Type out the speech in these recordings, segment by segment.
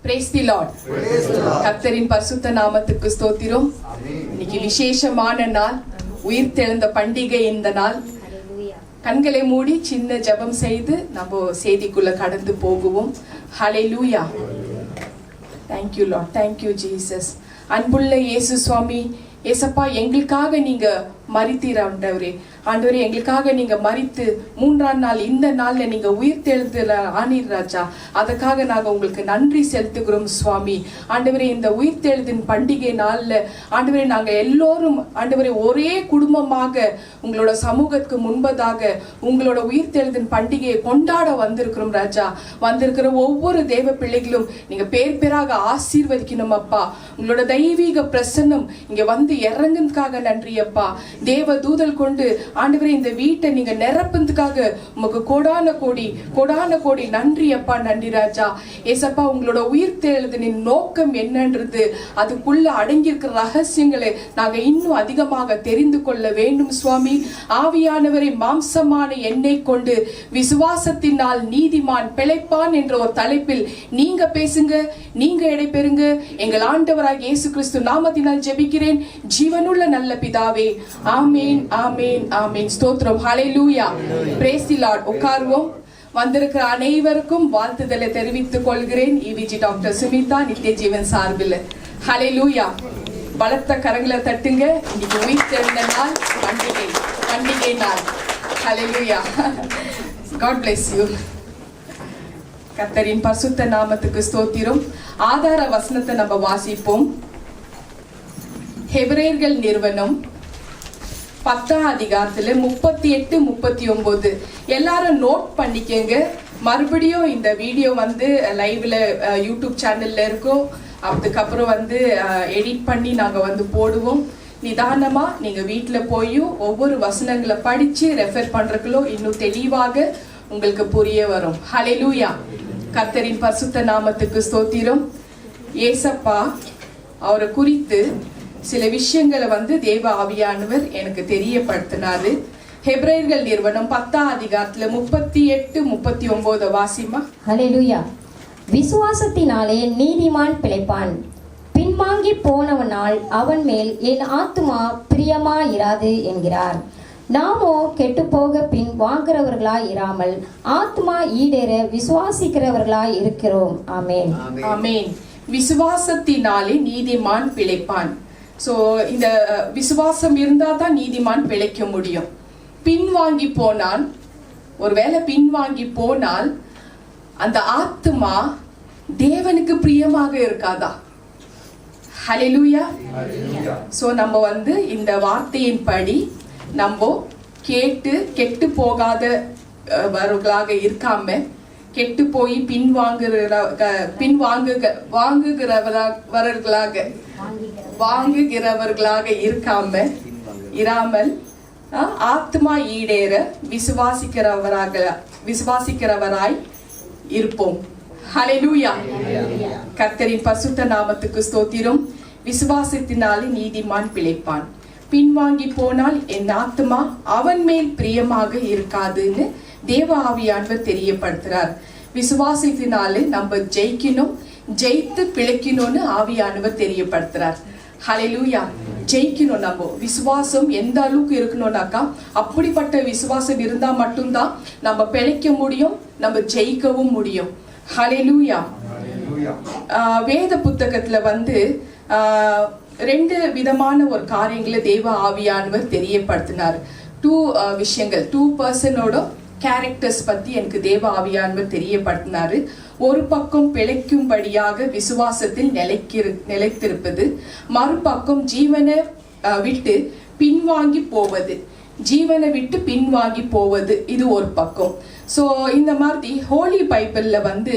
Praise the Lord. கர்த்தரின் பரிசுத்த நாமத்துக்கு ஸ்தோத்திரம். இன்னைக்கு விசேஷமான நாள், உயிர்த்தெழுந்த பண்டிகை இந்த நாள். கண்களை மூடி சின்ன ஜெபம் செய்து நம்ம செய்திக்குள்ள கடந்து போகுவோம். ஹல்லேலூயா. Thank you Lord. Thank you Jesus. அன்புள்ள இயேசு சுவாமி, ஏசப்பா, எங்களுக்காக நீங்க மரித்தீர் ஆண்டவரே. ஆண்டவரே, எங்களுக்காக நீங்க மரித்து மூன்றாம் நாள் இந்த நாள்ல நீங்க உயிர்த்தெழுதல ஆனீர் ராஜா. அதுக்காக நாங்க உங்களுக்கு நன்றி செலுத்துகிறோம் சுவாமி. ஆண்டவரே, இந்த உயிர்த்தெழுதின் பண்டிகை நாள்ல ஆண்டவரே நாங்க எல்லோரும் ஆண்டவரே ஒரே குடும்பமாக உங்களோட சமூகத்துக்கு முன்பதாக உங்களோட உயிர்த்தெழுதின் பண்டிகையை கொண்டாட வந்திருக்கிறோம் ராஜா. வந்திருக்கிற ஒவ்வொரு தேவ பிள்ளைகளும் நீங்க பேர் பேராக ஆசீர்வதிக்கணும் அப்பா. உங்களோட தெய்வீக பிரசன்னம் இங்க வந்து இறங்குறதுக்காக நன்றி அப்பா. தேவ தூதல் கொண்டு ஆண்டவரே இந்த வீட்டை நீங்க நிரப்புறதுக்காக உமக்கு கோடான கோடி நன்றி அப்பா. நன்றி ராஜா. ஏசப்பா, உங்களோட உயிர்த்தெழுதலின் நோக்கம் என்னன்றது அதுக்குள்ள அடங்கியிருக்கிற ரகசியங்களை நாங்க இன்னும் அதிகமாக தெரிந்து கொள்ள வேண்டும் சுவாமி. ஆவியானவரை மாம்சமான எண்ணெய் கொண்டு விசுவாசத்தினால் நீதிமான் பிழைப்பான் என்ற ஒரு தலைப்பில் நீங்க பேசுங்க, நீங்க இடைபெறுங்க. எங்கள் ஆண்டவராக இயேசு கிறிஸ்து நாமத்தினால் ஜெபிக்கிறேன் ஜீவனுள்ள நல்ல பிதாவே. ஆமேன், ஆமேன், ஆமேன். ஸ்தோத்திரம். ஹல்லேலூயா. Praise the Lord. உட்காருவோம். வந்திருக்கிற அனைவருக்கும் வாழ்த்துதலை தெரிவித்துக் கொள்கிறேன். இவிஜி டாக்டர் சுமிதா நித்திய ஜீவன் சார்பில். ஹல்லேலூயா. பலத்த கரங்களை தட்டுங்க. இன்னைக்கு உயிர்த்தெழுந்த நாள், பண்டிகை நாள். ஹல்லேலூயா. God bless you. கர்த்தரின் பரிசுத்த நாமத்துக்கு ஸ்தோத்திரம். ஆதார வசனத்தை நம்ம வாசிப்போம். ஹெபிரேயர்கள் நிறுவனம் 10ஆம் அதிகாரத்துல 38, 39 எல்லாரும் நோட் பண்ணிக்கங்க. மறுபடியும் இந்த வீடியோ வந்து லைவ்ல யூடியூப் சேனல்ல இருக்கும். அதுக்கப்புறம் வந்து எடிட் பண்ணி நாங்க வந்து போடுவோம். நிதானமா நீங்க வீட்டுல போய் ஒவ்வொரு வசனங்களை படிச்சு ரெஃபர் பண்றதுக்குள்ளோ இன்னும் தெளிவாக உங்களுக்கு புரிய வரும். ஹல்லேலூயா. கர்த்தரின் பரிசுத்த நாமத்துக்கு ஸ்தோத்திரம். ஏசப்பா அவரை குறித்து சில விஷயங்களை வந்து தேவ ஆவியானவர் எனக்கு தெரியப்படுத்தினாரு. ஹெபிரேயர்கள் நிறுவனம் 10ஆம் அதிகாரத்துல 38, 39 வாசிமா. ஹல்லேலூயா. விசுவாசத்தினாலே நீதிமான் பிழைப்பான். பின்வாங்கி போனவனால் அவன் மேல் என் ஆத்துமா பிரியமா இராது என்கிறார். நாமோ கெட்டுப்போக பின் வாங்குறவர்களாய் இராமல் ஆத்மா ஈடேற விசுவாசிக்கிறவர்களாய் இருக்கிறோம். ஆமேன், ஆமேன். விசுவாசத்தினாலே நீதிமான் பிழைப்பான். சோ இந்த விசுவாசம் இருந்தா தான் நீதிமான் பிழைக்க முடியும். பின்வாங்கி போனால், ஒருவேளை பின்வாங்கி போனால் அந்த ஆத்மா தேவனுக்கு பிரியமாக இருக்காதா? ஹல்லேலூயா. சோ நம்ம வந்து இந்த வார்த்தையின் படி நம்ம கேட்டு கெட்டு போகாதவர்களாக இருக்காம, கெட்டு போய் வாங்குகிறவர்களாக இராமல் ஆத்மா ஈடேற விசுவாசிக்கிறவராய் இருப்போம். ஹல்லேலூயா. கர்த்தரின் பரிசுத்த நாமத்துக்கு ஸ்தோத்திரம். விசுவாசத்தினாலே நீதிமான் பிழைப்பான். பின்வாங்கி போனால் என் ஆத்மா அவன் மேல் பிரியமாக இருக்காதுன்னு தேவ ஆவியானவர் தெரியப்படுத்துறார். விசுவாசத்தினாலே நம்ம ஜெயிக்கணும், ஜெயித்து பிழைக்கணும்னு ஆவியானவர் தெரியப்படுத்துறார். ஹல்லேலூயா. ஜெயிக்கணும். நம்ம விசுவாசம் எந்த அளவுக்கு இருக்கணும்னாக்கா, அப்படிப்பட்ட விசுவாசம் இருந்தா மட்டும்தான் நம்ம பிழைக்க முடியும், நம்ம ஜெயிக்கவும் முடியும். ஹல்லேலூயா. வேத புத்தகத்துல வந்து 2 விதமான ஒரு காரியங்களை தேவ ஆவியானவர் தெரியப்படுத்தினார். 2 விஷயங்கள், 2 பர்சனோட கேரக்டர்ஸ் பத்தி எனக்கு தேவ ஆவியானவர் தெரியப்படுத்தினாரு. ஒரு பக்கம் பிழைக்கும்படியாக விசுவாசத்தில் நிலைத்திருப்பது, மறுபக்கம் ஜீவனை விட்டு பின்வாங்கி போவது, இது ஒரு பக்கம். ஸோ இந்த மாதிரி ஹோலி பைபிள்ல வந்து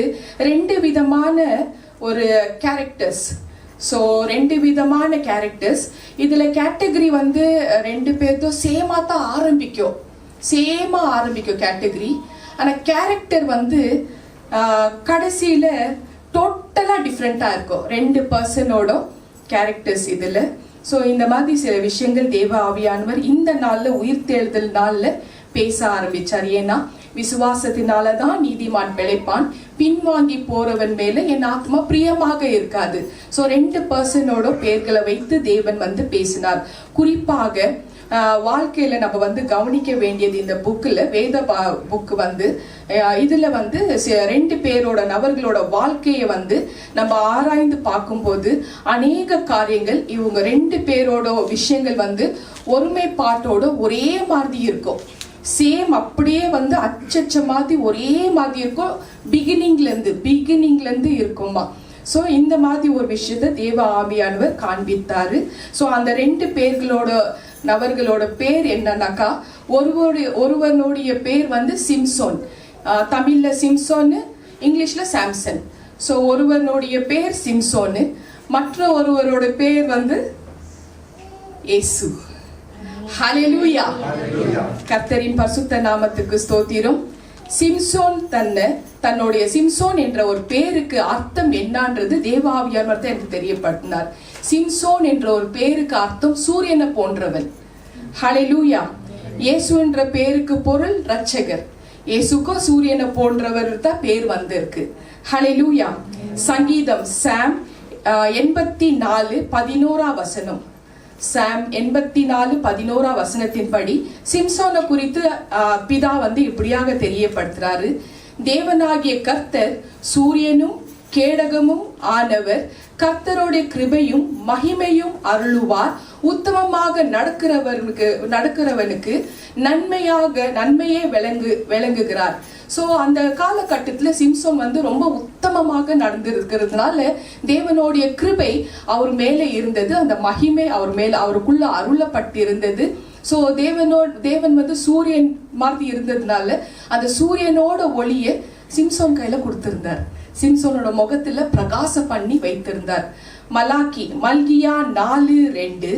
2 விதமான ஒரு கேரக்டர்ஸ். ஸோ 2 விதமான கேரக்டர்ஸ். இதுல கேட்டகரி வந்து 2 பேர்த்தும் சேமா தான் ஆரம்பிக்கும் கேட்டகரி. ஆனா கேரக்டர் வந்து கடைசியில டோட்டலா டிஃப்ரெண்டா இருக்கும் 2 பர்சனோட கேரக்டர்ஸ் இதுல. ஸோ இந்த மாதிரி சில விஷயங்கள் தேவ ஆவியானவர் இந்த நாள்ல உயிர்த்தெழுதல் நாள்ல பேச ஆரம்பிச்சார். ஏன்னா விசுவாசத்தினாலதான் நீதிமான் பிழைப்பான், பின்வாங்கி போறவன் மேல என் ஆத்மா பிரியமாக இருக்காது. சோ 2 பர்சனோட பெயர்களை வைத்து தேவன் வந்து பேசினார். குறிப்பாக வாழ்க்கையில நம்ம வந்து கவனிக்க வேண்டியது, இந்த புக்ல வேத புக் வந்து இதுல வந்து 2 பேரோட நபர்களோட வாழ்க்கையை வந்து நம்ம ஆராய்ந்து பார்க்கும்போது அநேக காரியங்கள் இவங்க 2 பேரோட விஷயங்கள் வந்து ஒருமைப்பாட்டோட ஒரே மாதிரி இருக்கும். சேம் அப்படியே வந்து அச்சச்ச மாதிரி ஒரே மாதிரி இருக்கும். பிகினிங்ல இருந்து இருக்குமா. சோ இந்த மாதிரி ஒரு விஷயத்த தேவ ஆவியானவர் காண்பித்தாரு. சோ அந்த 2 பேர்களோட நபர்களோட பேர் என்னன்னாக்கா, ஒருவனுடைய பேர் வந்து சிம்சோன், தமிழ்ல சிம்சோன், இங்கிலீஷ்ல சாம்சன். சோ ஒருவனுடைய பேர் சிம்சோன், மற்ற ஒருவரோட பேர் வந்து இயேசு. ஹல்லேலூயா. கர்த்தரின் பரிசுத்த நாமத்துக்கு ஸ்தோத்திரம். சிம்சோன் தன்னுடைய சிம்சோன் என்ற ஒரு பேருக்கு அர்த்தம் என்னன்றது தேவாவியானவர் தான் எனக்கு தெரியப்படுத்தினார். சிம்சோன் என்ற ஒரு பேருக்கு அர்த்தம் சூரியனை போன்றவன். ஹல்லேலூயா. இயேசு என்ற பேருக்கு பொருள் ரட்சகர். இயேசுக்கும் சூரியனை போன்றவர் தான் பேர் வந்திருக்கு. ஹல்லேலூயா. சங்கீதம் சாம் 84:11 சாம் 84:11 படி சிம்சோனை குறித்து பிதா வந்து இப்படியாக தெரியப்படுத்துறாரு. தேவனாகிய கர்த்தர் சூரியனும் கேடகமும் ஆனவர், கர்த்தருடைய கிருபையும் மகிமையும் அருளுவார். உத்தமமாக நடக்கிறவனுக்கு நன்மையே விளங்குகிறார். சோ அந்த காலகட்டத்துல சிம்சோன் வந்து ரொம்ப உத்தமமாக நடந்திருக்கிறதுனால தேவனுடைய கிருபை அவர் மேல இருந்தது, அந்த மகிமை அவருக்குள்ள அருளப்பட்டிருந்தது. சோ தேவன் வந்து சூரியன் மாதிரி இருந்ததுனால அந்த சூரியனோட ஒளிய சிம்சோன் கையில கொடுத்திருந்தார். சிம்சோனோட முகத்துல பிரகாசம் பண்ணி வைத்திருந்தார். மல்கியா 4:2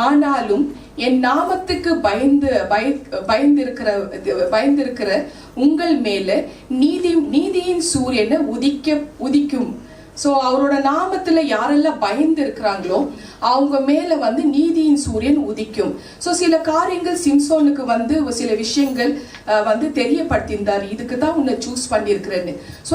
ஆனாலும் என் நாமத்துக்கு பயந்திருக்கிற உங்கள் மேல நீதியின் சூரியனை உதிக்கும். சோ அவரோட நாமத்துல யாரெல்லாம் பயந்து இருக்கிறாங்களோ அவங்க மேல வந்து நீதியின் சூரியன் உதிக்கும். சோ சில காரியங்கள் சிம்சோனுக்கு வந்து சில விஷயங்கள் வந்து தெரியப்படுத்தியிருந்தார். இதுக்கு தான் உன்னை சூஸ் பண்ணியிருக்கிறேன்னு. சோ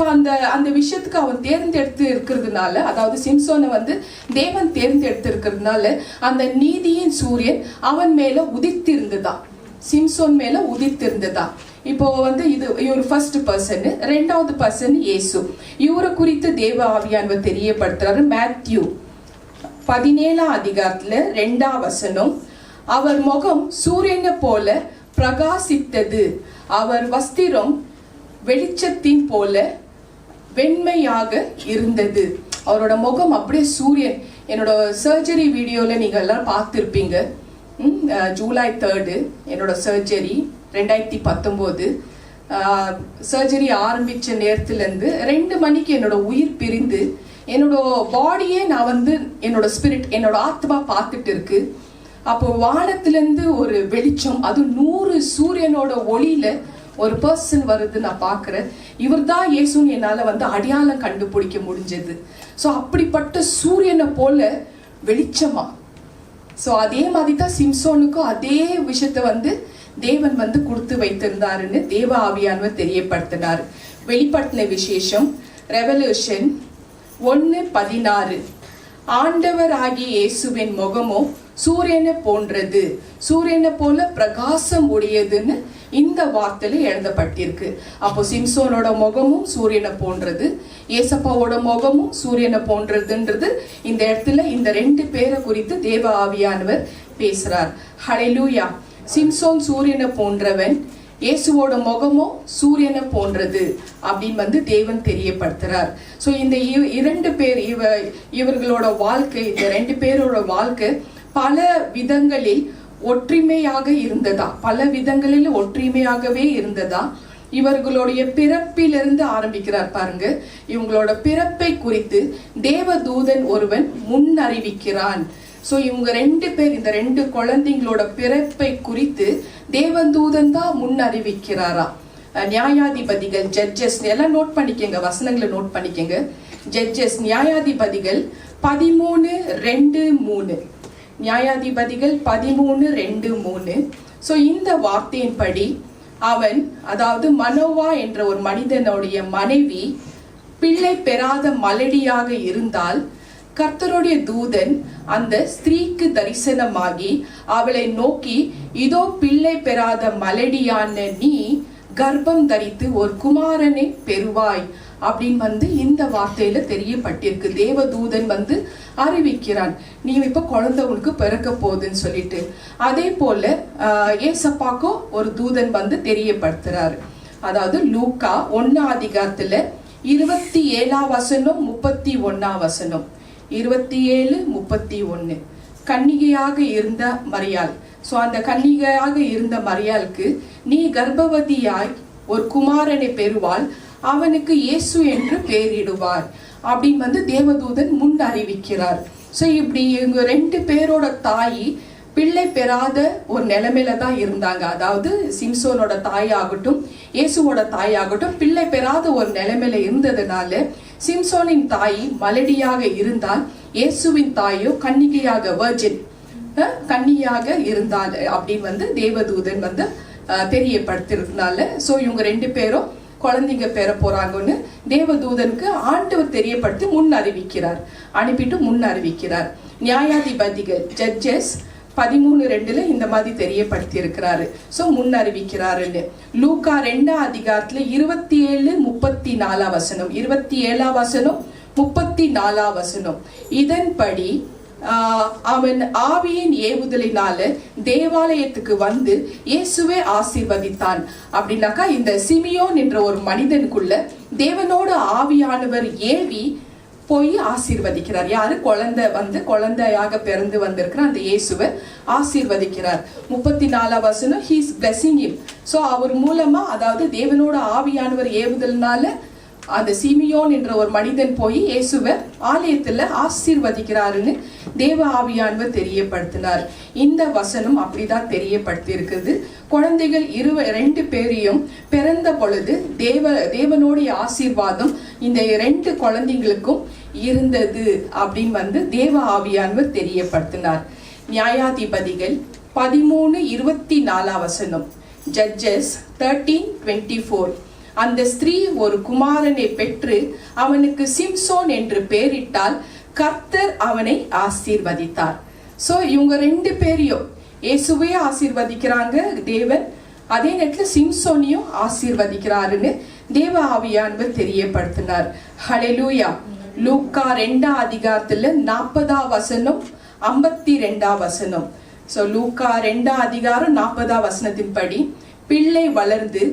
அந்த விஷயத்துக்கு அவன் தேர்ந்தெடுத்து இருக்கிறதுனால, அதாவது சிம்சோனை வந்து தேவன் தேர்ந்தெடுத்து இருக்கிறதுனால அந்த நீதியின் சூரியன் அவன் மேல உதித்திருந்ததா, சிம்சோன் மேல உதித்திருந்ததா. இப்போ வந்து இவர் ஃபர்ஸ்ட் பர்சன். 2வது பர்சன் இயேசு. இவரை குறித்து தேவ ஆவியானவர் தெரியப்படுத்துறாரு. மேத்யூ 17:2 அவர் முகம் சூரியனை போல பிரகாசித்தது, அவர் வஸ்திரம் வெளிச்சத்தின் போல வெண்மையாக இருந்தது. அவரோட முகம் அப்படியே சூரியன். என்னோட சர்ஜரி வீடியோல நீங்க எல்லாம் பார்த்திருப்பீங்க. ஜூலை 3 என்னோட சர்ஜரி 2019. சர்ஜரி ஆரம்பிச்ச நேரத்துலேருந்து 2 மணிக்கு என்னோட உயிர் பிரிந்து என்னோட பாடியே நான் வந்து என்னோட ஸ்பிரிட், என்னோட ஆத்மா பார்த்துட்டு இருக்கு. அப்போ வானத்திலேருந்து ஒரு வெளிச்சம், அது 100 சூரியனோட ஒளியில ஒரு பர்சன் வருது நான் பார்க்குறேன். இவர் தான் இயேசுன்னு என்னால் வந்து அடையாளம் கண்டுபிடிக்க முடிஞ்சது. ஸோ அப்படிப்பட்ட சூரியனை போல வெளிச்சமா. ஸோ அதே மாதிரி தான் சிம்சோனுக்கும் அதே விஷயத்த வந்து தேவன் வந்து கொடுத்து வைத்திருந்தாருன்னு தேவ ஆவியானவர் தெரியப்படுத்தினார். வெளிப்படுத்தின விசேஷம் ரெவல்யூஷன் 1:16 ஆண்டவர் ஆகிய இயேசுவின் முகமோ சூரியனை போன்றது, சூரியனை போல பிரகாசம் உடையதுன்னு இந்த வார்த்தையில எழுதப்பட்டிருக்கு. அப்போ சிம்சோனோட முகமும் சூரியனை போன்றது, ஏசப்பாவோட முகமும் சூரியனை போன்றதுன்றது இந்த இடத்துல இந்த 2 பேரை குறித்து தேவ ஆவியானவர் பேசுறார். ஹல்லேலூயா. சிம்சோன் சூரியனை போன்றவன், இயேசுவோட முகமோ சூரியனை போன்றது அப்படின்னு வந்து தேவன் தெரியப்படுத்துறார். ஸோ இந்த 2 பேர் இவர்களோட வாழ்க்கை, இந்த 2 பேரோட வாழ்க்கை பல விதங்களில் ஒற்றுமையாக இருந்ததா, பல விதங்களில் ஒற்றுமையாகவே இருந்ததா. இவர்களுடைய பிறப்பிலிருந்து ஆரம்பிக்கிறார் பாருங்க. இவங்களோட பிறப்பை குறித்து தேவதூதன் ஒருவன் முன்னறிவிக்கிறான். ஸோ இவங்க 2 பேர், இந்த 2 குழந்தைங்களோட பிறப்பை குறித்து தேவதூதன் தான் முன்னறிவிக்கிறாரா. நியாயாதிபதிகள், ஜட்ஜஸ் எல்லாம் நோட் பண்ணிக்கங்க, வசனங்களை நோட் பண்ணிக்கங்க. ஜட்ஜஸ், நியாயாதிபதிகள் 13:2-3. நியாயாதிபதிகள் 13:2-3. ஸோ இந்த வார்த்தையின்படி அவன், அதாவது மனோவா என்ற ஒரு மனிதனுடைய மனைவி பிள்ளை பெறாத மலடியாக இருந்தால் கர்த்தருடைய தூதன் அந்த ஸ்திரீக்கு தரிசனமாகி அவளை நோக்கி, இதோ பிள்ளை பெறாத மலடியான நீ கர்ப்பம் தரித்து ஒரு குமாரனை பெறுவாய் அப்படின்னு இந்த வார்த்தையில தெரியப்பட்டிருக்கு. தேவதூதன் அறிவிக்கிறான், நீ இப்ப குழந்தை உனக்கு பிறக்க போகுதுன்னு சொல்லிட்டு. அதே போல ஏசப்பாக்கும் ஒரு தூதன் தெரியப்படுத்துறாரு. அதாவது லூக்கா 1 அதிகாரத்துல 27 வசனம் 31 வசனம் 27 31 கன்னிகையாக இருந்த மரியாள். சோ அந்த கன்னிகையாக இருந்த மரியாளுக்கு, நீ கர்ப்பவதியாய் ஒரு குமாரனை பெறுவாள், அவனுக்கு இயேசு என்று பெயரிடுவார் அப்படின்னு தேவதூதன் முன் அறிவிக்கிறார். சோ இப்படி இவங்க 2 பேரோட தாய் பிள்ளை பெறாத ஒரு நிலைமையில தான் இருந்தாங்க. அதாவது சிம்சோனோட தாயாகட்டும் இயேசுவோட தாயாகட்டும் பிள்ளை பெறாத ஒரு நிலைமையில இருந்ததுனால சிம்சோனின் தாய் மலடியாக இருந்தால், இயேசுவின் தாயோ கன்னிகையாக வர்ஜின் கன்னியாக இருந்தால் அப்படின்னு தேவதூதன் தெரியப்படுத்தினால, சோ இவங்க 2 பேரும் குழந்தைங்க பெற போறாங்கன்னு தேவதூதனுக்கு ஆண்டவர் தெரியப்படுத்தி முன் அறிவிக்கிறார், அனுப்பிட்டு முன் அறிவிக்கிறார். நியாயாதிபதிகள் ஜட்ஜஸ் 13:2 இந்த மாதிரி தெரியப்படுத்தி இருக்கிறாரு. சோ முன் அறிவிக்கிறாருன்னு. லூக்கா 2 அதிகாரத்துல 27-34 வசனம் 27 வசனம் 34 வசனம் இதன்படி அவன் ஆவியின் ஏவுதலினால தேவாலயத்துக்கு இயேசுவே ஆசீர்வதித்தான். அப்படின்னாக்கா இந்த சிமியோன் என்ற ஒரு மனிதனுக்குள்ள தேவனோட ஆவியானவர் ஏவி போய் ஆசீர்வதிக்கிறார். யாரு? குழந்தை குழந்தையாக பிறந்து வந்திருக்கிற அந்த இயேசுவை ஆசீர்வதிக்கிறார். 34 வசனம், he is blessing him. So அவர் மூலமா, அதாவது தேவனோட ஆவியானவர் ஏவுதல்னால அந்த சிமியோன் என்ற ஒரு மனிதன் போய் இயேசுவை ஆலயத்துல ஆசீர்வதிக்கிறாருன்னு தேவ ஆவியானவர் தெரியப்படுத்தினார். இந்த வசனம் அப்படிதான் தெரியப்படுத்தி இருக்குது. குழந்தைகள் 2 பேரையும் பிறந்த பொழுது தேவனுடைய ஆசீர்வாதம் இந்த 2 குழந்தைகளுக்கும் இருந்தது அப்படின்னு தேவ ஆவியானவர் தெரியப்படுத்தினார். நியாயாதிபதிகள் 13:24 வசனம், ஜட்ஜஸ் 13:24 அந்த ஸ்திரீ ஒரு குமாரனை பெற்று அவனுக்கு சிம்சோன் என்று பெயரிட்டால் கர்த்தர் அவனை ஆசீர்வதித்தார். சோ இவங்க 2 பேரையும் இயேசுவே ஆசீர்வதிக்கிறாங்க தேவன், அதே நேரத்துல சிம்சோனையும் ஆசீர்வதிக்கிறாருன்னு தேவ ஆவியானவர் தெரியப்படுத்தினார். ஹல்லேலூயா. லூக்கா 2 அதிகாரத்துல 40 வசனம் 52 வசனம். சோ லூக்கா 2 அதிகாரம் 40 வசனத்தின்படி, பிள்ளை வளர்ந்து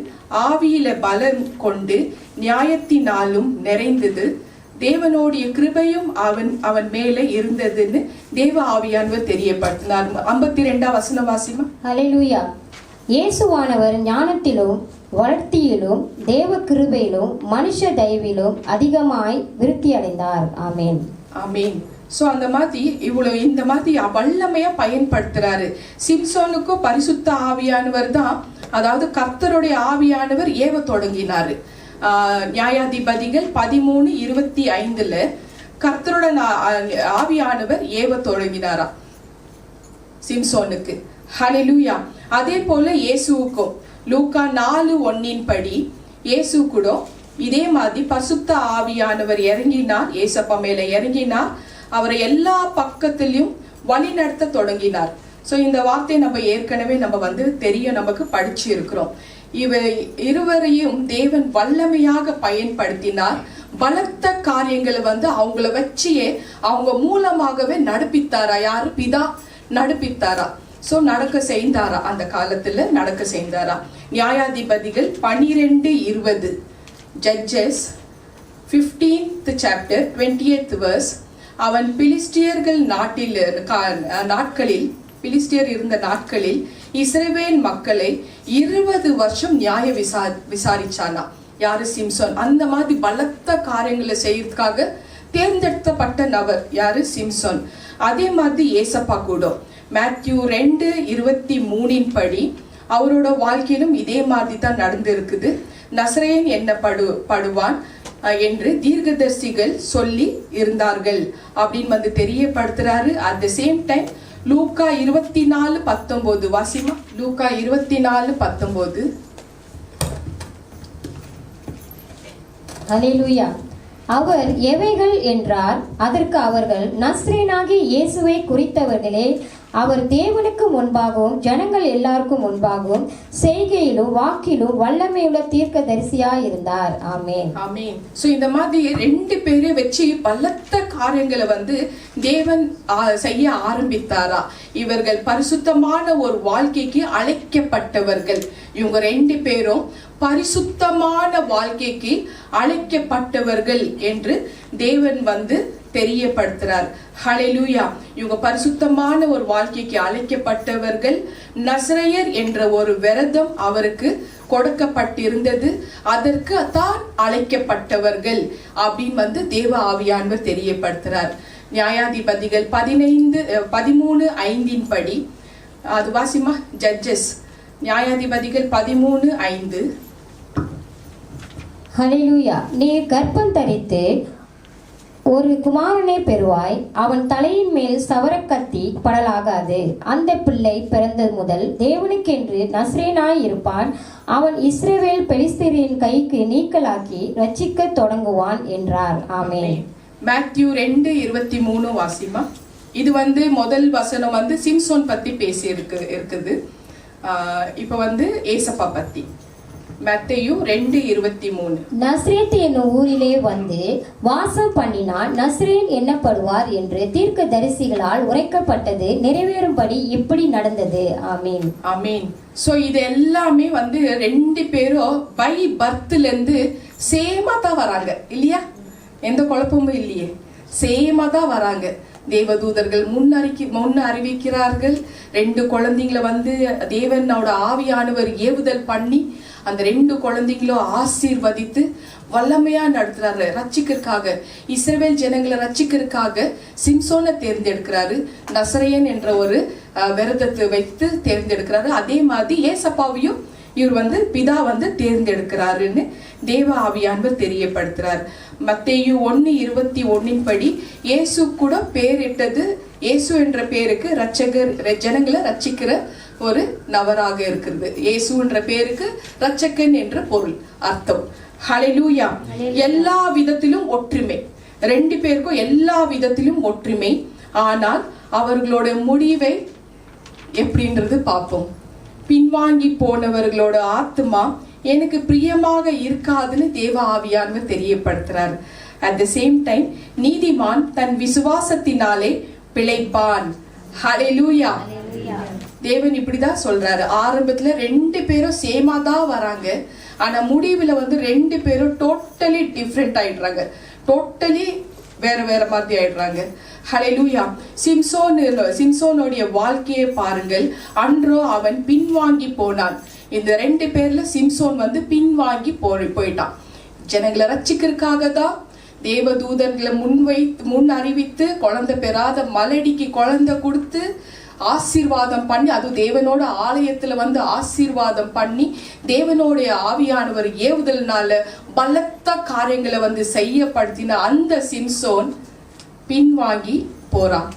ஆவியில பலம் கொண்டு நியாயத்தினாலும் நிறைந்தது, தேவனுடைய கிருபையும் அவன் மேலே இருந்ததுன்னு தேவ ஆவியானவர் தெரியப்படுத்தினார். 52 வசனம் வாசிமா. ஹல்லேலூயா. இயேசுவானவர் ஞானத்திலும் வளர்த்தியிலும் தேவ கிருபையிலும் மனுஷ தயவிலும் அதிகமாய் விருத்தி அடைந்தார். ஆமேன். ஆமேன். சோ அந்த மாதிரி இந்த மாதிரி வல்லமையா பயன்படுத்துறாரு. சிம்சோனுக்கும் பரிசுத்த ஆவியானவர் தான், அதாவது கர்த்தருடைய ஆவியானவர் ஏவ தொடங்கினாரு. நியாயாதிபதிகள் 13:25 கர்த்தரோட ஆவியானவர் ஏவ தொடங்கினாரா சிம்சோனுக்கு. ஹல்லேலூயா. அதே போல இயேசுவுக்கும் லூக்கா 4:1 படி இயேசு கூட இதே மாதிரி பரிசுத்த ஆவியானவர் இறங்கினார், ஏசப்பா மேல இறங்கினார், அவரை எல்லா பக்கத்திலையும் வழி நடத்த தொடங்கினார். சோ இந்த வார்த்தையை நம்ம ஏற்கனவே தெரியும், நமக்கு படிச்சு இருக்கிறோம். இருவரையும் தேவன் வல்லமையாக பயன்படுத்தினார். பலத்த காரியங்களை அவங்கள வச்சியே அவங்க மூலமாகவே நடப்பித்தாரா. யாரு? பிதா நடப்பித்தாரா. சோ நடக்க செய்தாரா, அந்த காலத்துல நடக்க செய்தாரா. நியாயாதிபதிகள் 12:20 judges 15th chapter 20th verse, அவன் பிலிஸ்டியர்கள் நாட்களில் பிலிஸ்டியர் இருந்த நாட்களில் இஸ்ரவேல் மக்களை 20 வருஷம் நியாய விசாரிச்சானா. யாரு? சிம்சோன். அந்த மாதிரி பலத்த காரியங்களை செய்யறதுக்காக தேர்ந்தெடுக்கப்பட்ட நபர் யாரு? சிம்சோன். அதே மாதிரி ஏசப்பா கூட மேத்யூ 2:23 படி அவரோட வாழ்க்கையிலும் இதே மாதிரி தான் நடந்திருக்குது. நசரேயன் என்னப்படுவான் என்று தீர்க்கதரிசிகள் சொல்லி இருந்தார்கள் அப்படின்னு தெரியப்படுத்துறாரு. அட் த சேம் டைம் லூக்கா 24:19 வாசிமா. லூக்கா 24:19 ஹல்லேலூயா. அவர் எவைகள் என்றார். அதற்கு அவர்கள், நஸ்ரேனாகிய இயேசுவை குறித்தவர்களே, அவர் தேவனுக்கு முன்பாகவும் ஜனங்கள் எல்லாருக்கும் முன்பாகவும் செய்கையிலும் வாக்கிலும் வல்லமையுள்ள தீர்க்கதரிசியாய் இருந்தார். ஆமென். ஆமென். சோ இந்த மாதிரி ரெண்டு பேரை வச்சு பலத்த காரியங்களை வந்து தேவன் செய்ய ஆரம்பித்தாரா. இவர்கள் பரிசுத்தமான ஒரு வாழ்க்கைக்கு அழைக்கப்பட்டவர்கள். இவங்க ரெண்டு பேரும் பரிசுத்தமான வாழ்க்கைக்கு அழைக்கப்பட்டவர்கள் என்று தேவன் வந்து தெரியப்படுத்துறார். ஹல்லேலூயா. இவங்க பரிசுத்தமான ஒரு வாழ்க்கைக்கு அழைக்கப்பட்டவர்கள். நசரேயர் என்ற ஒரு விரதம் அவருக்கு கொடுக்கப்பட்டிருந்தது. அதற்கு தான் அழைக்கப்பட்டவர்கள் அப்படின்னு வந்து தேவ ஆவியானவர் தெரியப்படுத்துறார். நியாயாதிபதிகள் 13:5 படி அது வாசிமா. ஜட்ஜஸ் நியாயாதிபதிகள் 13:5. ஹல்லேலூயா. நீர் கர்ப்பம் தரித்து ஒரு குமாரனை பெறுவாய். அவன் தலையின் மேல் சவரக்கத்தி படலாகாது. அந்த பிள்ளை பிறந்தது முதல் தேவனுக்கென்று நஸ்ரேனாய் இருப்பான். அவன் இஸ்ரவேல் பெலிஸ்தரின் கைக்கு நீக்கலாக்கி ரட்சிக்க தொடங்குவான் என்றார். ஆமென். மேத்யூ 2:23 வாசிமா. இது வந்து முதல் வசனம் வந்து சிம்சோன் பத்தி பேசி இருக்குது. இப்ப வந்து ஏசப்பா பத்தி. மத்தேயு 2:23. நஸ்ரேத் என்னும் ஊரிலே வந்து வாசம் பண்ணினான். நஸ்ரேன் எண்ணப்படுவார் என்று தீர்க்க தரிசிகளால் உரைக்கப்பட்டது நிறைவேறும்படி இப்படி நடந்தது. ஆமீன். ஆமீன். சோ இது எல்லாமே வந்து ரெண்டு பேரும் பை பர்த்ல இருந்து சேமா தான் வராங்க இல்லையா? எந்த குழப்பமும் இல்லையே. சேமா தான் வராங்க. தேவதூதர்கள் முன் அறிவிக்கிறார்கள். ரெண்டு குழந்தைங்களை வந்து தேவனோட ஆவியானவர் ஏவுதல் பண்ணி அந்த ரெண்டு குழந்தைங்களும் ஆசீர்வதித்து வல்லமையா நடத்துறாரு. ரட்சிக்கிறதுக்காக, இஸ்ரவேல் ஜனங்களை ரட்சிக்கிறதுக்காக சிம்சோனை தேர்ந்தெடுக்கிறாரு. நசரேயன் என்ற ஒரு விரதத்தை வைத்து தேர்ந்தெடுக்கிறாரு. அதே மாதிரி ஏசப்பாவையும் இவர் வந்து பிதா வந்து தேர்ந்தெடுக்கிறாருன்னு தேவ ஆவியானவர் தெரியப்படுத்துறார். மத்தேயு 1:21 படி இயேசு கூட பேரிட்டது, இயேசு என்ற பேருக்கு ரட்சகர், ஜனங்களை ரட்சிக்கிற ஒரு நபராக இருக்கிறது. இயேசு என்ற பேருக்கு ரட்சகன் என்ற பொருள் அர்த்தம். ஹல்லேலூயா. எல்லா விதத்திலும் ஒற்றுமை, ரெண்டு பேருக்கும் எல்லா விதத்திலும் ஒற்றுமை. ஆனால் அவர்களோட முடிவை எப்படின்றது பார்ப்போம். பின்வாங்கி போனவர்களோட ஆத்மா எனக்கு பிரியமாக இருக்காதுன்னு தேவ ஆவியானவர் தெரியப்படுத்துறார். அட் த சேம் டைம் நீதிமான் தன் விசுவாசத்தினாலே பிழைப்பான். ஹல்லேலூயா. தேவன் இப்படிதான் சொல்றாரு. ஆரம்பத்துல ரெண்டு பேரும் சேமா தான் வராங்க. ஆனா முடிவுல வந்து ரெண்டு பேரும் டோட்டலி டிஃப்ரெண்ட் ஆயிடுறாங்க. டோட்டலி வேற வேற மாதிரி ஆயிடுறாங்க. ஹல்லேலூயா. சிம்சோனுடைய வாழ்க்கையை பாருங்கள். அன்றோ அவன் பின்வாங்கி போனான். இந்த ரெண்டு பேர்ல சிம்சோன் வந்து பின்வாங்கி போயிட்டான். ஜனங்களை ரட்சிக்கிறதுக்காக தான் தேவதூதர்களை முன் அறிவித்து குழந்தை பெறாத மலடிக்கு குழந்தை கொடுத்து ஆசீர்வாதம் பண்ணி, அது தேவனோட ஆலயத்துல வந்து ஆசீர்வாதம் பண்ணி தேவனோடைய ஆவியானவர் ஏவுதல்னால பலத்த காரியங்களை வந்து செய்யப்படுத்தின அந்த சிம்சோன் பின்வாங்கி போறான்.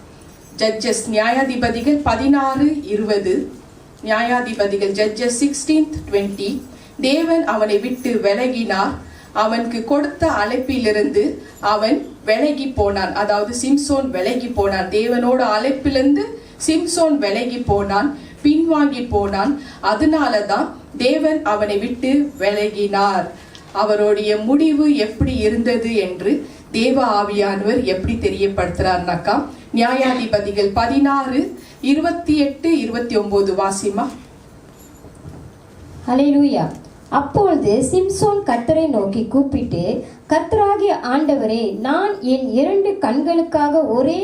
ஜட்ஜஸ் நியாயாதிபதிகள் 16:20. நியாயாதிபதிகள் ஜட்ஜஸ் 16:20. தேவன் அவனை விட்டு விலகினார். அவனுக்கு கொடுத்த அழைப்பிலிருந்து அவன் விலகி போனான். அதாவது சிம்சோன் விலகி போனான். தேவனோட அழைப்பிலிருந்து சிம்சோன் விலகி போனான், பின்வாங்கி போனான். அதனாலதான் தேவன் அவனை விட்டு விலகினார். அவருடைய முடிவு எப்படி இருந்தது என்று தேவ ஆவியானவர் எப்படி தெரியப்படுத்துறாருனாக்கா, நியாயாதிபதிகள் 16:28-29 வாசிமா. ஹல்லேலூயா. அப்பொழுது சிம்சோன் கர்த்தரை நோக்கி கூப்பிட்டு, கர்த்தராகிய ஆண்டவரே, நான் என் 2 கண்களுக்காக ஒரே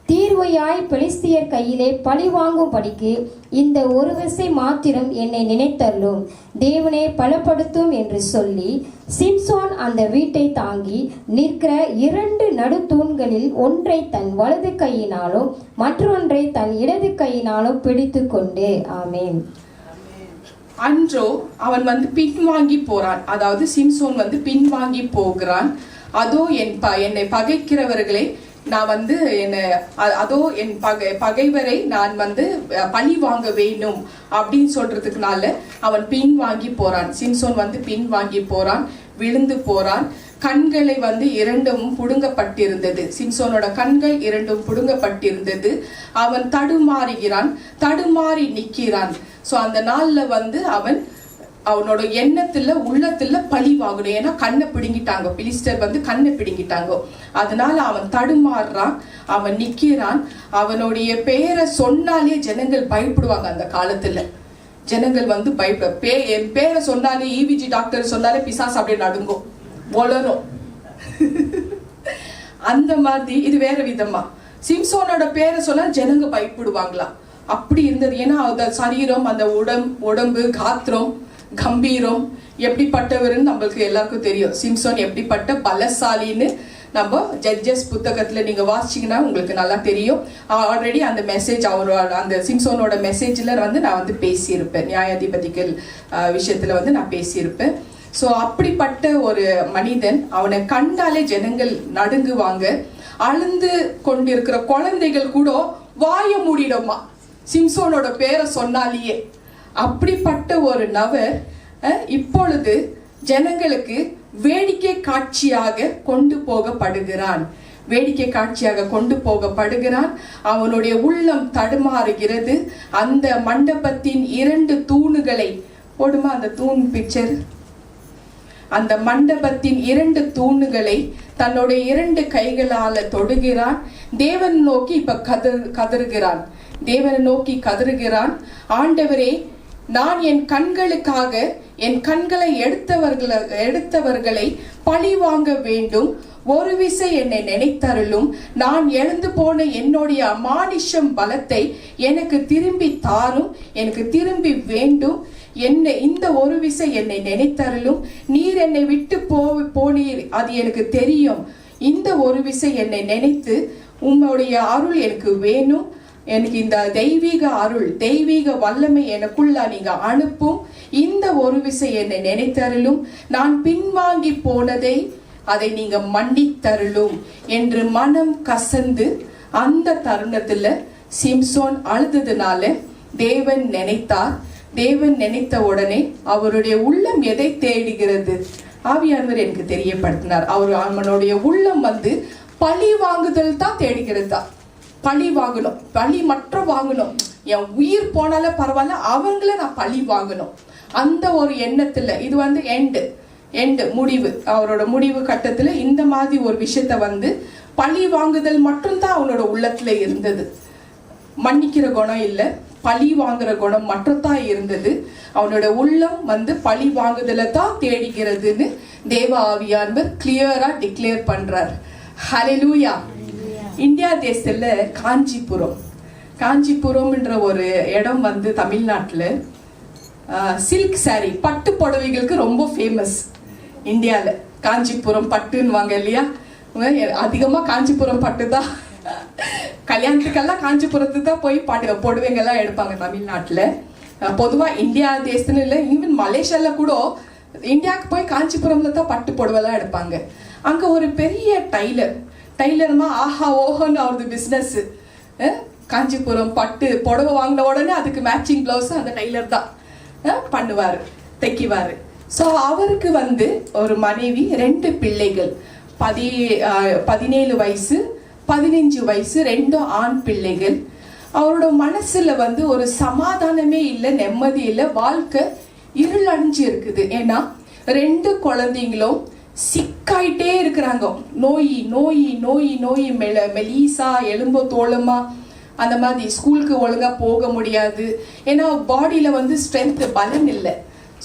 தீர்வையாய் பெலிஸ்தியர் கையிலே பழி வாங்கும்படிக்கு இந்த ஒரு விசை மாத்திரம் என்னை நினைத்தள்ளும். தேவனே பலப்படுத்தும் என்று சொல்லி சிம்சோன் அந்த வீட்டை தாங்கி நிற்கிற 2 நடுத்தூண்களில் ஒன்றை தன் வலது கையினாலும் மற்றொன்றை தன் இடது கையினாலும் பிடித்து கொண்டு. ஆமேன். அன்றோ அவன் வந்து பின்வாங்கி போறான். அதாவது சிம்சோன் வந்து பின்வாங்கி போகிறான். அதோ என்னை பகைக்கிறவர்களை நான் வந்து அதோ என் பகைவரை நான் வந்து பழி வாங்க வேணும் அப்படின்னு சொல்றதுக்குனால அவன் பின் வாங்கி போறான். சிம்சோன் வந்து பின் வாங்கி போறான், விழுந்து போறான். கண்களை வந்து இரண்டும் புடுங்கப்பட்டிருந்தது. சிம்சோனோட கண்கள் இரண்டும் புடுங்கப்பட்டிருந்தது. அவன் தடுமாறுகிறான், தடுமாறி நிற்கிறான். ஸோ அந்த நாள்ல வந்து அவனோட எண்ணத்துல உள்ளத்துல பழி வாங்கணும். ஏன்னா கண்ணை பிடுங்கிட்டாங்க, பிலிஸ்டர் வந்து கண்ணை பிடுங்கிட்டாங்க. அதனால அவன் தடுமாறுறான், அவன் நிக்கிறான். அவனுடைய பெயரை சொன்னாலே ஜனங்கள் பயப்படுவாங்க. அந்த காலத்துல ஜனங்கள் வந்து என் பேரை சொன்னாலே, EVG டாக்டர் சொன்னாலே பிசாசு அப்படியே நடுங்கும், வளரும். அந்த மாதிரி இது வேற விதமா. சிம்சோனோட பேரை சொன்னா ஜனங்க பயப்படுவாங்களா, அப்படி இருந்தது. ஏன்னா அந்த சரீரம், அந்த உடம்பு காத்திரம் கம்பீரம் எப்படிப்பட்டவர்னு நம்மளுக்கு எல்லாருக்கும் தெரியும். சிம்சோன் எப்படிப்பட்ட பலசாலின்னு நம்ம ஜட்ஜஸ் புத்தகத்துல நீங்க வாசிச்சீங்கன்னா உங்களுக்கு நல்லா தெரியும். ஆல்ரெடி அந்த மெசேஜ் அந்த சிம்சோனோட மெசேஜ்ல வந்து நான் வந்து பேசியிருப்பேன், நியாயாதிபதிகள் விஷயத்துல வந்து நான் பேசியிருப்பேன். ஸோ அப்படிப்பட்ட ஒரு மனிதன், அவனை கண்டாலே ஜனங்கள் நடுங்குவாங்க. அழுந்து கொண்டிருக்கிற குழந்தைகள் கூட வாய மூடிடுமா சிம்சோனோட பேரை சொன்னாலேயே. அப்படிப்பட்ட ஒரு நபர் இப்பொழுது ஜனங்களுக்கு வேடிக்கை காட்சியாக கொண்டு போகப்படுகிறான். வேடிக்கை காட்சியாக கொண்டு போகப்படுகிறான். அவனுடைய உள்ளம் தடுமாறுகிறது. அந்த மண்டபத்தின் 2 தூணுகளை போடுமா, அந்த தூண் பிக்சர். அந்த மண்டபத்தின் 2 தூணுகளை தன்னுடைய 2 கைகளால தொடுகிறான். தேவன் நோக்கி இப்ப கதறுகிறான். தேவனை நோக்கி கதறுகிறான். ஆண்டவரே, நான் என் கண்களுக்காக என் கண்களை எடுத்தவர்களை பழி வாங்க வேண்டும். ஒரு விசை என்னை நினைத்தருளும். நான் இழந்து போன என்னுடைய அமானுஷம் பலத்தை எனக்கு திரும்பி தாரும், எனக்கு திரும்பி வேண்டும். இந்த ஒரு விசை என்னை நினைத்தருளும். நீர் என்னை விட்டு போனீர், அது எனக்கு தெரியும். இந்த ஒரு விசை என்னை நினைத்து உம்முடைய அருள் எனக்கு வேணும். எனக்கு இந்த தெய்வீக அருள், தெய்வீக வல்லமை எனக்குள்ள நீங்க அனுப்பும். இந்த ஒரு விசை என்னை நினைத்தருளும். நான் பின்வாங்கி போனதை அதை நீங்க மன்னித்தருளும் என்று மனம் கசந்து அந்த தருணத்துல சிம்சோன் அழுததுனால தேவன் நினைத்தார். தேவன் நினைத்த உடனே அவருடைய உள்ளம் எதை தேடுகிறது? ஆவியானவர் எனக்கு தெரியப்படுத்தினார். அவனுடைய உள்ளம் வந்து பழி வாங்குதல் தான் தேடுகிறதா. பழி வாங்கணும், பழி மட்டும் வாங்கணும். என் உயிர் போனால பரவாயில்ல, அவங்கள நான் பழி வாங்கணும். அந்த ஒரு எண்ணத்துல இது வந்து எண்டு முடிவு, அவரோட முடிவு கட்டத்துல இந்த மாதிரி ஒரு விஷயத்த வந்து பழி வாங்குதல் மட்டும்தான் அவனோட உள்ளத்துல இருந்தது. மன்னிக்கிற குணம் இல்லை, பழி வாங்குற குணம் மட்டும்தான் இருந்தது. அவனோட உள்ளம் வந்து பழி வாங்குதல தான் தேடுகிறதுன்னு தேவ ஆவியானவர் கிளியரா டிக்ளேர் பண்றார். ஹல்லேலூயா. இந்தியா தேசத்துல காஞ்சிபுரம்ன்ற ஒரு இடம் வந்து தமிழ்நாட்டில் சில்க் சாரி, பட்டு புடவைகளுக்கு ரொம்ப ஃபேமஸ். இந்தியாவில் காஞ்சிபுரம் பட்டுன்னு வாங்க இல்லையா, அதிகமாக காஞ்சிபுரம் பட்டு தான். கல்யாணத்துக்கெல்லாம் காஞ்சிபுரத்துக்கு தான் போய் புடவைங்கெல்லாம் எடுப்பாங்க தமிழ்நாட்டில். பொதுவாக இந்தியா தேசத்துல இல்லை, ஈவன் மலேசியாவில் கூட இந்தியாவுக்கு போய் காஞ்சிபுரம்ல தான் பட்டு புடவைலாம் எடுப்பாங்க. அங்கே ஒரு பெரிய டைலர்மா ஆஹா ஓஹோன்னு அவரது பிஸ்னஸ். காஞ்சிபுரம் பட்டு புடவை வாங்கின உடனே அதுக்கு மேட்சிங் பிளவுஸ் அந்த டைலர் தான் பண்ணுவார், தைக்குவார். ஸோ அவருக்கு வந்து ஒரு மனைவி, 2 பிள்ளைகள், 17 வயசு 15 வயசு, 2 ஆண் பிள்ளைகள். அவரோட மனசுல வந்து ஒரு சமாதானமே இல்லை, நிம்மதி இல்லை, வாழ்க்கை இருள் அடைஞ்சு இருக்குது. ஏன்னா 2 குழந்தைங்களும் சிக்காயிட்டே இருக்கிறாங்க. நோய் மெலிசா, எலும்பு தோளமா, அந்த மாதிரி ஸ்கூலுக்கு ஒழுங்கா போக முடியாது. ஏன்னா பாடியில வந்து ஸ்ட்ரென்த், பலன் இல்லை.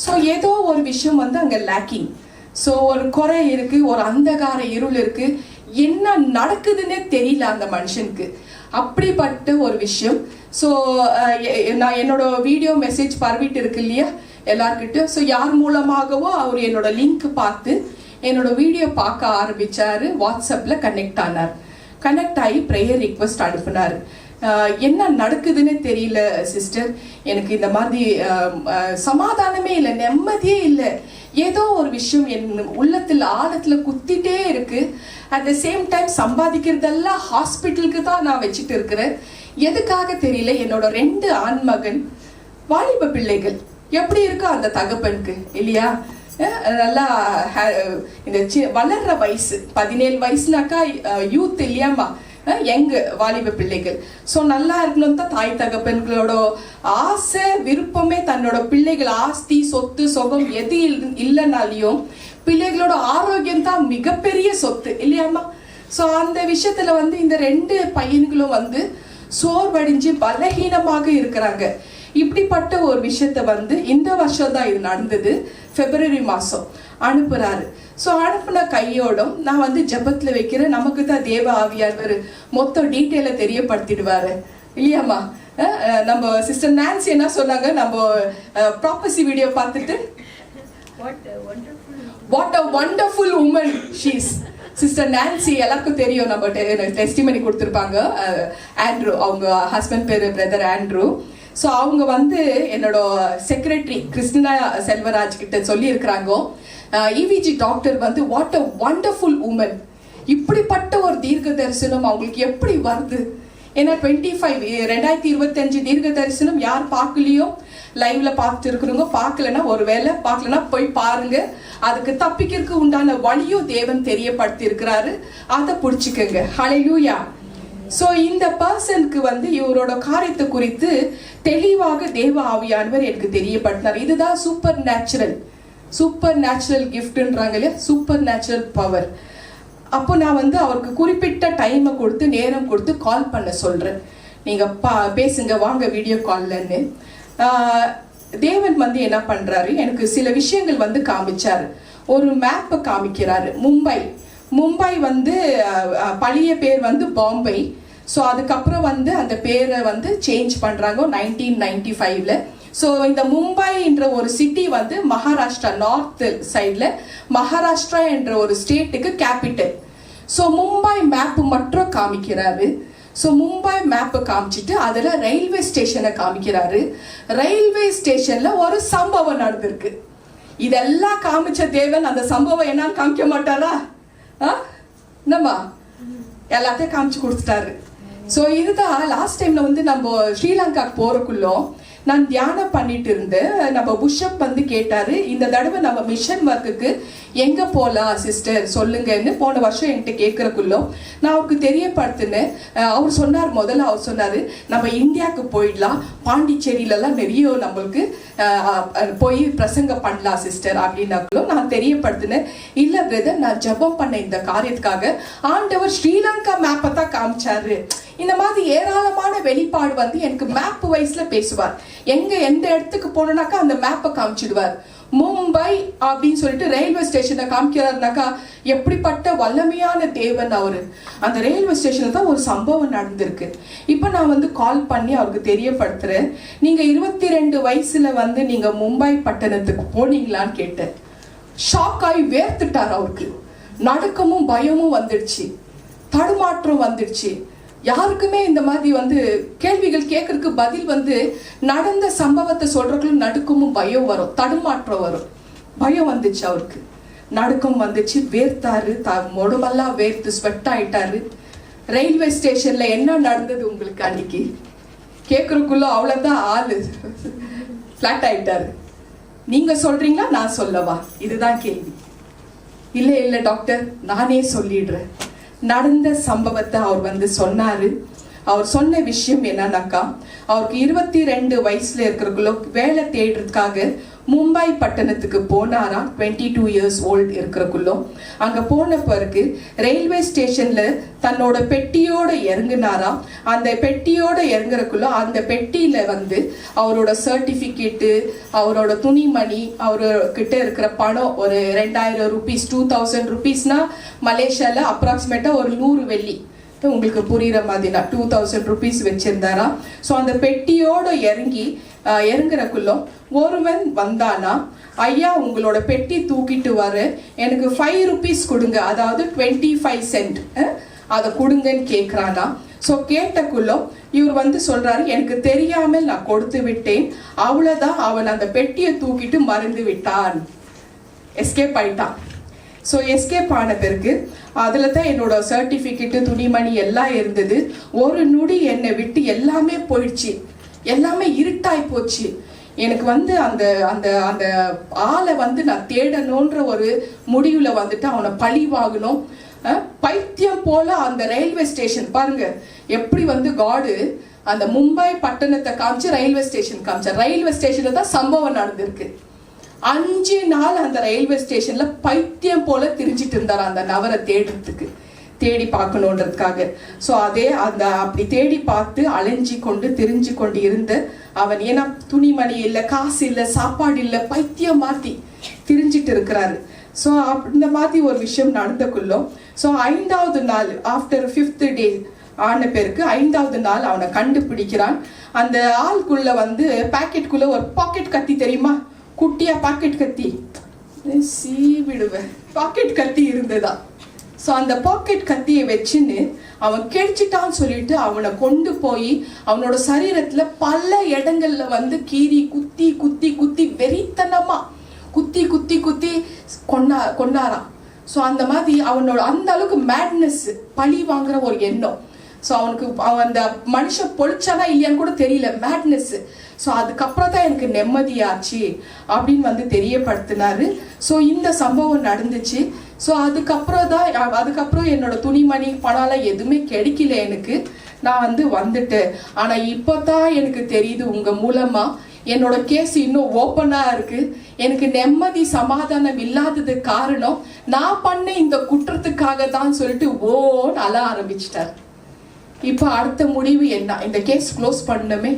ஸோ ஏதோ ஒரு விஷயம் வந்து அங்க லேக்கிங். ஸோ ஒரு குறை இருக்கு, ஒரு அந்தகார இருள் இருக்கு. என்ன நடக்குதுன்னே தெரியல அந்த மனுஷனுக்கு. அப்படிப்பட்ட ஒரு விஷயம். ஸோ நான் என்னோட வீடியோ மெசேஜ் பரவிட்டு இருக்கு இல்லையா எல்லார்கிட்டையும். ஸோ யார் மூலமாகவோ அவர் என்னோட லிங்க் பார்த்து என்னோட வீடியோ பார்க்க ஆரம்பிச்சாரு. வாட்ஸ்அப்ல கனெக்ட் ஆனார். கனெக்ட் ஆகி ப்ரேயர் ரிக்வெஸ்ட் அனுப்புனார். என்ன நடக்குதுன்னு தெரியல சிஸ்டர், எனக்கு இந்த மாதிரி சமாதானமே இல்லை, நிம்மதியே இல்லை, ஏதோ ஒரு விஷயம் என் உள்ளத்தில் ஆழத்துல குத்திட்டே இருக்கு. அட் த சேம் டைம் சம்பாதிக்கிறதெல்லாம் ஹாஸ்பிட்டலுக்கு தான் நான் வச்சுட்டு இருக்கிறேன். எதுக்காக தெரியல. என்னோட 2 ஆண்மகன் வாலிப பிள்ளைகள், எப்படி இருக்கா அந்த தகப்பனுக்கு இல்லையா? நல்லா இந்த வளர்ற வயசு 17 வயசுனாக்கா யூத் இல்லையாமா, எங்க வாலிப பிள்ளைகள். ஸோ நல்லா இருக்கணும் தான் தாய் தகப்பன்களோட ஆசை விருப்பமே. தன்னோட பிள்ளைகள் ஆஸ்தி சொத்து சுகம் எது இல்லைனாலையும் பிள்ளைகளோட ஆரோக்கியம் தான் மிகப்பெரிய சொத்து இல்லையாமா? ஸோ அந்த விஷயத்துல இந்த 2 பையன்களும் சோர்வடைஞ்சு பலகீனமாக இருக்கிறாங்க. இப்படிப்பட்ட ஒரு விஷயத்த இந்த வருஷம் தான் இது நடந்தது. பிப்ரவரி மாசம் அனுப்புறாரு. ஸோ அனுப்புன கையோடும் நான் ஜபத்துல வைக்கிறேன். நமக்கு தான் தேவ ஆவியானவர் மொத்த டீட்டெயிலை தெரியப்படுத்திடுவாரு இல்லையாம்மா? நம்ம சிஸ்டர் நான்சி என்ன சொன்னாங்க, நம்ம ப்ராப்பர்சி வீடியோ பார்த்துட்டு, what a wonderful woman she is. Sister Nancy எல்லாருக்கும் தெரியும், நம்ம டெஸ்டிமனி கொடுத்துருப்பாங்க. ஆண்ட்ரூ, அவங்க ஹஸ்பண்ட் பேரு பிரதர் ஆண்ட்ரூ. ஸோ அவங்க என்னோட செக்ரட்டரி கிறிஸ்டினா செல்வராஜ் கிட்ட சொல்லி இருக்கிறாங்க, இவிஜி doctor what a wonderful woman. இப்படிப்பட்ட ஒரு தீர்க்க தரிசனம் அவங்களுக்கு எப்படி வருது? ஏன்னா 2025 தீர்க்க தரிசனம் யார் பார்க்கலையோ, லைவ்ல பார்த்துட்டு இருக்கிறவங்க, பார்க்கலன்னா ஒரு வேலை பார்க்கலன்னா போய் பாருங்க. அதுக்கு தப்பிக்கிறதுக்கு உண்டான வழியும் தேவன் தெரியப்படுத்தி இருக்கிறாரு, அதை பிடிச்சிக்கங்க. ஹல்லேலூயா. ஸோ இந்த பர்சனுக்கு இவரோட காரியத்தை குறித்து தெளிவாக தேவ ஆவியானவர் எனக்கு தெரியப்படுத்தினார். இதுதான் சூப்பர் நேச்சுரல் கிஃப்ட்ன்றாங்க இல்லையா, சூப்பர் நேச்சுரல் பவர். அப்போ நான் அவருக்கு குறிப்பிட்ட டைமை கொடுத்து நேரம் கொடுத்து கால் பண்ண சொல்றேன். நீங்க பேசுங்க வாங்க வீடியோ கால்லன்னு. தேவன் என்ன பண்றாரு, எனக்கு சில விஷயங்கள் காமிச்சாரு. ஒரு மேப்பை காமிக்கிறாரு. மும்பை பழைய பேர் பாம்பே. ஸோ அதுக்கப்புறம் அந்த பேரை சேஞ்ச் பண்றாங்க 1995ல. ஸோ இந்த மும்பைன்ற ஒரு சிட்டி மகாராஷ்டிரா நார்த் சைட்ல மகாராஷ்டிரா என்ற ஒரு ஸ்டேட்டுக்கு கேபிட்டல். ஸோ மும்பை மேப் மட்டும் காமிக்கிறாரு. ஸோ மும்பை மேப்பை காமிச்சிட்டு அதில் ரயில்வே ஸ்டேஷனை காமிக்கிறாரு. ரயில்வே ஸ்டேஷன்ல ஒரு சம்பவம் நடந்திருக்கு. இதெல்லாம் காமிச்ச தேவன் அந்த சம்பவம் என்னன்னு காமிக்க மாட்டாரா? என்னம்மா எல்லாத்தையும் காமிச்சு கொடுத்துட்டாரு. ஸோ இதுதான் லாஸ்ட் டைம்ல நம்ம ஸ்ரீலங்காக்கு போறக்குள்ளோ நான் தியானம் பண்ணிட்டு இருந்தேன். நம்ம புஷ்அப் கேட்டாரு, இந்த தடவை நம்ம மிஷன் ஒர்க்குக்கு எங்க போலாம் சிஸ்டர் சொல்லுங்கன்னு போன வருஷம் என்கிட்ட கேட்கறக்குள்ளோ நான் அவருக்கு தெரியப்படுத்தினேன். அவர் சொன்னாரு நம்ம இந்தியாவுக்கு போயிடலாம், பாண்டிச்சேரியிலலாம் நிறைய நம்மளுக்கு போய் பிரசங்க பண்ணலாம் சிஸ்டர் அப்படின்னாக்குள்ளோ நான் தெரியப்படுத்தினேன். இல்ல பிரதர், நான் ஜபம் பண்ண இந்த காரியத்துக்காக ஆண்டவர் ஸ்ரீலங்கா மேப்பை தான் காமிச்சாரு. இந்த மாதிரி ஏராளமான வெளிப்பாடு எனக்கு மேப் வைஸ்ல பேசுவார். எந்த இடத்துக்கு போனோம்னாக்கா அந்த மேப்பை காமிச்சிடுவார். மும்பை அப்படின்னு சொல்லிட்டு ரயில்வே ஸ்டேஷனை காமிக்கிறாருனாக்கா எப்படிப்பட்ட வல்லமையான தேவன் அவரு. அந்த ரயில்வே ஸ்டேஷன்ல தான் ஒரு சம்பவம் நடந்திருக்கு. இப்ப நான் கால் பண்ணி அவருக்கு தெரியப்படுத்துறேன். நீங்க 22 வயசுல நீங்க மும்பை பட்டணத்துக்கு போனீங்களான்னு கேட்டேன். ஷாக் ஆகி வேர்த்துட்டார். அவருக்கு நடுக்கமும் பயமும் வந்துடுச்சு, தடுமாற்றம் வந்துடுச்சு. யாருக்குமே இந்த மாதிரி கேள்விகள் கேட்கறதுக்கு பதில் நடந்த சம்பவத்தை சொல்றதுக்குள்ள நடுக்கமும் பயம் வரும், தடுமாற்றம் வரும். பயம் வந்துச்சு, அவருக்கு நடுக்கம் வந்துச்சு, வேர்த்தாரு, உடம்பெல்லாம் வேர்த்து ஸ்வெட் ஆயிட்டாரு. ரயில்வே ஸ்டேஷன்ல என்ன நடந்தது உங்களுக்கு அன்னைக்கு கேட்கறதுக்குள்ள அவ்வளவுதான் ஆளு பிளாட் ஆயிட்டாரு. நீங்க சொல்றீங்களா நான் சொல்லவா? இதுதான் கேள்வி. இல்ல டாக்டர் நானே சொல்லிடுறேன். நடந்த சம்பவத்தை அவர் சொன்னாரு. அவர் சொன்ன விஷயம் என்னன்னாக்கா, அவருக்கு 22 வயசுல இருக்கிறக்குள்ள வேலை தேடுறதுக்காக மும்பை பட்டணத்துக்கு போனாரா. 22 இயர்ஸ் ஓல்டு இருக்கிறக்குள்ள அங்க போன பிறகு ரயில்வே ஸ்டேஷன்ல தன்னோட பெட்டியோட இறங்குனாரா. அந்த பெட்டியோட இறங்குறக்குள்ள அந்த பெட்டியில அவரோட சர்டிபிகேட்டு, அவரோட துணிமணி, அவர்கிட்ட இருக்கிற பணம் ஒரு 2000 ருபீஸ், 2000 ருபீஸ்னா மலேசியால அப்ராக்சிமேட்டா ஒரு 100 வெள்ளி, உங்களுக்கு புரியுற மாதிரி 2000 ருபீஸ் வச்சிருந்தாரா. ஸோ அந்த பெட்டியோட இறங்குறக்குள்ள ஒருவன் வந்தானா, ஐயா உங்களோட பெட்டி தூக்கிட்டு வர எனக்கு 5 ருபீஸ் கொடுங்க, அதாவது 25 சென்ட் அதை கொடுங்கன்னு கேட்குறானா. ஸோ கேட்டக்குள்ள இவர் வந்து சொல்றாரு, எனக்கு தெரியாமல் நான் கொடுத்து விட்டேன், அவ்வளவுதான். அவன் அந்த பெட்டியை தூக்கிட்டு மறைந்து விட்டான், எஸ்கேப் ஆயிட்டான். ஸோ எஸ்கேப் ஆன பிறகு அதில் தான் என்னோட சர்டிஃபிகேட்டு, துணிமணி எல்லாம் இருந்தது. ஒரு நொடி என்னை விட்டு எல்லாமே போயிடுச்சு, எல்லாமே இருட்டாய் போச்சு. எனக்கு வந்து அந்த அந்த அந்த ஆளை வந்து நான் தேடணுன்ற ஒரு முடிவில் வந்துட்டு அவனை பழி வாங்கணும். பைத்தியம் போல அந்த ரயில்வே ஸ்டேஷன் பாருங்க எப்படி வந்து காடு அந்த மும்பை பட்டணத்தை காமிச்சு ரயில்வே ஸ்டேஷன் காமிச்சார். ரயில்வே ஸ்டேஷன்ல தான் சம்பவம் நடந்திருக்கு. 5 நாள் அந்த ரயில்வே ஸ்டேஷன்ல பைத்தியம் போல திரிஞ்சிட்டு இருந்தார் அந்த நபரை தேடுறதுக்கு, தேடி பார்க்கணுன்றதுக்காக. ஸோ அதே அந்த அப்படி தேடி பார்த்து அலைஞ்சி கொண்டு திரிஞ்சு கொண்டு இருந்த அவன், ஏன்னா துணிமணி இல்லை, காசு இல்லை, சாப்பாடு இல்லை, பைத்தியம் மாற்றி திரிஞ்சிட்டு இருக்கிறாரு. ஸோ இந்த மாதிரி ஒரு விஷயம் நடந்தக்குள்ளோம். ஸோ 5வது நாள் ஆஃப்டர் 5th டே ஆன பேருக்கு 5வது நாள் அவனை கண்டுபிடிக்கிறான். அந்த ஆளுக்குள்ள வந்து பாக்கெட்டுக்குள்ள ஒரு பாக்கெட் கத்தி, தெரியுமா, குட்டியா பாக்கெட் கத்தி, விடுவேன் பாக்கெட் கத்தி இருந்ததா. ஸோ அந்த பாக்கெட் கத்தியை வச்சுன்னு அவன் கிடைச்சிட்டான்னு சொல்லிட்டு அவனை கொண்டு போய் அவனோட சரீரத்துல பல இடங்கள்ல வந்து கீறி குத்தி குத்தி குத்தி வெறித்தனமா குத்தி குத்தி குத்தி கொண்டாரான். ஸோ அந்த மாதிரி அவனோட அந்த அளவுக்கு மேட்னஸ், பழி வாங்குற ஒரு எண்ணம். ஸோ அவனுக்கு அவன் அந்த மனுஷன் பொழிச்சானா இல்லையான்னு கூட தெரியல, மேட்னஸ். ஸோ அதுக்கப்புறம் தான் எனக்கு நிம்மதியாச்சு அப்படின்னு வந்து தெரியப்படுத்தினாரு. ஸோ இந்த சம்பவம் நடந்துச்சு. ஸோ அதுக்கப்புறம் என்னோட துணிமணி பணம்லாம் எதுவுமே கிடைக்கல எனக்கு, நான் வந்து வந்துட்டேன். ஆனால் இப்போ தான் எனக்கு தெரியுது உங்க மூலமா என்னோட கேஸ் இன்னும் ஓப்பனா இருக்கு. எனக்கு நிம்மதி சமாதானம் இல்லாதது காரணம் நான் பண்ண இந்த குற்றத்துக்காக தான் சொல்லிட்டு ஓன்னு அழ ஆரம்பிச்சிட்டார். இப்போ அடுத்த முடிவு என்ன, இந்த கேஸ் க்ளோஸ் பண்ணணுமே.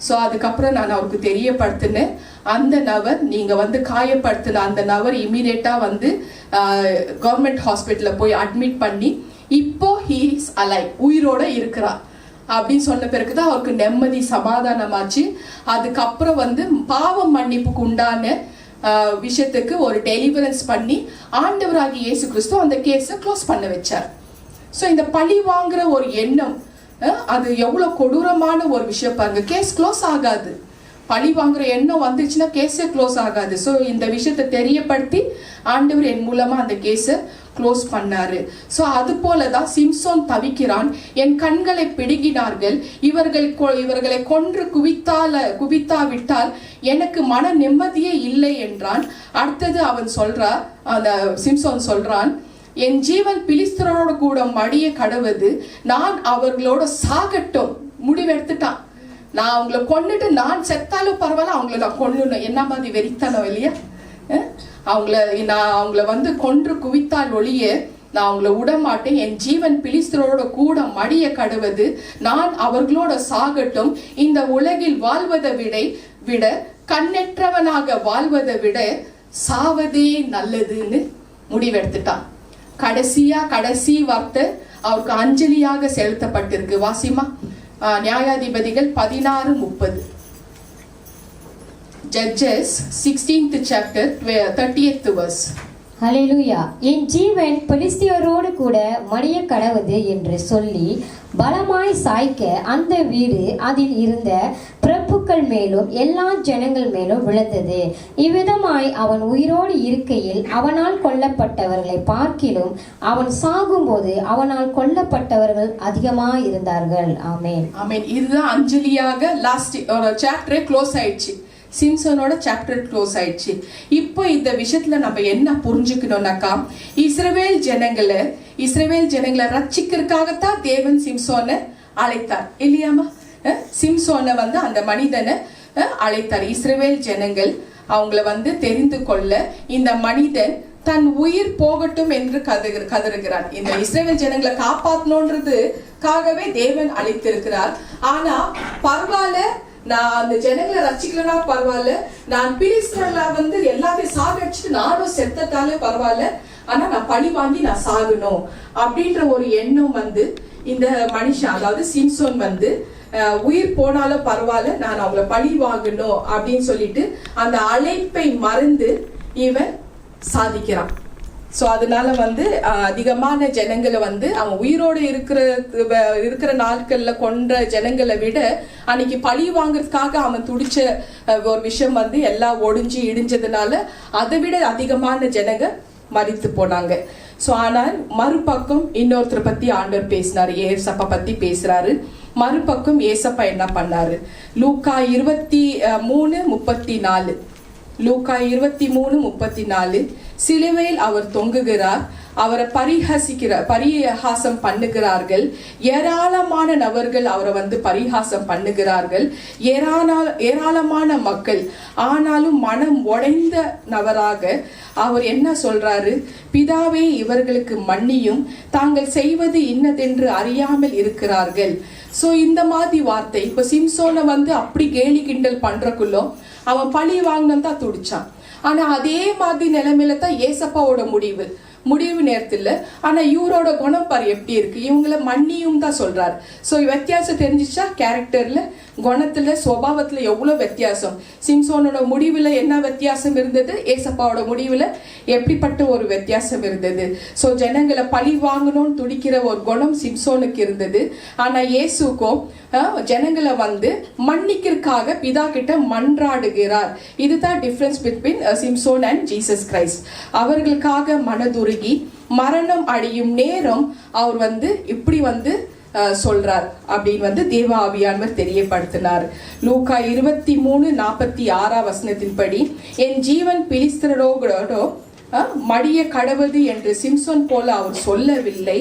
ஸோ அதுக்கப்புறம் நான் அவருக்கு தெரியப்படுத்தினேன். அந்த நபர், நீங்கள் வந்து காயப்படுத்தின அந்த நபர் இமீடியட்டா வந்து கவர்மெண்ட் ஹாஸ்பிட்டலில் போய் அட்மிட் பண்ணி இப்போ ஹீ இஸ் அலைவ், உயிரோட இருக்கிறார் அப்படின்னு சொன்ன பிறகுதான் அவருக்கு நிம்மதி சமாதானமாச்சு. அதுக்கப்புறம் வந்து பாவம் மன்னிப்புக்கு உண்டான விஷயத்துக்கு ஒரு டெலிவரன்ஸ் பண்ணி ஆண்டவராகி இயேசு கிறிஸ்து அந்த கேஸை க்ளோஸ் பண்ண வச்சார். ஸோ இந்த பழி வாங்குற ஒரு எண்ணம், அது எவ்வளவு கொடூரமான ஒரு விஷயம் பாருங்க. கேஸ் க்ளோஸ் ஆகாது, பழி வாங்குற எண்ணம் வந்துச்சுன்னா கேஸே க்ளோஸ் ஆகாது. ஸோ இந்த விஷயத்தை தெரியப்படுத்தி ஆண்டவர் என் மூலமா அந்த கேஸை க்ளோஸ் பண்ணாரு. ஸோ அது போலதான் சிம்சோன் தவிக்கிறான். என் கண்களை பிடுங்கினார்கள், இவர்களை கொன்று குவித்தாவிட்டால் எனக்கு மன நிம்மதியே இல்லை என்றான். அடுத்தது அவன் சொல்றான், அந்த சிம்சோன் சொல்றான், என் ஜீவன் பிலிஸ்தரோடு கூட மடிய கடவுது, நான் அவர்களோட சாகட்டும் முடிவெடுத்துட்டான். நான் அவங்கள கொன்னுட்டு நான் செத்தாலும் பரவாயில்ல, அவங்கள நான் கொல்லணும். என்ன மாதிரி வெறித்தனம் இல்லையா? அவங்கள வந்து கொன்று குவித்தால் ஒழிய நான் அவங்கள விடமாட்டேன். என் ஜீவன் பிலிஸ்தரோட கூட மடிய கடவுது, நான் அவர்களோட சாகட்டும். இந்த உலகில் வாழ்வதை விட கண்ணற்றவனாக வாழ்வதை விட சாவதே நல்லதுன்னு முடிவெடுத்துட்டான். கடைசி வார்த்தை அவருக்கு அஞ்சலியாக செலுத்தப்பட்டிருக்கு. வாசிமா நியாயாதிபதிகள் 16:30, Judges 16th chapter 30th verse. ஹல்லேலூயா. என் ஜீவன் பெலிஸ்தியரோடு கூட மடிய கடவுது என்று சொல்லி பலமாய் சாய்க்க அந்த வீடு அதில் இருந்த பிரபுக்கள் மேலும் எல்லா ஜனங்கள் மேலும் விழுந்தது. இவ்விதமாய் அவன் உயிரோடு இருக்கையில் அவனால் கொல்லப்பட்டவர்களை பார்க்கிலும் அவன் சாகும்போது அவனால் கொல்லப்பட்டவர்கள் அதிகமாக இருந்தார்கள். ஆமென், ஆமென். இதுதான் அஞ்சலியாக லாஸ்ட் ஒரு சாப்டரே க்ளோஸ் ஆயிடுச்சு. சிம்சனோட சாப்டர் க்ளோஸ் ஆயிடுச்சு. இப்போ இந்த விஷயத்துல நம்ம என்ன புரிஞ்சுக்கணும்னாக்கா, இஸ்ரவேல் ஜனங்களை ரட்சிக்கிறதுக்காகத்தான் தேவன் சிம்சோனை அழைத்தார் இல்லையாமா? சிம்சோனை வந்து அந்த மனிதனை அழைத்தார். இஸ்ரவேல் ஜனங்கள் அவங்கள வந்து தெரிந்து கொள்ள இந்த மனிதன் தன் உயிர் போகட்டும் என்று கதறுகிறான். இந்த இஸ்ரவேல் ஜனங்களை காப்பாற்றணுன்றதுக்காகவே தேவன் அழைத்திருக்கிறார். ஆனா பரவாயில்ல, நான் அந்த ஜனங்களை ரசிக்கலனா பரவாயில்ல, நான் பிலிஸ்தர்ல வந்து எல்லாத்தையும் சாகடிச்சுட்டு நானும் செத்தட்டாலே பரவாயில்ல, ஆனா நான் பழி வாங்கி நான் சாகணும் அப்படின்ற ஒரு எண்ணம் வந்து இந்த மனுஷன், அதாவது சிம்சோன் வந்து உயிர் போனாலும் பரவாயில்ல, நான் அவங்கள பழி வாங்கணும் அப்படின்னு சொல்லிட்டு அந்த அழைப்பை மறந்து இவன் ஸோ அதனால வந்து அதிகமான ஜனங்களை வந்து அவன் உயிரோடு இருக்கிற நாட்கள்ல கொன்ற ஜனங்களை விட அன்னைக்கு பழி வாங்குறதுக்காக அவன் துடிச்ச ஒரு விஷயம் வந்து எல்லாம் ஒடிஞ்சு இடிஞ்சதுனால அதை விட அதிகமான ஜனங்க மரித்து போனாங்க. ஸோ ஆனால் மறுபக்கம் இன்னொருத்தரை பத்தி ஆண்டவர் பேசினாரு, ஏசப்பா பத்தி பேசுறாரு. மறுபக்கம் ஏசப்பா என்ன பண்ணாரு? லூக்கா 23:34, லூக்கா 23:34, சிலுவையில் அவர் தொங்குகிறார், அவரை பரிகாசம் பண்ணுகிறார்கள், ஏராளமான நபர்கள் அவரை வந்து பரிகாசம் பண்ணுகிறார்கள், ஏராளமான மக்கள். ஆனாலும் மனம் உடைந்த நபராக அவர் என்ன சொல்றாரு? பிதாவே இவர்களுக்கு மன்னியும், தாங்கள் செய்வது இன்னதென்று அறியாமல் இருக்கிறார்கள். சோ இந்த மாதிரி வார்த்தை இப்ப சிம்சோனை வந்து அப்படி கேலி கிண்டல் பண்றக்குள்ளோ அவன் பழி வாங்கினு தான் துடிச்சான். ஆனா அதே மாதிரி நிலைமையில தான் ஏசப்பாவோட முடிவு நேரத்தில். ஆனா இவரோட குணம் பாரு எப்படி இருக்கு, இவங்கள மன்னியும் தான் சொல்றாரு. ஸோ வித்தியாசம் தெரிஞ்சிச்சா? கேரக்டர்ல, குணத்துல, சுபாவத்துல எவ்வளவு வித்தியாசம். சிம்சோனோட முடிவுல என்ன வித்தியாசம் இருந்தது, ஏசப்பாவோட முடிவுல எப்படிப்பட்ட ஒரு வித்தியாசம் இருந்தது. ஸோ ஜனங்களை பழி வாங்கணும்னு துடிக்கிற ஒரு குணம் சிம்சோனுக்கு இருந்தது. ஆனா இயேசுக்கும் ஜனங்களை வந்து மன்னிக்கிறதுக்காக பிதா கிட்ட மன்றாடுகிறார். இதுதான் difference between Samson and Jesus Christ. அவர்களுக்காக மனதுருகி மரணம் அடையும் நேரம் அவர் வந்து இப்படி வந்து சொல்றார் அப்படின்னு வந்து தேவ ஆவியானவர் தெரியப்படுத்தினார். லூக்கா 23:46 என் ஜீவன் பிலிஸ்தரோடோ மடிய கடவது என்று சிம்சோன் போல அவர் சொல்லவில்லை,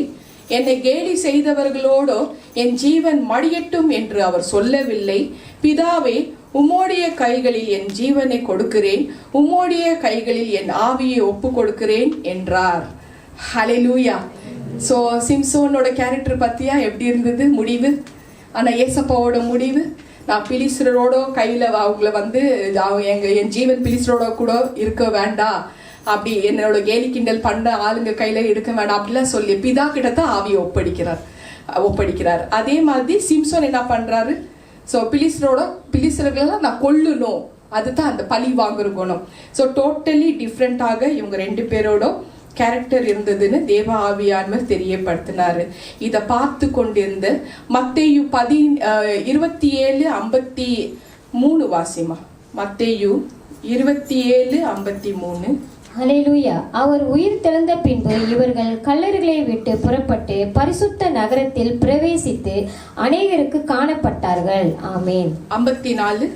என்னை கேலி செய்தவர்களோடோ என் ஜீவன் மடியட்டும் என்று அவர் சொல்லவில்லை. பிதாவே, உம்முடைய கைகளில் என் ஜீவனை கொடுக்கிறேன், உம்முடைய கைகளில் என் ஆவியை ஒப்பு கொடுக்கிறேன் என்றார். ஹல்லேலூயா. ஸோ சிம்சோனோட கேரக்டர் பத்தியா எப்படி இருந்தது முடிவு? ஆனா ஏசப்பாவோட முடிவு, நான் பிலிஸ்தரோட கையில அவங்கள வந்து என் ஜீவன் பிலிஸ்தரோட கூட இருக்க வேண்டாம், அப்படி என்னோட கேலி கிண்டல் பண்ண ஆளுங்க கையில எடுக்க வேண்டாம் அப்படிலாம் சொல்லி பிதா கிட்ட தான் ஆவியை ஒப்படைக்கிறார். அதே மாதிரி சிம்சோன் என்ன பண்றாரு? ஸோ பிலிஸ்தர்களை நான் கொல்லணும், அதுதான் அந்த பழி வாங்குற குணம். ஸோ டோட்டலி டிஃப்ரெண்டாக இவங்க ரெண்டு பேரோட கேரக்டர் இருந்ததுன்னு தேவ ஆவியானவர் தெரியப்படுத்தினாரு. இதை பார்த்து கொண்டிருந்த மத்தேயு 27:53 வாசிமா. மத்தேயு 27:53. ஹல்லேலூயா. அவர் உயிர் தெழுந்த பின்பு இவர்கள் கல்லறைகளை விட்டு புறப்பட்டு பரிசுத்த நகரத்தில் பிரவேசித்து அநேகருக்கு காணப்பட்டார்கள். ஆமேன். 54.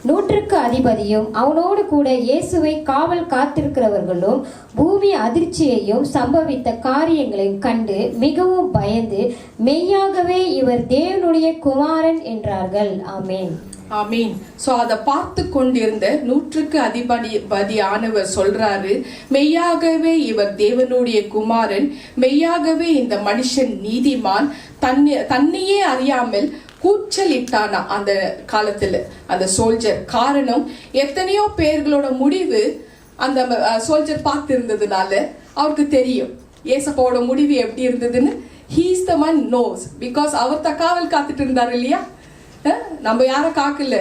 100க்கு அதிபதியும் அவனோடு கூட இயேசுவை காவல் காத்திருக்கிறவர்களும் பூமி அதிர்ச்சியையும் சம்பவித்த காரியங்களையும் கண்டு மிகவும் பயந்து மெய்யாகவே இவர் தேவனுடைய குமாரன் என்றார்கள். ஆமேன். ஆமீன். சோ அதை பார்த்து கொண்டிருந்த 100க்கு அதிபதியானவர் சொல்றாரு, மெய்யாகவே இவர் தேவனுடைய குமாரன், மெய்யாகவே இந்த மனுஷன் நீதிமான், தன்னையே அறியாமல் கூச்சலிட்டானா அந்த காலத்துல அந்த சோல்ஜர். காரணம், எத்தனையோ பேர்களோட முடிவு அந்த சோல்ஜர் பார்த்து இருந்ததுனால அவருக்கு தெரியும் ஏசப்பாவோட முடிவு எப்படி இருந்ததுன்னு. he is the one knows because அவர் தான் காவல் காத்துட்டு இருந்தாரு இல்லையா? நம்ம யார காக்கல,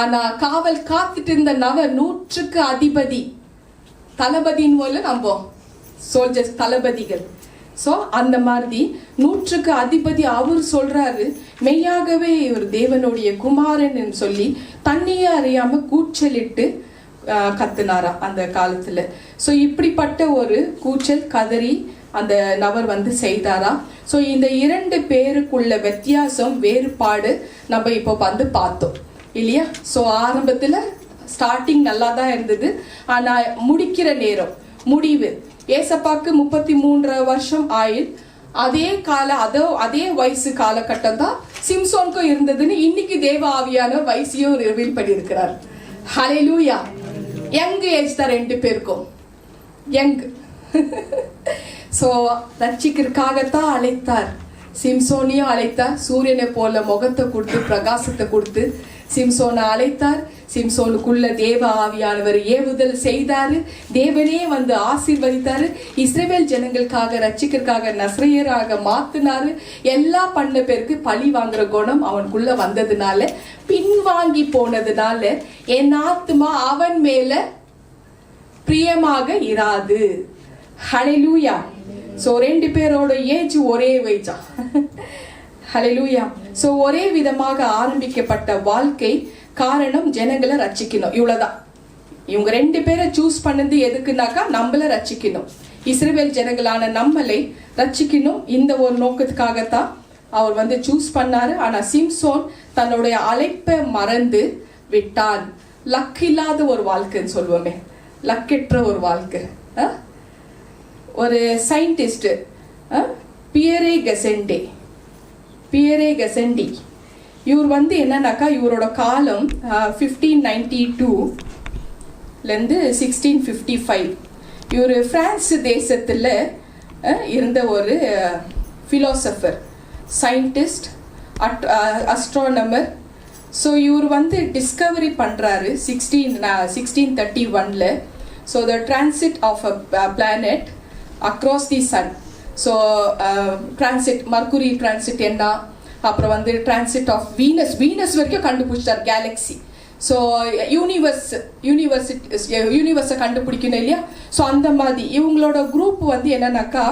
ஆனா காவல் காத்துட்டு இருந்த நபர் 100க்கு அதிபதி, தளபதின்னு போல நம்ம சோல்ஜர்ஸ் தளபதிகள். சோ அந்த மாதிரி 100க்கு அதிபதி அவர் சொல்றாரு, மெய்யாகவே இவர் தேவனுடைய குமாரன் சொல்லி தண்ணியே அறியாம கூச்சலிட்டு கத்துனாரா அந்த காலத்துல. சோ இப்படிப்பட்ட ஒரு கூச்சல் கதறி அந்த நபர் வந்து செய்தாரா. சோ இந்த 2 பேருக்குள்ள வித்தியாசம், வேறுபாடு நம்ம இப்போ வந்து பார்த்தோம் இல்லையா? சோ ஆரம்பத்துல ஸ்டார்டிங் நல்லா தான் இருந்தது, ஆனா முடிக்கிற நேரம் முடிவு ஏசப்பாக்கு 33 வருஷம் ஆயில், அதே வயசு காலகட்டம் தான் சிம்சோனுக்கும் இருந்ததுன்னு இன்னைக்கு தேவ ஆவியான வயசையும் ரிவீல் பண்ணியிருக்கிறார். ஹல்லேலூயா. யங் ஏஜ் தான் 2 பேருக்கும், யங். சோ ரட்சிக்கிறதுக்காகத்தான் அழைத்தார், சிம்சோனையும் அழைத்தார். சூரியனை போல முகத்தை கொடுத்து பிரகாசத்தை கொடுத்து சிம்சோனை அழைத்தார். சிம்சோனுக்குள்ள தேவ ஆவியானவர் ஏவுதல் செய்தாரு, தேவனே வந்து ஆசீர்வதித்தாரு. இஸ்ரவேல் ஜனங்களுக்காக ரட்சிக்கிறதுக்காக நசரேயராக மாத்தினாரு. எல்லாம் பண்ண பேருக்கு பழி வாங்குற குணம் அவனுக்குள்ள வந்ததுனால, பின்வாங்கி போனதுனால என் ஆத்துமா அவன் மேல பிரியமாக இராது. ஹalleluya. ஸோ 2 பேரோட ஏஜ் ஒரே வயசா. ஹalleluya. ஸோ ஒரே விதமாக ஆரம்பிக்கப்பட்ட வாழ்க்கை, காரணம் ஜனங்களை ரட்சிக்கணும், இவ்வளவுதான். இவங்க 2 பேரை சூஸ் பண்ணது எதுக்குனாக்கா நம்மளை ரட்சிக்கணும், இஸ்ரவேல் ஜனங்களான நம்மளை ரட்சிக்கணும். இந்த ஒரு நோக்கத்துக்காகத்தான் அவர் சூஸ் பண்ணாரு. ஆனா சிம்சோன் தன்னுடைய அழைப்பை மறந்து விட்டான். லக் இல்லாத ஒரு வாழ்க்கைன்னு சொல்லுவோமே, லக்கெற்ற ஒரு வாழ்க்கை. ஒரு சயின்டிஸ்ட் பியரே கெசெண்டி, இவர் என்னன்னாக்கா இவரோட காலம் 1592 1655. இவர் பிரான்ஸ் தேசத்துல இருந்த ஒரு பிலோசபர், சயின்டிஸ்ட், அஸ்ட்ரானமர். ஸோ இவர் டிஸ்கவரி பண்றாரு 1631. So the transit of a planet across the sun. So transit, mercury transit என்ன, அப்புறம் டிரான்சிட் ஆஃப் வீனஸ் வரைக்கும் கண்டுபிடிச்சார், கேலக்சி. ஸோ யூனிவர்ஸை கண்டுபிடிக்கணும் இல்லையா. ஸோ அந்த மாதிரி இவங்களோட குரூப் என்னன்னாக்கா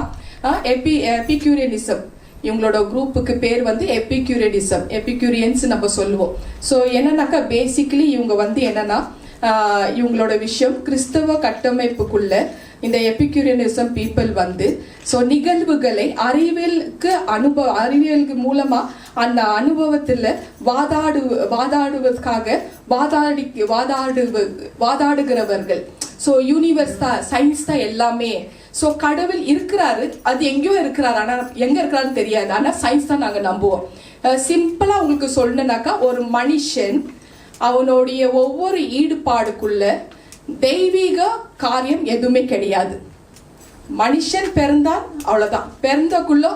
எபிக்யூரியனிசம். இவங்களோட குரூப்புக்கு பேர் எபிக்யூரியன்ஸ் நம்ம சொல்லுவோம். ஸோ என்னன்னாக்கா பேசிக்கலி இவங்க என்னன்னா இவங்களோட விஷயம் கிறிஸ்தவ கட்டமைப்புக்குள்ள இந்த எபிக்யூரியனிசம் பீப்புள் ஸோ நிகழ்வுகளை அறிவியலுக்கு மூலமா அந்த அனுபவத்துல வாதாடுகிறவர்கள். ஸோ யூனிவர்ஸ் தான், சயின்ஸ் தான் எல்லாமே. ஸோ கடவுள் இருக்கிறாரு, அது எங்கேயோ இருக்கிறாரு, ஆனா எங்க இருக்கிறாருன்னு தெரியாது, ஆனா சயின்ஸ் தான் நாங்க நம்புவோம். சிம்பிளா உங்களுக்கு சொல்லணும்னாக்கா ஒரு மனுஷன் அவனுடைய ஒவ்வொரு ஈடுபாடுக்குள்ள தெய்வீக காரியம் எதுவுமே கிடையாது. மனுஷன் பிறந்தான், அவ்வளவுதான். பிறந்தக்குள்ள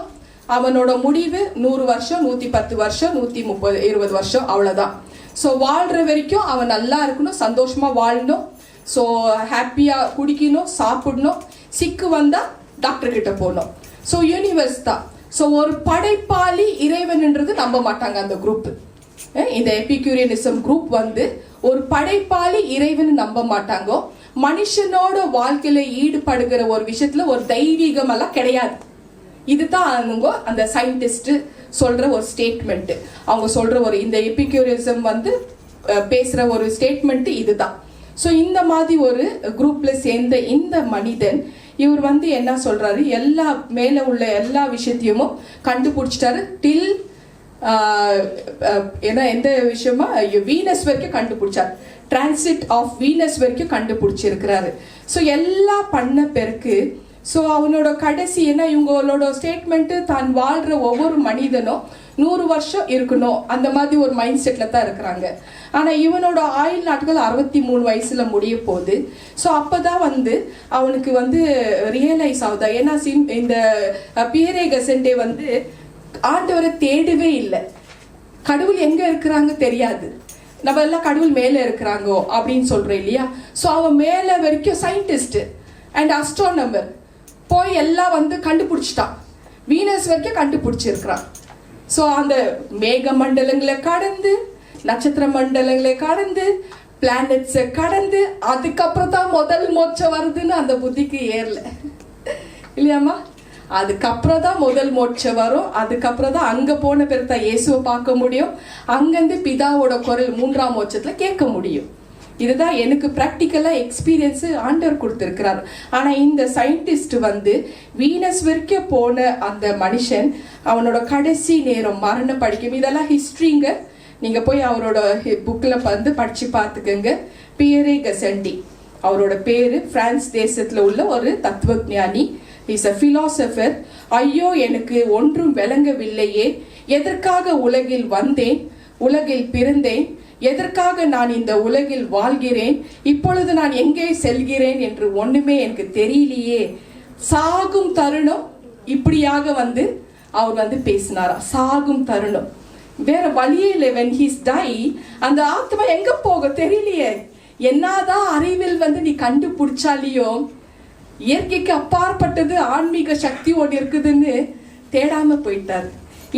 அவனோட முடிவு 100 வருஷம், 110 வருஷம், 130, 20 வருஷம், அவ்வளவுதான். ஸோ வாழ்ற வரைக்கும் அவன் நல்லா இருக்கணும், சந்தோஷமா வாழணும், ஸோ ஹாப்பியா குடிக்கணும், சாப்பிடணும், சிக்கு வந்தா டாக்டர் கிட்ட போகணும். ஸோ யூனிவர்ஸ் தான். ஸோ ஒரு படைப்பாளி இறைவன்ன்றது நம்ப மாட்டாங்க அந்த குரூப். இந்த எபிக்யூரியனிசம் குரூப் ஒரு படைப்பாளி இறைவன் நம்ப மாட்டாங்க. மனுஷனோட வாழ்க்கையில ஈடுபடுகிற ஒரு விஷயத்துல ஒரு தெய்வீகம் எல்லாம் கிடையாது. இதுதான் அந்த சயின்டிஸ்ட் சொல்ற ஒரு ஸ்டேட்மெண்ட். அவங்க சொல்ற ஒரு இந்த எபிக்யூரியனிசம் பேசுற ஒரு ஸ்டேட்மெண்ட் இதுதான். ஸோ இந்த மாதிரி ஒரு குரூப்ல சேர்ந்த இந்த மனிதன் இவர் என்ன சொல்றாரு, எல்லா மேல உள்ள எல்லா விஷயத்தையும் கண்டுபிடிச்சிட்டாரு. டில் எந்த விஷயமா வீனஸ் வரைக்கும் கண்டுபிடிச்சார், டிரான்சிட் ஆஃப் வீனஸ் வரைக்கும் கண்டுபிடிச்சிருக்கிறாரு. ஸோ எல்லாம் பண்ண பிறகு ஸோ அவனோட கடைசி இவங்களோட ஸ்டேட்மெண்ட், தான் வாழ்ற ஒவ்வொரு மனிதனும் 100 வருஷம் இருக்கணும், அந்த மாதிரி ஒரு மைண்ட் செட்ல தான் இருக்கிறாங்க. ஆனா இவனோட ஆயுள் நாட்கள் 63 வயசுல முடிய போகுது. ஸோ அப்பதான் அவனுக்கு ரியலைஸ் ஆகுதா, ஏன்னா இந்த பியரே கெசெண்டே ஆண்டவரை தேடவே இல்லை. கடவுள் எங்க இருக்கிறாங்க தெரியாது, நம்ம எல்லாம் கடவுள் மேல இருக்கிறாங்கோ அப்படின்னு சொல்றோம் இல்லையா. ஸோ அவன் மேல வரைக்கும் சயின்டிஸ்ட் அண்ட் அஸ்ட்ரானமர் போய் எல்லாம் கண்டுபிடிச்சிட்டான், வீனஸ் வரைக்கும் கண்டுபிடிச்சிருக்கிறான். ஸோ அந்த மேக மண்டலங்களை கடந்து, நட்சத்திர மண்டலங்களை கடந்து, பிளானட்ஸை கடந்து, அதுக்கப்புறம் தான் முதல் மோட்சம் வருதுன்னு அந்த புத்திக்கு ஏறல இல்லையாமா. அதுக்கப்புறம் தான் முதல் மோட்சம் வரும். அதுக்கப்புறம் தான் அங்க போன பிறகு தான் இயேசுவை பார்க்க முடியும். அங்கிருந்து பிதாவோட குரல் 3ஆம் மோட்சத்துல கேட்க முடியும். இதுதான் எனக்கு பிராக்டிக்கலா எக்ஸ்பீரியன்ஸ் ஆண்டவர் கொடுத்திருக்கிறார். ஆனா இந்த சயின்டிஸ்ட் வீனஸ் வரைக்கும் போன அந்த மனுஷன் அவனோட கடைசி நேரம் மரணம் படிக்கும். இதெல்லாம் ஹிஸ்டரிங்க, நீங்க போய் அவரோட புக்ல படிச்சு பார்த்துக்கங்க. பியரே கெசெண்டி அவரோட பேரு. பிரான்ஸ் தேசத்துல உள்ள ஒரு தத்துவஞானி, இஸ் அ பிலாசபர். ஐயோ எனக்கு ஒன்றும் விளங்கவில்லையே, எதற்காக உலகில் வந்தேன், உலகில் பிறந்தேன், எதற்காக நான் இந்த உலகில் வாழ்கிறேன், இப்பொழுது நான் எங்கே செல்கிறேன் என்று ஒண்ணுமே எனக்கு தெரியலையே. சாகும் தருணம் இப்படியாக அவர் பேசினாரா. சாகும் தருணம் வேற வழியே இல்லை. when he's die, அந்த ஆத்மா எங்க போக தெரியலையே. என்னதான் அறிவில் நீ கண்டுபிடிச்சாலியோ, இயற்கைக்கு அப்பாற்பட்டது ஆன்மீக சக்தி ஒன்று இருக்குதுன்னு தேடாம போயிட்டாரு.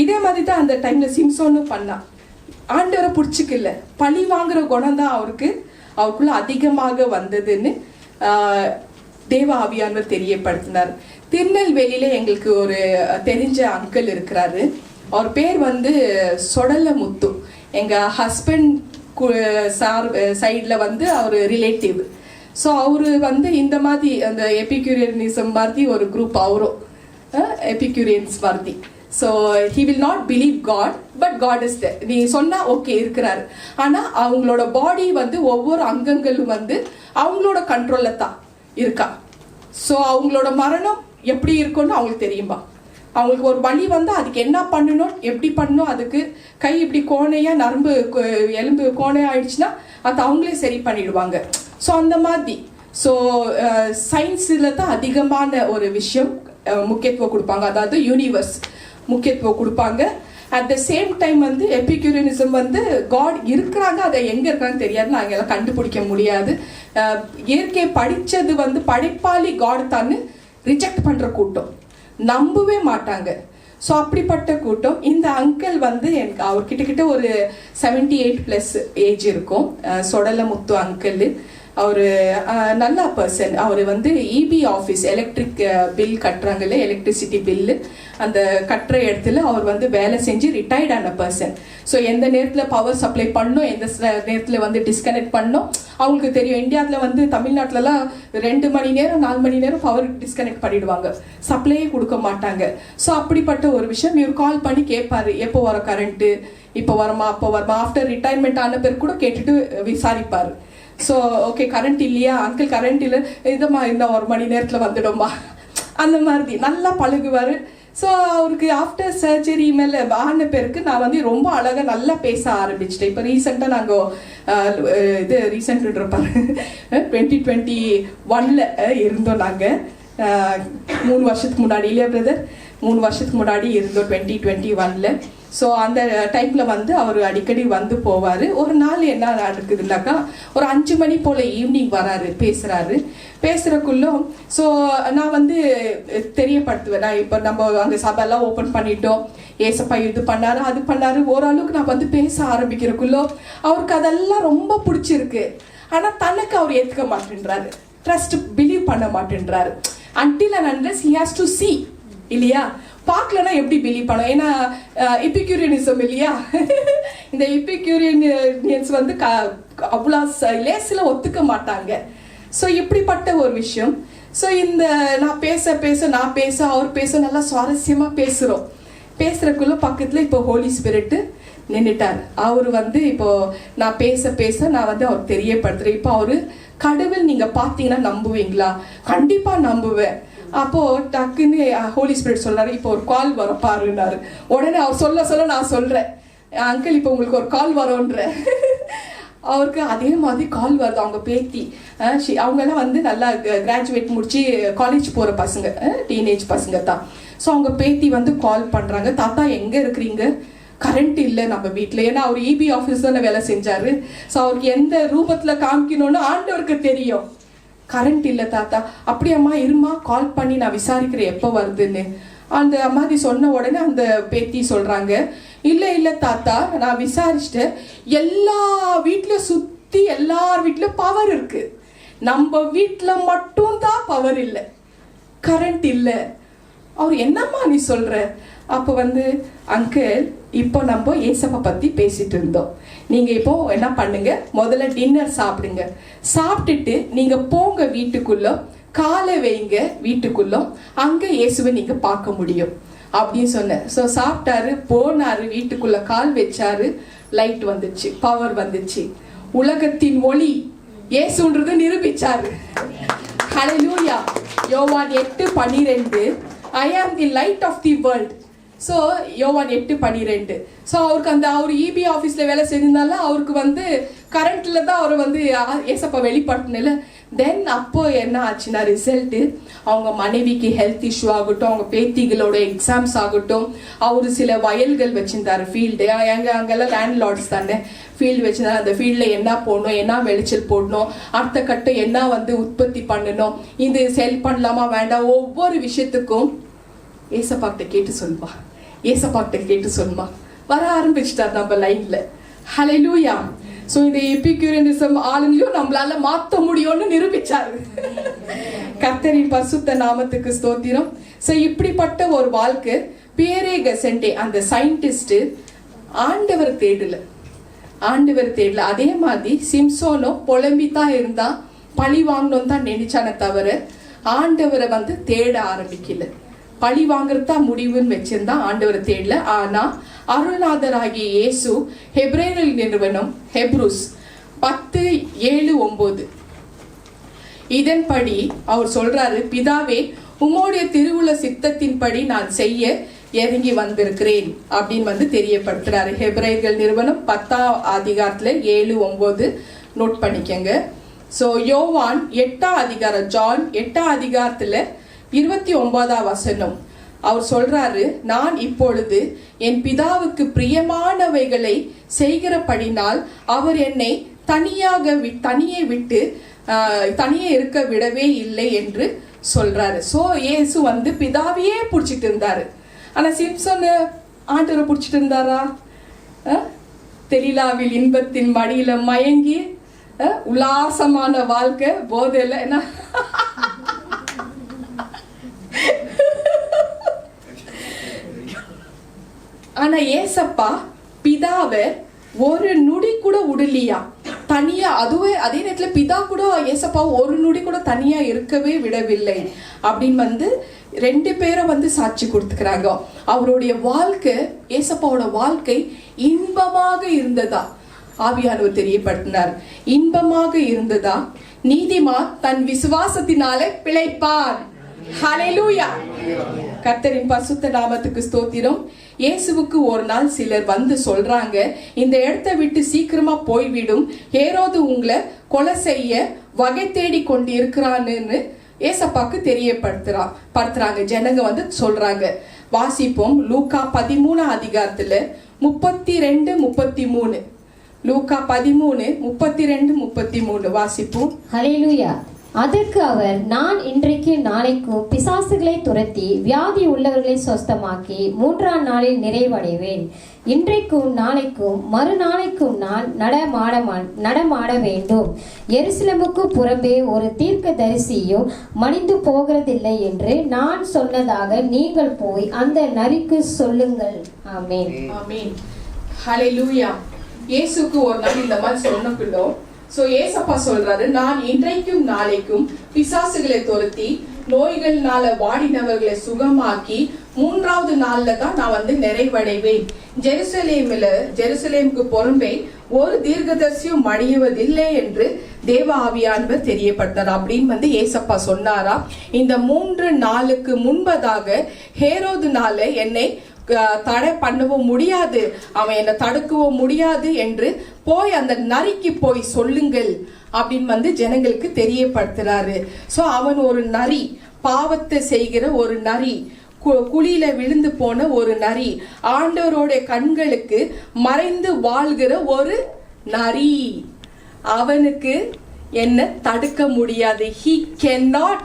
இதே மாதிரி தான் அந்த டைம்ல சிம்சோனும் பண்ணான். ஆண்டவரை பிடிச்சிக்கல, பழி வாங்குற குணம் தான் அவருக்குள்ள அதிகமாக வந்ததுன்னு தேவ ஆவியானவர் தெரியப்படுத்தினார். திருநெல்வேலியில எங்களுக்கு ஒரு தெரிஞ்ச அங்கிள் இருக்கிறாரு. அவர் பேர் வந்து சொடலமுத்து. எங்க ஹஸ்பண்ட் சைட்ல வந்து அவர் ரிலேட்டிவ். ஸோ அவரு வந்து இந்த மாதிரி அந்த எபிக்யூரியனிசம் மாதிரி ஒரு குரூப், அவரும் எபிக்யூரியன்ஸ் மாதிரி. So he will not believe God, but God is there. நீ சொன்னா ஓகே இருக்கிறாரு. ஆனா அவங்களோட பாடி வந்து ஒவ்வொரு அங்கங்களும் வந்து அவங்களோட கண்ட்ரோல்ல தான் இருக்கா. ஸோ அவங்களோட மரணம் எப்படி இருக்கும்னு அவங்களுக்கு தெரியுமா. அவங்களுக்கு ஒரு வலி வந்து அதுக்கு என்ன பண்ணணும், எப்படி பண்ணணும், அதுக்கு கை இப்படி கோணையா நரம்பு எலும்பு கோணையா ஆயிடுச்சுன்னா அது அவங்களே சரி பண்ணிடுவாங்க. ஸோ அந்த மாதிரி. ஸோ சயின்ஸில் தான் அதிகமான ஒரு விஷயம் முக்கியத்துவம் கொடுப்பாங்க, அதாவது யூனிவர்ஸ் முக்கியத்துவம் கொடுப்பாங்க. அட் த சேம் டைம் வந்து எபிக்யூரியனிசம் வந்து காட் இருக்கிறாங்க, அதை எங்கே இருக்காங்கன்னு தெரியாது, நாங்கள் எல்லாம் கண்டுபிடிக்க முடியாது. இயற்கை படித்தது வந்து படைப்பாளி காட் தான் ரிஜெக்ட் பண்ணுற கூட்டம், நம்பவே மாட்டாங்க. ஸோ அப்படிப்பட்ட கூட்டம். இந்த அங்கிள் வந்து எனக்கு அவர் கிட்டக்கிட்ட ஒரு 78+ ஏஜ் இருக்கும். சொடலமுத்து அங்கிள். அவர் நல்ல பர்சன். அவர் வந்து இபி ஆஃபீஸ், எலக்ட்ரிக் பில் கட்டுறாங்கல்ல, எலக்ட்ரிசிட்டி பில்லு, அந்த கட்டுற இடத்துல அவர் வந்து வேலை செஞ்சு ரிட்டையர்ட் ஆன பர்சன். ஸோ எந்த நேரத்தில் பவர் சப்ளை பண்ணணும், எந்த நேரத்தில் வந்து டிஸ்கனெக்ட் பண்ணணும் அவங்களுக்கு தெரியும். இந்தியாவில் வந்து தமிழ்நாட்டிலலாம் 2 மணி நேரம் 4 மணி நேரம் பவர் டிஸ்கனெக்ட் பண்ணிடுவாங்க, சப்ளையே கொடுக்க மாட்டாங்க. ஸோ அப்படிப்பட்ட ஒரு விஷயம் இவர் கால் பண்ணி கேட்பாரு, எப்போ வர கரண்ட்டு, இப்போ வரமா அப்போ வரமா. ஆஃப்டர் ரிட்டையர்மெண்ட் ஆன பேர் கூட கேட்டுட்டு விசாரிப்பார். ஸோ ஓகே கரண்ட் இல்லையா அங்கிள், கரண்ட் இல்லை, இதம்மா இன்னும் 1 மணி நேரத்தில் வந்துடும்மா, அந்த மாதிரி நல்லா பழகுவார். ஸோ அவருக்கு ஆஃப்டர் சர்ஜரி மேலே ஆன பேருக்கு நான் வந்து ரொம்ப அழகாக நல்லா பேச ஆரம்பிச்சிட்டேன். இப்போ ரீசெண்டாக நாங்கள் இது ரீசெண்ட்ன்றப்பாரு 2021 இருந்தோம். நாங்கள் 3 வருஷத்துக்கு முன்னாடி இல்லையா பிரதர், 3 வருஷத்துக்கு முன்னாடி இருந்தோம் 2021. ஸோ அந்த டைமில் வந்து அவர் அடிக்கடி வந்து போவார். ஒரு நாள் என்ன நடக்குதுன்னாக்கா, ஒரு 5 மணி போல் ஈவினிங் வராரு, பேசுகிறக்குள்ளோ. ஸோ நான் வந்து தெரியப்படுத்துவேன், நான் இப்போ நம்ம அங்கே சபையெல்லாம் ஓப்பன் பண்ணிட்டோம், ஏசப்பா இது பண்ணாரு அது பண்ணாரு. ஓரளவுக்கு நான் வந்து பேச ஆரம்பிக்கிறக்குள்ளோ அவருக்கு அதெல்லாம் ரொம்ப பிடிச்சிருக்கு. ஆனால் தனக்கு அவர் ஏற்றுக்க மாட்டேன்றாரு, ட்ரஸ்ட் பிலீவ் பண்ண மாட்டேன்றாரு. until and unless he has to see, இல்லையா, பார்க்கலன்னா எப்படி பிலீவ் பண்ணோம். ஏன்னா எபிக்யூரியனிசம் இல்லையா, இந்த எபிக்யூரியன்ஸ் வந்து அவ்வளோ லேசில் ஒத்துக்க மாட்டாங்க. ஸோ இப்படிப்பட்ட ஒரு விஷயம். ஸோ இந்த நான் பேச அவர் பேச நல்லா சுவாரஸ்யமாக பேசுகிறக்குள்ள பக்கத்தில் இப்போ ஹோலி ஸ்பிரிட்டு நின்றுட்டார். அவர் வந்து இப்போ நான் பேச நான் வந்து அவர் தெரியப்படுத்துகிறேன். இப்போ அவர் கடவுள் நீங்கள் பார்த்தீங்கன்னா நம்புவீங்களா? கண்டிப்பாக நம்புவேன். அப்போது டக்குன்னு ஹோலி ஸ்பிரிட் சொல்கிறாரு, இப்போ ஒரு கால் வர பாருன்னாரு. உடனே அவர் சொல்ல நான் சொல்கிறேன், அங்கிள் இப்போ உங்களுக்கு ஒரு கால் வரோன்ற. அவருக்கு அதே மாதிரி கால் வருது. அவங்க பேத்தி அவங்கெல்லாம் வந்து நல்லா கிராஜுவேட் முடிச்சு காலேஜ் போகிற பசங்க, டீனேஜ் பசங்க தான். ஸோ அவங்க பேத்தி வந்து கால் பண்ணுறாங்க, தாத்தா எங்கே இருக்கிறீங்க, கரண்ட் இல்லை நம்ம வீட்டில். ஏன்னா அவர் இபி ஆஃபீஸ் தானே வேலை செஞ்சார். ஸோ அவருக்கு எந்த ரூபத்தில் காமிக்கணும்னு ஆண்டவருக்கு தெரியும். கரண்ட் இல்லை தாத்தா. அப்படியம்மா இருமா, கால் பண்ணி நான் விசாரிக்கிறேன் எப்போ வருதுன்னு. அந்த மாதிரி சொன்ன உடனே அந்த பேத்தி சொல்கிறாங்க, இல்லை தாத்தா நான் விசாரிச்சுட்டேன், எல்லா வீட்லையும் சுற்றி எல்லார் வீட்லையும் பவர் இருக்குது, நம்ம வீட்டில் மட்டும்தான் பவர் இல்லை, கரண்ட் இல்லை. அவர் என்னம்மா நீ சொல்கிற? அப்போ வந்து அங்கிள் இப்போ நம்ம ஏசப்பா பற்றி பேசிட்டு இருந்தோம், நீங்கள் இப்போ என்ன பண்ணுங்க, முதல்ல டின்னர் சாப்பிடுங்க, சாப்பிட்டுட்டு நீங்கள் போங்க வீட்டுக்குள்ளே, காலை வைங்க வீட்டுக்குள்ளே, அங்கே இயேசுவை நீங்கள் பார்க்க முடியும் அப்படின்னு சொன்னேன். ஸோ சாப்பிட்டாரு, போனாரு, வீட்டுக்குள்ளே கால் வச்சாரு, லைட் வந்துச்சு, பவர் வந்துச்சு, உலகத்தின் ஒளி இயேசுன்றது நிரூபிச்சாரு. ஹல்லேலூயா. யோவான் 8:12 I am the light of the world. So யோவான் 8:12. ஸோ அவருக்கு அவர் இபி ஆஃபீஸில் வேலை செஞ்சிருந்தால அவருக்கு வந்து கரண்ட்டில் தான் அவர் வந்து ஏசப்பா வெளிப்படுத்தினல. தென் அப்போ என்ன ஆச்சுன்னா ரிசல்ட்டு, அவங்க மனைவிக்கு ஹெல்த் இஷ்யூ ஆகட்டும், அவங்க பேத்திகளோட எக்ஸாம்ஸ் ஆகட்டும், அவர் சில வயல்கள் வச்சுருந்தார், ஃபீல்டு, அங்கெல்லாம் லேண்ட்லார்ட்ஸ் தானே, ஃபீல்டு வச்சுருந்தாரு. அந்த ஃபீல்டில் என்ன போடணும், என்ன விளைச்சல் போடணும், அடுத்த கட்டம் என்ன வந்து உற்பத்தி பண்ணணும், இது செல் பண்ணலாமா வேண்டாம், ஒவ்வொரு விஷயத்துக்கும் ஏசப்பாக்கிட்ட கேட்டு சொல்லுமா வர ஆரம்பிச்சிட்டார் நம்ம லைனில். ஹல்லேலூயா. ஸோ இந்த எபிக்யூரியனிசம் ஆளுங்களையும் நம்மளால மாற்ற முடியும்னு நிரூபிச்சாரு. கர்த்தரின் பரிசுத்த நாமத்துக்கு ஸ்தோத்திரம். சோ இப்படிப்பட்ட ஒரு வாழ்க்கை பியரே கசென்டே அந்த சயின்டிஸ்ட் ஆண்டவர் தேடல. அதே மாதிரி சிம்சோனோ புலம்பித்தான் இருந்தா, பழி வாங்கணும் தான் நினைச்சானே தவிர ஆண்டவரை தேட ஆரம்பிக்கல. பழி வாங்குறதா முடிவுன்னு வச்சிருந்தா ஆண்டவரை தேடல. ஆனா அருள்நாதராகிய இயேசு ஹெப்ரேயர் நிறுவனம் ஹெப்ரூஸ் 10:7-9 இதன்படி அவர் சொல்றாரு, பிதாவே உம்முடைய திருவுள சித்தத்தின்படி நான் செய்ய இறங்கி வந்திருக்கிறேன் அப்படின்னு தெரியப்படுத்துறாரு. ஹெப்ரேயர்கள் நிறுவனம் 10:7-9 நோட் பண்ணிக்கங்க. சோ யோவான் 8ஆம் அதிகாரம், ஜான் 8ஆம் அதிகாரத்துல 29ஆம் வசனம் அவர் சொல்றாரு, நான் இப்பொழுது என் பிதாவுக்கு பிரியமானவைகளை செய்கிறபடினால் அவர் என்னை தனியே விட்டு தனியே இருக்க விடவே இல்லை என்று சொல்றாரு. சோ இயேசு பிதாவையே புடிச்சிட்டு இருந்தாரு. ஆனா சிம்சோன் ஆண்டவரை புடிச்சிட்டு இருந்தாரா? தெலிலாவில் இன்பத்தின் மடியில மயங்கி உல்லாசமான வாழ்க்கை போதையில என்ன ஆனா ஏசப்பா பிதாவை ஒரு நொடி கூட உடலியா தனியா, அதுவே அதே நேரத்துல பிதா கூட ஏசப்பா ஒரு நொடி கூட தனியா இருக்கவே விடவில்லை அப்படின்னு 2 பேரை சாட்சி கொடுத்துக்கிறாங்க. அவருடைய வாழ்க்கை, ஏசப்பாவோட வாழ்க்கை இன்பமாக இருந்ததா ஆவியானவர் தெரியப்படுத்தினார். இன்பமாக இருந்ததா. நீதிமான் தன் விசுவாசத்தினாலே பிழைப்பார். ஹல்லேலூயா. கர்த்தரின் பரிசுத்த நாமத்துக்கு ஸ்தோத்திரம். இயேசுவுக்கு ஒரு நாள் சிலர் சொல்றாங்க, இந்த இடத்தை விட்டு சீக்கிரமா போய்விடும், ஹேரோது உங்களை கொலை செய்ய வகை தேடி கொண்டு இருக்கிறான்னு ஏசப்பாக்கு தெரியப்படுத்துறாங்க. ஜனங்க சொல்றாங்க. வாசிப்போம் லூக்கா 13ஆம் அதிகாரத்துல 32-33. லூக்கா 13:32-33 வாசிப்போம். ஹல்லேலூயா. அதற்கு அவர், நான் இன்றைக்கு நாளைக்கும் பிசாசுகளை துரத்தி வியாதி உள்ளவர்களை சொஸ்தமாக்கி 3ஆம் நாளில் நிறைவடைவேன். இன்றைக்கும் நாளைக்கும் மறுநாளைக்கும் நான் நடமாட வேண்டும். எருசலேமுக்கு புறம்பே ஒரு தீர்க்க தரிசியும் மடிந்து போகிறதில்லை என்று நான் சொன்னதாக நீங்கள் போய் அந்த நரிக்கு சொல்லுங்கள். ஆமென். ஆமென். ஹல்லேலூயா. இயேசுக்கு ஒரு நாள் இந்த மாதிரி சொன்னக்குள்ளோ சோ ஏசப்பா சொல்றாரு, நான் இன்றைக்கும் நாளைக்கும் பிசாசுகளை துரத்தி நோய்கள்னால வாடினவர்களை சுகமாக்கி 3ஆவது நாள்ல தான் நான் நிறைவடைவேன். ஜெருசலேமுக்கு புறம்பே ஒரு தீர்க்கதரிசியும் மடியுவதில்லை என்று தேவ ஆவியானவர் தெரியப்படுத்தார் அப்படின்னு ஏசப்பா சொன்னாரா. இந்த 3 நாளுக்கு முன்பதாக ஹேரோதுனால என்னை தடை பண்ணவும் முடியாது, அவன் என்னை தடுக்கவும் முடியாது என்று போய் அந்த நரிக்கு போய் சொல்லுங்கள் அப்படின்னு ஜனங்களுக்கு தெரியப்படுத்துறாரு. சோ அவன் ஒரு நரி, பாவத்தை செய்கிற ஒரு நரி, குழியில விழுந்து போன ஒரு நரி, ஆண்டவரோட கண்களுக்கு மறைந்து வாழ்கிற ஒரு நரி. அவனுக்கு என்ன தடுக்க முடியாது. He cannot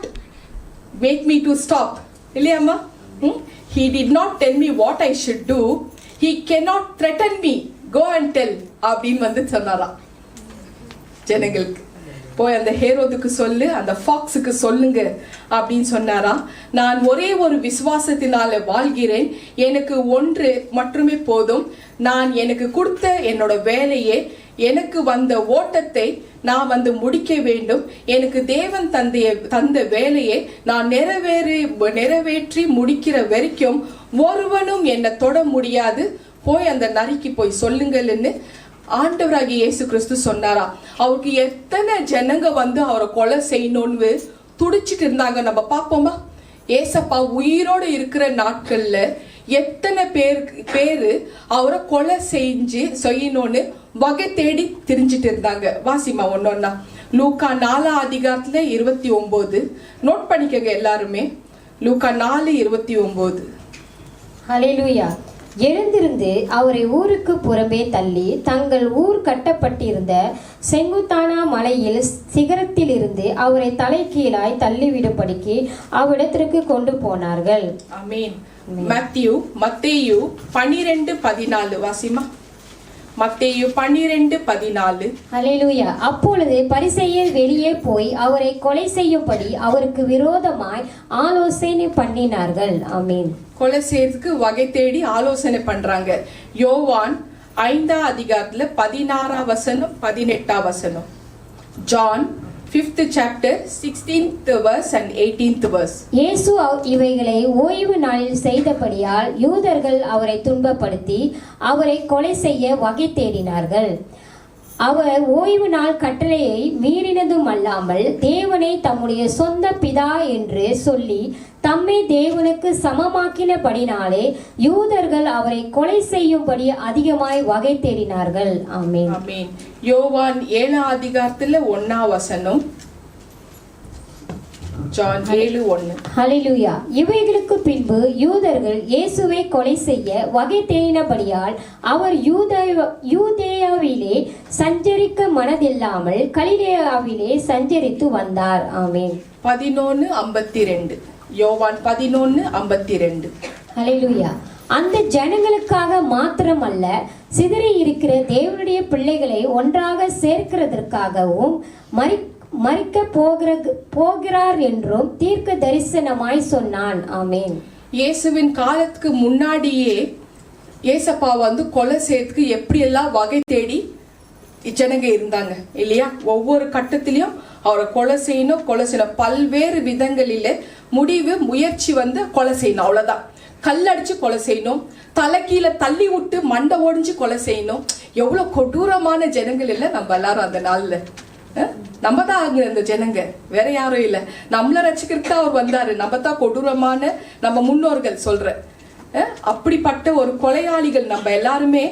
make me to stop. இல்லையாம்மா? He did not tell me what I should do. He cannot threaten me. Go and tell. அப்படின்னு சொன்னாராம் ஜனங்களுக்கு. போய் அந்த ஹேரோதுக்கு சொல்லு, அந்த ஃபாக்ஸுக்கு சொல்லுங்க அப்படின்னு சொன்னாரா. நான் ஒரே ஒரு விசுவாசத்தினால வாழ்கிறேன், எனக்கு ஒன்று மட்டுமே போதும். நான் எனக்கு கொடுத்த என்னோட வேலையை, எனக்கு வந்த ஓட்டத்தை நான் முடிக்க வேண்டும். எனக்கு தேவன் தந்த வேலையை நான் நிறைவேற்றி முடிக்கிற வரைக்கும் ஒருவனும் என்னை தொட முடியாது. போய் அந்த நரிக்கு போய் சொல்லுங்கள்னு ஆண்டவராகிய இயேசு கிறிஸ்து சொன்னாரா. அவருக்கு எத்தனை ஜனங்க அவரை கொலை செய்யணும்னு துடிச்சிட்டு இருந்தாங்க. நம்ம பார்ப்போமா? ஏசப்பா உயிரோடு இருக்கிற நாட்கள்ல எத்தனை பேரு அவரை கொலை செய்யணும்னு வகை தேடி திரிஞ்சிட்டு இருந்தாங்க. வாசிமா ஒன்னொன்னா. லூக்கா 4ஆம் அதிகாரத்துல 29 நோட் பண்ணிக்கங்க எல்லாருமே. லூக்கா 4:29. ஹல்லேலூயா. எழுந்திருந்து அவரை ஊருக்கு புறம்பே தள்ளி தங்கள் ஊர் கட்டப்பட்டிருந்த செங்குத்தான மலையில் சிகரத்தில் இருந்து அவரை தலைகீழாய் தள்ளிவிடும்படிக்கு அவ்விடத்திற்கு கொண்டு போனார்கள். ஆமென். மத்தேயு 12:14 வாசிமா. மத்தேயு 12:14. ஹல்லேலூயா. அப்பொழுது பரிசேயர் வெளியே போய் அவரை கொலை செய்யும்படி அவருக்கு விரோதமாய் ஆலோசனை பண்ணினார்கள். ஆமென். கொலை செய்யறதுக்கு வகை தேடி ஆலோசனை பண்றாங்க. யோவான் 5ஆம் அதிகாரத்துல 16ஆம் வசனம் 18ஆம் வசனம். John 5th chapter 16th verse and 18th verse. இயேசு இவைகளை ஓய்வு நாளில் செய்தபடியால் யூதர்கள் அவரை துன்பப்படுத்தி அவரை கொலை செய்ய வகை தேடினார்கள். அவர் ஓய்வு நாள் கட்டளையை மீறினதும் அல்லாமல் தேவனை தம்முடைய சொந்த பிதா என்று சொல்லி தம்மை தேவனுக்கு சமமாக்கினபடினாலே யூதர்கள் அவரை கொலை செய்யும்படி அதிகமாய் வகை தேடினார்கள். ஆமென். ஆமென். யோவான் 7ஆம் அதிகாரத்துல 1ஆம் வசனம். ஜான் 7:1. ஹல்லேலூயா. இவைகளுக்கு பின்பு யூதர்கள் இயேசுவை கொலை செய்ய வகை தேடினபடியால் அவர் யூதேயாவிலே சஞ்சரிக்க மனதில்லாமல் கலிலேயாவிலே சஞ்சரித்து வந்தார். ஆமென். 11:52. யோவான் 11:52. ஹல்லேலூயா. அந்த ஜனங்களுக்காக மாத்திரமல்ல, சிதறி இருக்கிற தேவனுடைய பிள்ளைகளை ஒன்றாக சேர்க்கிறதற்காகவும் மரிக்க போகிறார் என்றும் தீர்க்க தரிசனமாய் சொன்னான். ஆமென். இயேசுவின் காலத்துக்கு முன்னாடியே ஏசப்பா கொலை செய்யறதுக்கு எப்படி எல்லாம் வகை தேடி ஜனங்க இருந்தாங்க இல்லையா? ஒவ்வொரு கட்டத்திலையும் அவரை கொலை செய்யணும் பல்வேறு விதங்களில முடிவு முயற்சி கொலை செய்யணும். அவ்வளவுதான். கல்லடிச்சு கொலை செய்யணும், தலை கீழே தள்ளி விட்டு மண்டை ஓடிஞ்சு கொலை செய்யணும். எவ்வளவு கொடூரமான ஜனங்கள் இல்ல நம்ம எல்லாரும் அந்த நாள்ல. நம்ம தான் ஆகுற அந்த ஜனங்க, வேற யாரும் இல்ல. நம்மள ரசிக்கிறதுக்கு அவர் வந்தாரு. நம்ம தான் கொடூரமான நம்ம முன்னோர்கள் சொல்ற அப்படிப்பட்ட ஒரு கொலையாளிகள். நம்ம எல்லாருமே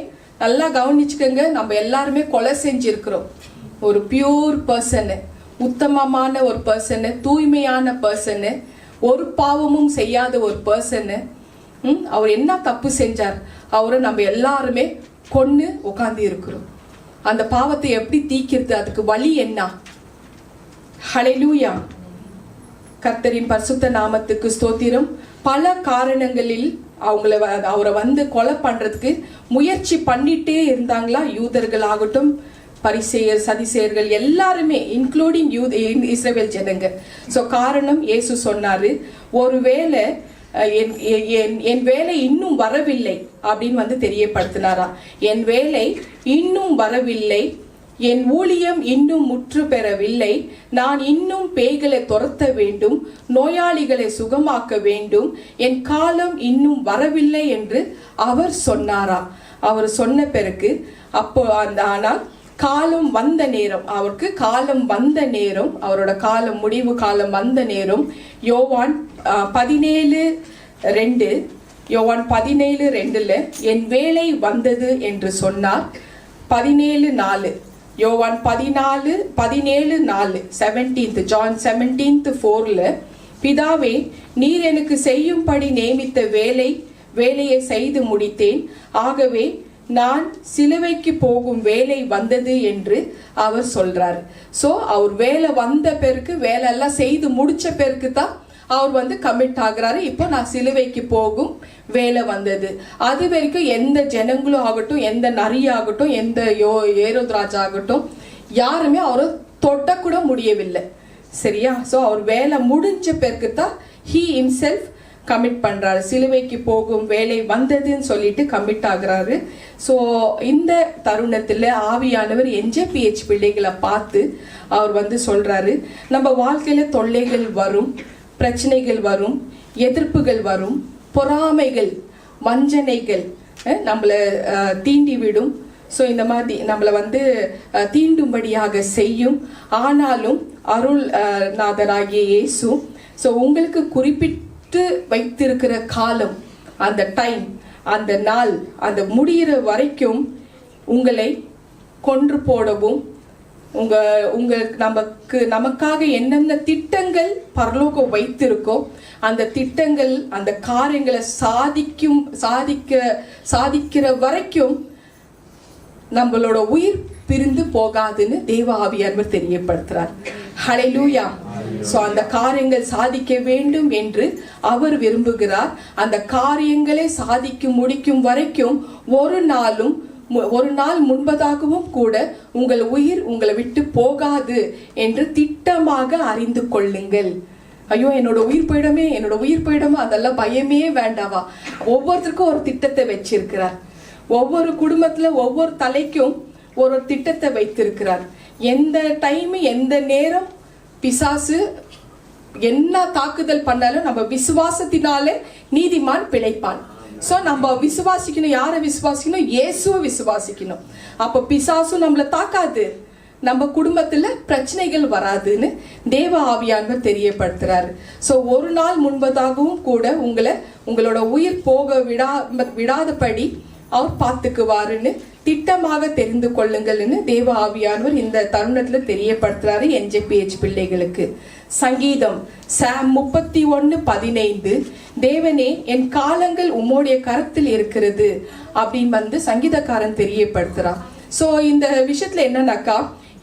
நல்லா கவனிச்சுக்கோங்க, நம்ம எல்லாருமே கொலை செஞ்சிருக்கிறோம். ஒரு பியூர் பர்சனு, உத்தமமான ஒரு பர்சனு, தூய்மையான பர்சனு, ஒரு பாவமும் செய்யாத ஒரு பர்சனு. அவர் என்ன தப்பு செஞ்சார்? அவரை நம்ம எல்லாருமே கொன்னு உட்கார்ந்து இருக்கிறோம். அந்த பாவத்தை எப்படி தீக்கிறது? அதுக்கு வழி என்ன? ஹல்லேலூயா. கர்த்தரின் பரிசுத்த நாமத்துக்கு ஸ்தோத்திரம். பல காரணங்களில் அவரை கொலை பண்றதுக்கு முயற்சி பண்ணிட்டே இருந்தாங்களா? யூதர்கள் ஆகட்டும், பரிசேயர், சதிசேயர்கள் எல்லாருமே, இன்க்ளூடிங் இஸ்ரவேல் ஜனங்க. சோ காரணம் இயேசு சொன்னாரு, ஒருவேளை என் வேலை இன்னும் வரவில்லை அப்படின்னு தெரியப்படுத்தினாரா. என் வேலை இன்னும் வரவில்லை, என் ஊழியம் இன்னும் முற்று பெறவில்லை, நான் இன்னும் பேய்களை துரத்த வேண்டும், நோயாளிகளை சுகமாக்க வேண்டும், என் காலம் இன்னும் வரவில்லை என்று அவர் சொன்னாரா. அவர் சொன்ன பிறகு ஆனால் காலம் வந்த நேரம், அவருக்கு காலம் வந்த நேரம், அவரோட காலம், முடிவு காலம் வந்த நேரம். யோவான் 17:2, யோவான் 17:2 என் வேலை வந்தது என்று சொன்னார். 17:4, யோவான் 17:4 17th ஜான் 17:4 பிதாவே, நீர் எனக்கு செய்யும்படி நியமித்த வேலையை செய்து முடித்தேன், ஆகவே நான் சிலுவைக்கு போகும் வேலை வந்தது என்று அவர் சொல்றாரு. சோ அவர் வேலை வந்த பிறகு, வேலை எல்லாம் செய்து முடிச்ச பிறகு தான் அவர் கமிட் ஆகுறாரு. இப்போ நான் சிலுவைக்கு போகும் வேலை வந்தது. அது வரைக்கும் எந்த ஜனங்களும் ஆகட்டும், எந்த நரியாகட்டும், எந்த ஏரோத்ராஜ் ஆகட்டும், யாருமே அவரை தொட்டக்கூட முடியவில்லை. சரியா? சோ அவர் வேலை முடிஞ்ச பிறகு தான் he himself கமிட் பண்றாரு. சிலுவைக்கு போகும் வேலை வந்ததுன்னு சொல்லிட்டு கமிட் ஆகுறாரு. சோ இந்த தருணத்துல ஆவியானவர் NJPH பிள்ளைகளை பார்த்து அவர் சொல்றாரு, நம்ம வாழ்க்கையில தொல்லைகள் வரும், பிரச்சனைகள் வரும், எதிர்ப்புகள் வரும், பொறாமைகள், வஞ்சனைகள் நம்மளை தீண்டி விடும். ஸோ இந்த மாதிரி நம்மளை தீண்டும்படியாக செய்யும். ஆனாலும் அருள் நாதராகிய இயேசு உங்களுக்கு குறிப்பிட்டு வைத்திருக்கிற காலம், அந்த டைம், அந்த நாள், அந்த முடிகிற வரைக்கும் உங்களை கொன்று போடவும், நமக்காக என்னென்ன திட்டங்கள் பரலோகம் வைத்திருக்கோ அந்த திட்டங்கள், அந்த காரியங்களை சாதிக்கிற வரைக்கும் நம்மளோட உயிர் பிரிந்து போகாதுன்னு தேவ ஆவியானவர் தெரியப்படுத்துறார். ஹல்லேலூயா. சோ அந்த காரியங்கள் சாதிக்க வேண்டும் என்று அவர் விரும்புகிறார். அந்த காரியங்களை சாதிக்க முடிக்கும் வரைக்கும் ஒரு நாளும் ஒரு நாள் முன்பதாகவும் கூட உங்கள் உயிர் உங்களை விட்டு போகாது என்று திட்டமாக அறிந்து கொள்ளுங்கள். ஐயோ என்னோட உயிர் போயிடுமே, என்னோட உயிர் போயிடுமா, அதெல்லாம் பயமே வேண்டாவா. ஒவ்வொருத்தருக்கும் ஒரு திட்டத்தை வச்சிருக்கிறார். ஒவ்வொரு குடும்பத்துல ஒவ்வொரு தலைக்கும் ஒரு திட்டத்தை வைத்திருக்கிறார். எந்த டைம் எந்த நேரம் பிசாசு என்ன தாக்குதல் பண்ணாலும் நம்ம விசுவாசத்தினாலே நீதிமான் பிழைப்பான். சோ நம்ம விசுவாசிக்கணும். யாரை விசுவாசிக்கணும்? இயேசுவை விசுவாசிக்கணும். அப்ப பிசாசும் நம்மளை தாக்காது, நம்ம குடும்பத்துல பிரச்சனைகள் வராதுன்னு தேவ ஆவியானவர் தெரியப்படுத்துறாரு. சோ ஒரு நாள் முன்பதாகவும் கூட உங்களோட உயிர் போக விடாதபடி அவர் பார்த்துக்குவாருன்னு திட்டமாக தெரிந்து கொள்ளுங்கள்னு தேவ ஆவியானவர் இந்த தருணத்துல தெரியப்படுத்துறாரு NJPH பிள்ளைகளுக்கு. சங்கீதம் சாம் 31:15 தேவனே என் காலங்கள் உம்முடைய கரத்தில் இருக்கிறது அப்படின்னு சங்கீதக்காரன் தெரியப்படுத்துறான். சோ இந்த விஷயத்துல என்னன்னாக்கா,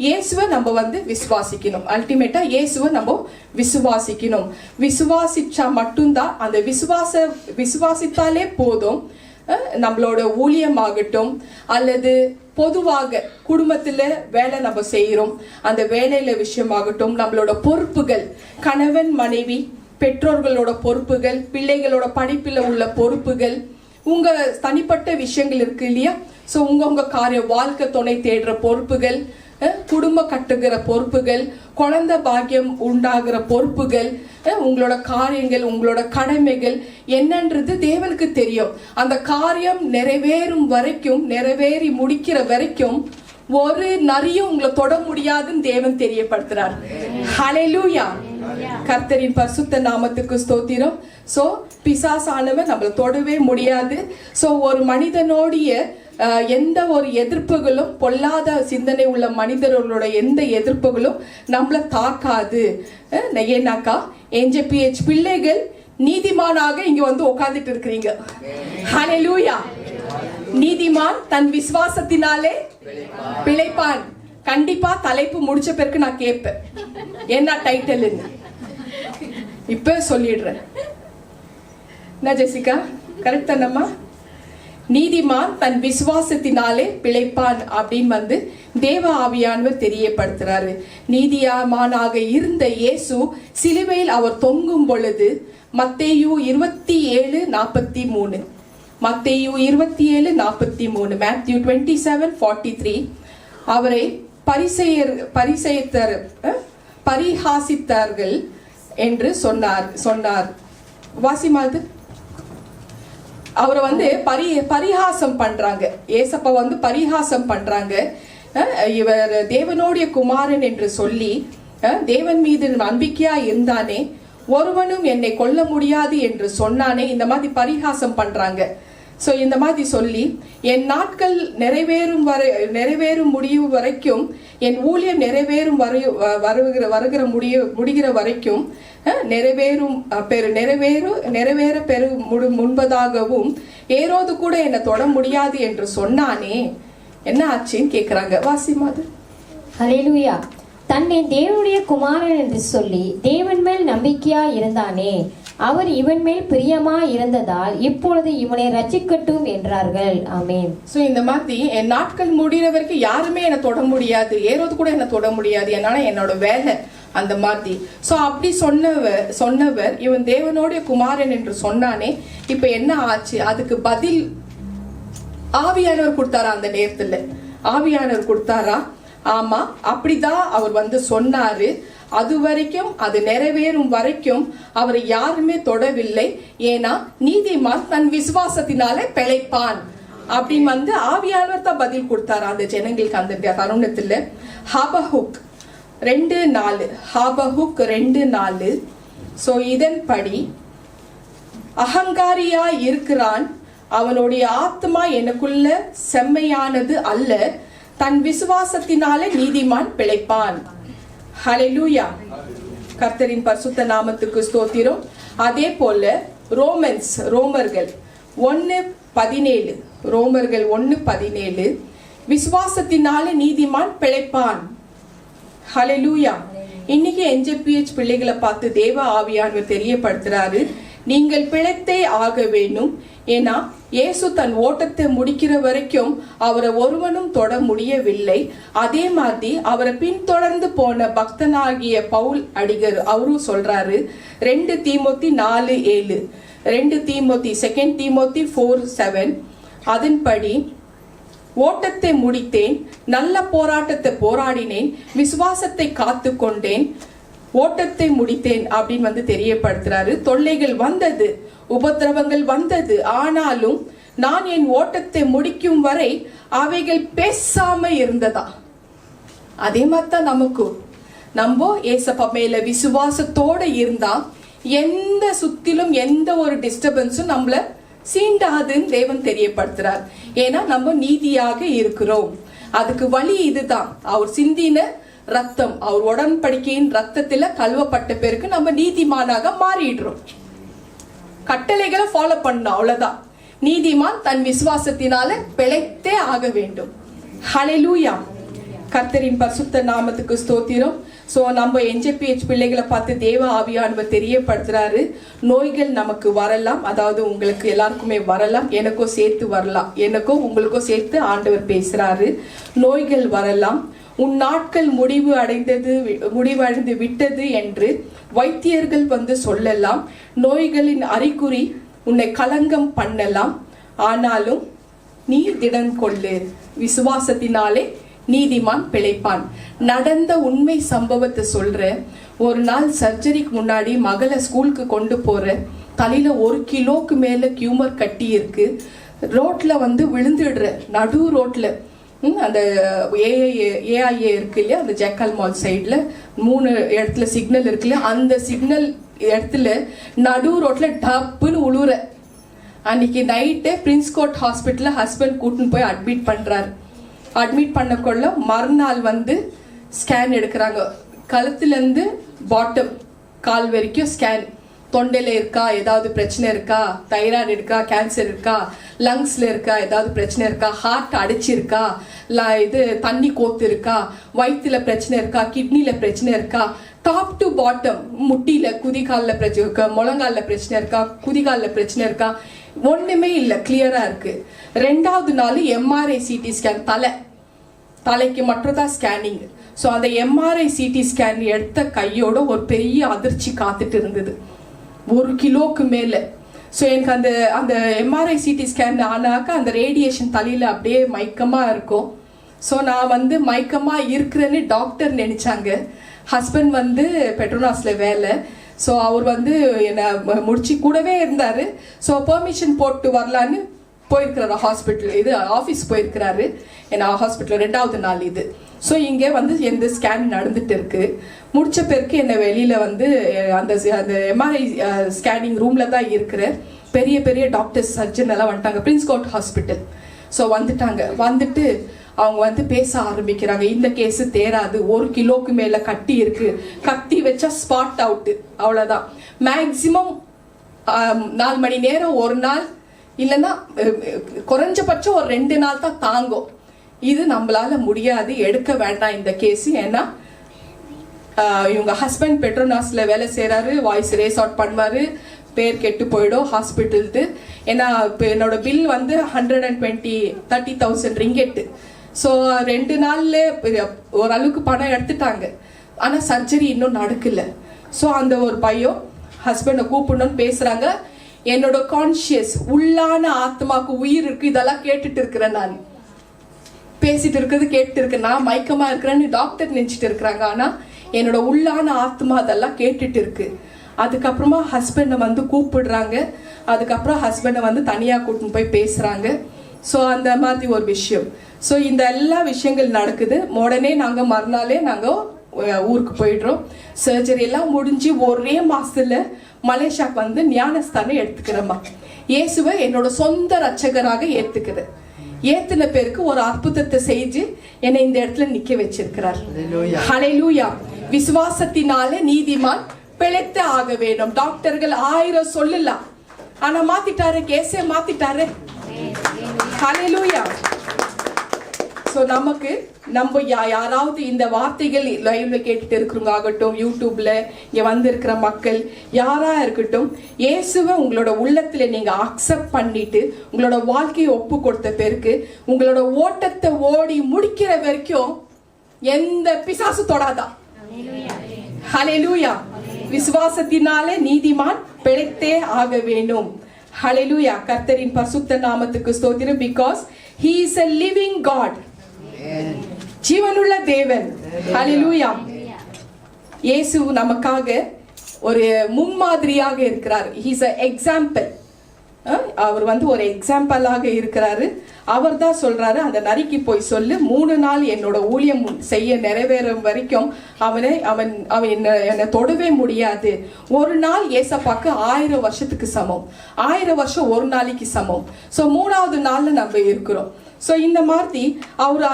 இயேசுவை நம்ம விசுவாசிக்கணும். அல்டிமேட்டா இயேசுவை நம்ம விசுவாசிக்கணும். விசுவாசிச்சா மட்டும்தான், அந்த விசுவாசித்தாலே போதும். நம்மளோட ஊழியமாகட்டும் அல்லது பொதுவாக குடும்பத்துல வேலை நம்ம செய்யறோம், அந்த வேலையில விஷயமாகட்டும், நம்மளோட பொறுப்புகள், கணவன் மனைவி பெற்றோர்களோட பொறுப்புகள், பிள்ளைகளோட படிப்புல உள்ள பொறுப்புகள், உங்க தனிப்பட்ட விஷயங்கள் இருக்கு இல்லையா. சோ உங்க காரிய வாழ்க்கை துணை தேடுற பொறுப்புகள், குடும்ப கட்டுகிற பொறுப்புகள், குழந்தை பாக்கியம் உண்டாகிற பொறுப்புகள், உங்களோட காரியங்கள், உங்களோட கடமைகள் என்னன்றது தேவனுக்கு தெரியும். அந்த காரியம் நிறைவேறும் வரைக்கும், நிறைவேறி முடிக்கிற வரைக்கும் ஒரு நரியும் உங்களை தொட முடியாதுன்னு தேவன் தெரியப்படுத்துறார். ஹல்லேலூயா. கர்த்தரின் பரிசுத்த நாமத்துக்கு ஸ்தோத்திரம். சோ பிசாசானவன் நம்மளை தொடவே முடியாது. சோ ஒரு மனிதனோடைய எந்த ஒரு எதிர்ப்புகளும், பொல்லாத சிந்தனை உள்ள மனிதர்களோட எந்த எதிர்ப்புகளும் நம்மளை தாக்காது. ஏன்னாக்கா NJPH பிள்ளைகள் நீதிமானாக இங்க உட்கார்ந்துட்டு இருக்கிறீங்க. ஹல்லேலூயா. நீதிமான் தன் விசுவாசத்தினாலே பிழைப்பான். கண்டிப்பா தலைப்பு முடிச்ச பிறகு நான் கேட்பேன் என்ன டைட்டில், இப்ப சொல்லிடுறேன். என்ன ஜெசிகா, கரெக்ட் தானம்மா? நீதிமான் தன் விசுவாசத்தினாலே பிழைப்பான் அப்படின்னு தேவ ஆவியானவர் தெரியப்படுத்துறாரு. நீதிமானாக இருந்த இயேசு சிலுவையில் அவர் தொங்கும் பொழுது மத்தேயு 27:43, மத்தேயு 27:43, மேத்யூ 27:43 அவரை பரிஹாசித்தார்கள் என்று சொன்னார். வாசிமாது அவரை பரிகாசம் பண்றாங்க. ஏசப்பா பரிகாசம் பண்றாங்க. இவர் தேவனுடைய குமாரன் என்று சொல்லி, தேவன் மீது நம்பிக்கையா இருந்தானே, ஒருவனும் என்னை கொல்ல முடியாது என்று சொன்னானே, இந்த மாதிரி பரிகாசம் பண்றாங்க. சோ இந்த மாதிரி சொல்லி, என் நாட்கள் நிறைவேறும் முடிவு வரைக்கும், என் ஊழியம் முடிகிற வரைக்கும் நிறைவேற முன்பதாகவும் ஏரோது கூட என்னை தொட முடியாது என்று சொன்னானே, என்ன ஆச்சுன்னு கேக்குறாங்க. வாசிமாது. ஹல்லேலூயா. தன்னை தேவனுடைய குமாரன் என்று சொல்லி தேவன் மேல் நம்பிக்கையா இருந்தானே, அவர் இவன் மேல் பிரியமா இருந்ததால் இப்பொழுது இவனை ரட்சிக்கட்டும் என்றார்கள். ஆமென். சோ இந்த மாதிரி என் நாட்கள் முடிகிற வரைக்கும் யாருமே என்னை தொட முடியாது, ஏரோது கூட என்னை தொட முடியாது, என்னால என்னோட வேலை அந்த மாதிரி. சோ அப்படி சொன்னவர் இவன் தேவனுடைய குமாரன் என்று சொன்னானே, இப்ப என்ன ஆச்சு? அதுக்கு பதில் ஆவியானவர் கொடுத்தாரா? அந்த நேரத்துல ஆவியானவர் கொடுத்தாரா? ஆமா, அப்படிதான் அவர் சொன்னாரு. அது வரைக்கும், அது நிறைவேறும் வரைக்கும் அவரை யாருமே தொடவில்லை. ஏன்னா நீதிமான் தன் விசுவாசத்தினாலே பிழைப்பான் அப்படின்னு ஆவியானவர் தான் பதில் கொடுத்தாரு அந்த ஜனங்களுக்கு அந்த தருணத்துல. ஹபகுக் 2:4 சோ இதன்படி அகங்காரியா இருக்கிறான், அவனுடைய ஆத்மா எனக்குள்ள செம்மையானது அல்ல, தன் விசுவாசத்தினாலே நீதிமான் பிழைப்பான். ஹல்லேலூயா. கர்த்தரின் பரிசுத்த நாமத்துக்கு ஸ்தோத்திரம். அதே போல ரோமர்கள் 1:17 விசுவாசத்தினாலே நீதிமான் பிழைப்பான். ஹல்லேலூயா. இன்னைக்கு NJPH பிள்ளைகளை பார்த்து தேவ ஆவியானவர் தெரியப்படுத்துறாரு, நீங்கள் பிழைத்தே ஆக வேணும். ஏன்னா இயேசு தன் ஓட்டத்தை முடிக்கிற வரைக்கும் அவரை ஒருவனும் தொட முடியவில்லை. அதே மாதிரி அவரை பின்தொடர்ந்து போன பக்தனாகிய பவுல் அடிகர் அவரும் சொல்றாரு 2 தீமோத்தி 4:7, 2 தீமோத்தி 2 தீமோத்தி 4:7, அதன்படி ஓட்டத்தை முடித்தேன், நல்ல போராட்டத்தை போராடினேன், விசுவாசத்தை காத்து கொண்டேன், ஓட்டத்தை முடித்தேன் அப்படின்னு தெரியப்படுத்துறாரு. தொல்லைகள் வந்தது, உபத்திரவங்கள் வந்தது, ஆனாலும் நான் என் ஓட்டத்தை முடிக்கும் வரை அவைகள் பேசாம இருந்ததா. அதே மாதிரிதான் நமக்கு நம்ம ஏசப்பா மேல விசுவாசத்தோட இருந்தா எந்த சுத்திலும் எந்த ஒரு டிஸ்டர்பன்ஸும் நம்மள சீண்டாதுன்னு தேவன் தெரியப்படுத்துறார். ஏன்னா நம்ம நீதியாக இருக்கிறோம். அதுக்கு வழி இதுதான். அவர் சிந்தின ரத்தம், அவர் உடன்படிக்கையின் ரத்தத்துல கழுவப்பட்ட பிறகு நம்ம நீதிமானாக மாறிடுறோம். கட்டளைகளை ஃபாலோ பண்ணணும், அவ்வளவுதான். நீதிமான் தன் விசுவாசத்தினால பிழைத்தே ஆக வேண்டும். ஹல்லேலூயா. கர்த்தரின் பரிசுத்த நாமத்துக்கு ஸ்தோத்திரம். ஸோ நம்ம NJPH பிள்ளைகளை பார்த்து தேவ ஆவியானவர் தெரியப்படுத்துறாரு, நோய்கள் நமக்கு வரலாம், அதாவது உங்களுக்கு எல்லாருக்குமே வரலாம், எனக்கும் சேர்த்து வரலாம், எனக்கும் உங்களுக்கும் சேர்த்து ஆண்டவர் பேசுறாரு. நோய்கள் வரலாம். உன் நாட்கள் முடிவடைந்து விட்டது என்று வைத்தியர்கள் சொல்லலாம். நோய்களின் அறிகுறி உன்னை கலங்கம் பண்ணலாம். ஆனாலும் நீ திடன் கொள்ளு, விசுவாசத்தினாலே நீதிமான் பிழைப்பான். நடந்த உண்மை சம்பவத்தை சொல்ற. ஒரு நாள் சர்ஜரிக்கு முன்னாடி மகளை ஸ்கூலுக்கு கொண்டு போற, தலையில 1 கிலோக்கு மேல கியூமர் கட்டி இருக்கு. ரோட்ல விழுந்துடுற, நடு ரோட்ல. அந்த AIA இருக்கு இல்லையா, அந்த ஜெக்கால் மால் சைட்ல 3 இடத்துல சிக்னல் இருக்கு இல்லையா, அந்த சிக்னல் இடத்துல நடு ரோட்ல டப்புன்னு உழுற. அன்னைக்கு நைட்டு பிரின்ஸ்கோட் ஹாஸ்பிட்டல்ல ஹஸ்பண்ட் கூட்டின்னு போய் அட்மிட் பண்றாரு. அட்மிட் பண்ணக்குள்ள மறுநாள் ஸ்கேன் எடுக்கிறாங்க. கழுத்துலேருந்து பாட்டம் கால் வரைக்கும் ஸ்கேன். தொண்டையில் இருக்கா, ஏதாவது பிரச்சனை இருக்கா, தைராய்டு இருக்கா, கேன்சர் இருக்கா, லங்ஸில் இருக்கா, ஏதாவது பிரச்சனை இருக்கா, ஹார்ட் அடிச்சிருக்கா, தண்ணி கோத்து இருக்கா, வயிற்றுல பிரச்சனை இருக்கா, கிட்னியில் பிரச்சனை இருக்கா, டாப் டு பாட்டம், முட்டியில் குதிகாலில் பிரச்சனை இருக்கா, முழங்காலில் பிரச்சனை இருக்கா, குதிகாலில் பிரச்சனை இருக்கா, ஒன்றுமே இல்லை, கிளியராக இருக்கு. 2வது நாள் MRI CT ஸ்கேன், தலைக்கு மட்டும் தான் ஸ்கேனிங். ஸோ அந்த MRI CT ஸ்கேன் எடுத்த கையோட ஒரு பெரிய அதிர்ச்சி காத்துட்டு இருந்தது, 1 கிலோக்கு மேலே. ஸோ எனக்கு அந்த MRI CT ஸ்கேன் ஆனாக்கா அந்த ரேடியேஷன் தலையில் அப்படியே மயக்கமாக இருக்கும். ஸோ நான் மயக்கமாக இருக்கிறேன்னு டாக்டர் நினைச்சாங்க. ஹஸ்பண்ட் பெட்ரோனாஸில் வேலை. ஸோ அவர் என்னை முடிச்சு கூடவே இருந்தார். ஸோ பெர்மிஷன் போட்டு வரலான்னு போயிருக்கிறாரு ஹாஸ்பிட்டல், ஆஃபீஸ் போயிருக்கிறாரு. ஏன்னா ஹாஸ்பிட்டல் 2வது நாள் இது. ஸோ இங்கே எந்த ஸ்கேன் நடந்துட்டு இருக்கு. முடிச்ச பிறகு என்னை வெளியில் அந்த MRI ஸ்கேனிங் ரூமில் தான் இருக்கிற பெரிய பெரிய டாக்டர்ஸ், சர்ஜன் எல்லாம் வந்துட்டாங்க, பிரின்ஸ்கோட் ஹாஸ்பிட்டல். ஸோ வந்துட்டு அவங்க பேச ஆரம்பிக்கிறாங்க. இந்த கேஸு தேராது, 1 கிலோக்கு மேலே கட்டி இருக்கு, கத்தி வச்சா ஸ்பாட் அவுட்டு, அவ்வளோதான். மேக்சிமம் 4 மணி நேரம் ஒரு நாள், இல்லைன்னா குறைஞ்சபட்சம் ஒரு 2 நாள் தான் தாங்கும். இது நம்மளால முடியாது, எடுக்க வேண்டாம் இந்த கேஸ். ஏன்னா இவங்க ஹஸ்பண்ட் பெட்ரோனாஸ்ல வேலை செய்யறாரு, வாய்ஸ் ரேஸ் அவுட் பண்ணுவாரு, பேர் கெட்டு போயிடும் ஹாஸ்பிட்டலுக்கு. ஏன்னா இப்போ என்னோட பில் 130,000 ரிங்கெட்டு. ஸோ 2 நாள்ல ஓரளவுக்கு பணம் எடுத்துட்டாங்க. ஆனால் சர்ஜரி இன்னும் நடக்கல. ஸோ அந்த ஒரு பையன் ஹஸ்பண்டை கூப்பிடணும்னு பேசுறாங்க. என்னோட கான்சியஸ், உள்ளான ஆத்மாக்கு உயிர் இருக்கு, இதெல்லாம் கேட்டுட்டு இருக்கிறேன், நான் பேசிட்டு இருக்கிறது கேட்டு இருக்கேன், நான் மயக்கமா இருக்கிறேன்னு டாக்டர் நினைச்சிட்டு இருக்கிறாங்க. ஆனா என்னோட உள்ளான ஆத்மா அதெல்லாம் கேட்டுட்டு இருக்கு. அதுக்கப்புறமா ஹஸ்பண்டை கூப்பிடுறாங்க. அதுக்கப்புறம் ஹஸ்பண்டை தனியா கூட்டின்னு போய் பேசுறாங்க. ஸோ அந்த மாதிரி ஒரு விஷயம். ஸோ இந்த எல்லா விஷயங்கள் நடக்குது. உடனே நாங்கள் மறுநாளே நாங்கள் ஊருக்கு போயிடுறோம். சர்ஜரி எல்லாம் முடிஞ்சு ஒரே மாசத்துல மலேசியாவுக்கு ஞானஸ்தானம் எடுத்துக்கிறேம்மா. இயேசுவை என்னோட சொந்த ரட்சகராக ஏத்துக்கிறேன். ஏத்தின பேருக்கு ஒரு அற்புதத்தை செஞ்சு என்னை இந்த இடத்துல நிக்க வச்சிருக்கிறார். ஹல்லேலூயா. விசுவாசத்தினாலே நீதிமான் பிழைத்து ஆக வேண்டும். டாக்டர்கள் 1000 சொல்லலாம், ஆனா மாத்திட்டாரு, கேஸே மாத்திட்டாரு. ஹல்லேலூயா. சோ நமக்கு நம்ம யாராவது இந்த வார்த்தைகள் லைவ்ல கேட்டுட்டு இருக்கிறவங்க ஆகட்டும், யூடியூப்ல இங்க வந்திருக்கிற மக்கள் யாரா இருக்கட்டும், இயேசுவை உங்களோட உள்ளத்துல நீங்க அக்செப்ட் பண்ணிட்டு உங்களோட வாழ்க்கையை ஒப்பு கொடுத்த பிறகு உங்களோட ஓட்டத்தை ஓடி முடிக்கிற வரைக்கும் எந்த பிசாசு தொடாதான். ஹல்லேலூயா. விசுவாசத்தினாலே நீதிமான் பிழைத்தே ஆக வேண்டும். ஹல்லேலூயா. கர்த்தரின் பரிசுத்த நாமத்துக்கு ஸ்தோத்திரம். Because he is a living God. ஜீவனுள்ள தேவன். ஹல்லேலூயா. இயேசு நமக்காக ஒரு முன்மாதிரியாக இருக்கிறார். he is a example. அவர் ஒரு எக்ஸாம்பிளாக இருக்கிறாரு. அவர் தான் சொல்றாரு, அந்த நரிக்கு போய் சொல்லு, 3 நாள் என்னோட ஊழியம் செய்ய நிறைவேறும் வரைக்கும் அவன் என்னை தொடவே முடியாது. ஒரு நாள் ஏசப்பாக்கு 1000 வருஷத்துக்கு சமம். 1000 வருஷம் ஒரு நாளைக்கு சமம். ஸோ 3வது நாள்ல நம்ம இருக்கிறோம். ஸோ இந்த மாதிரி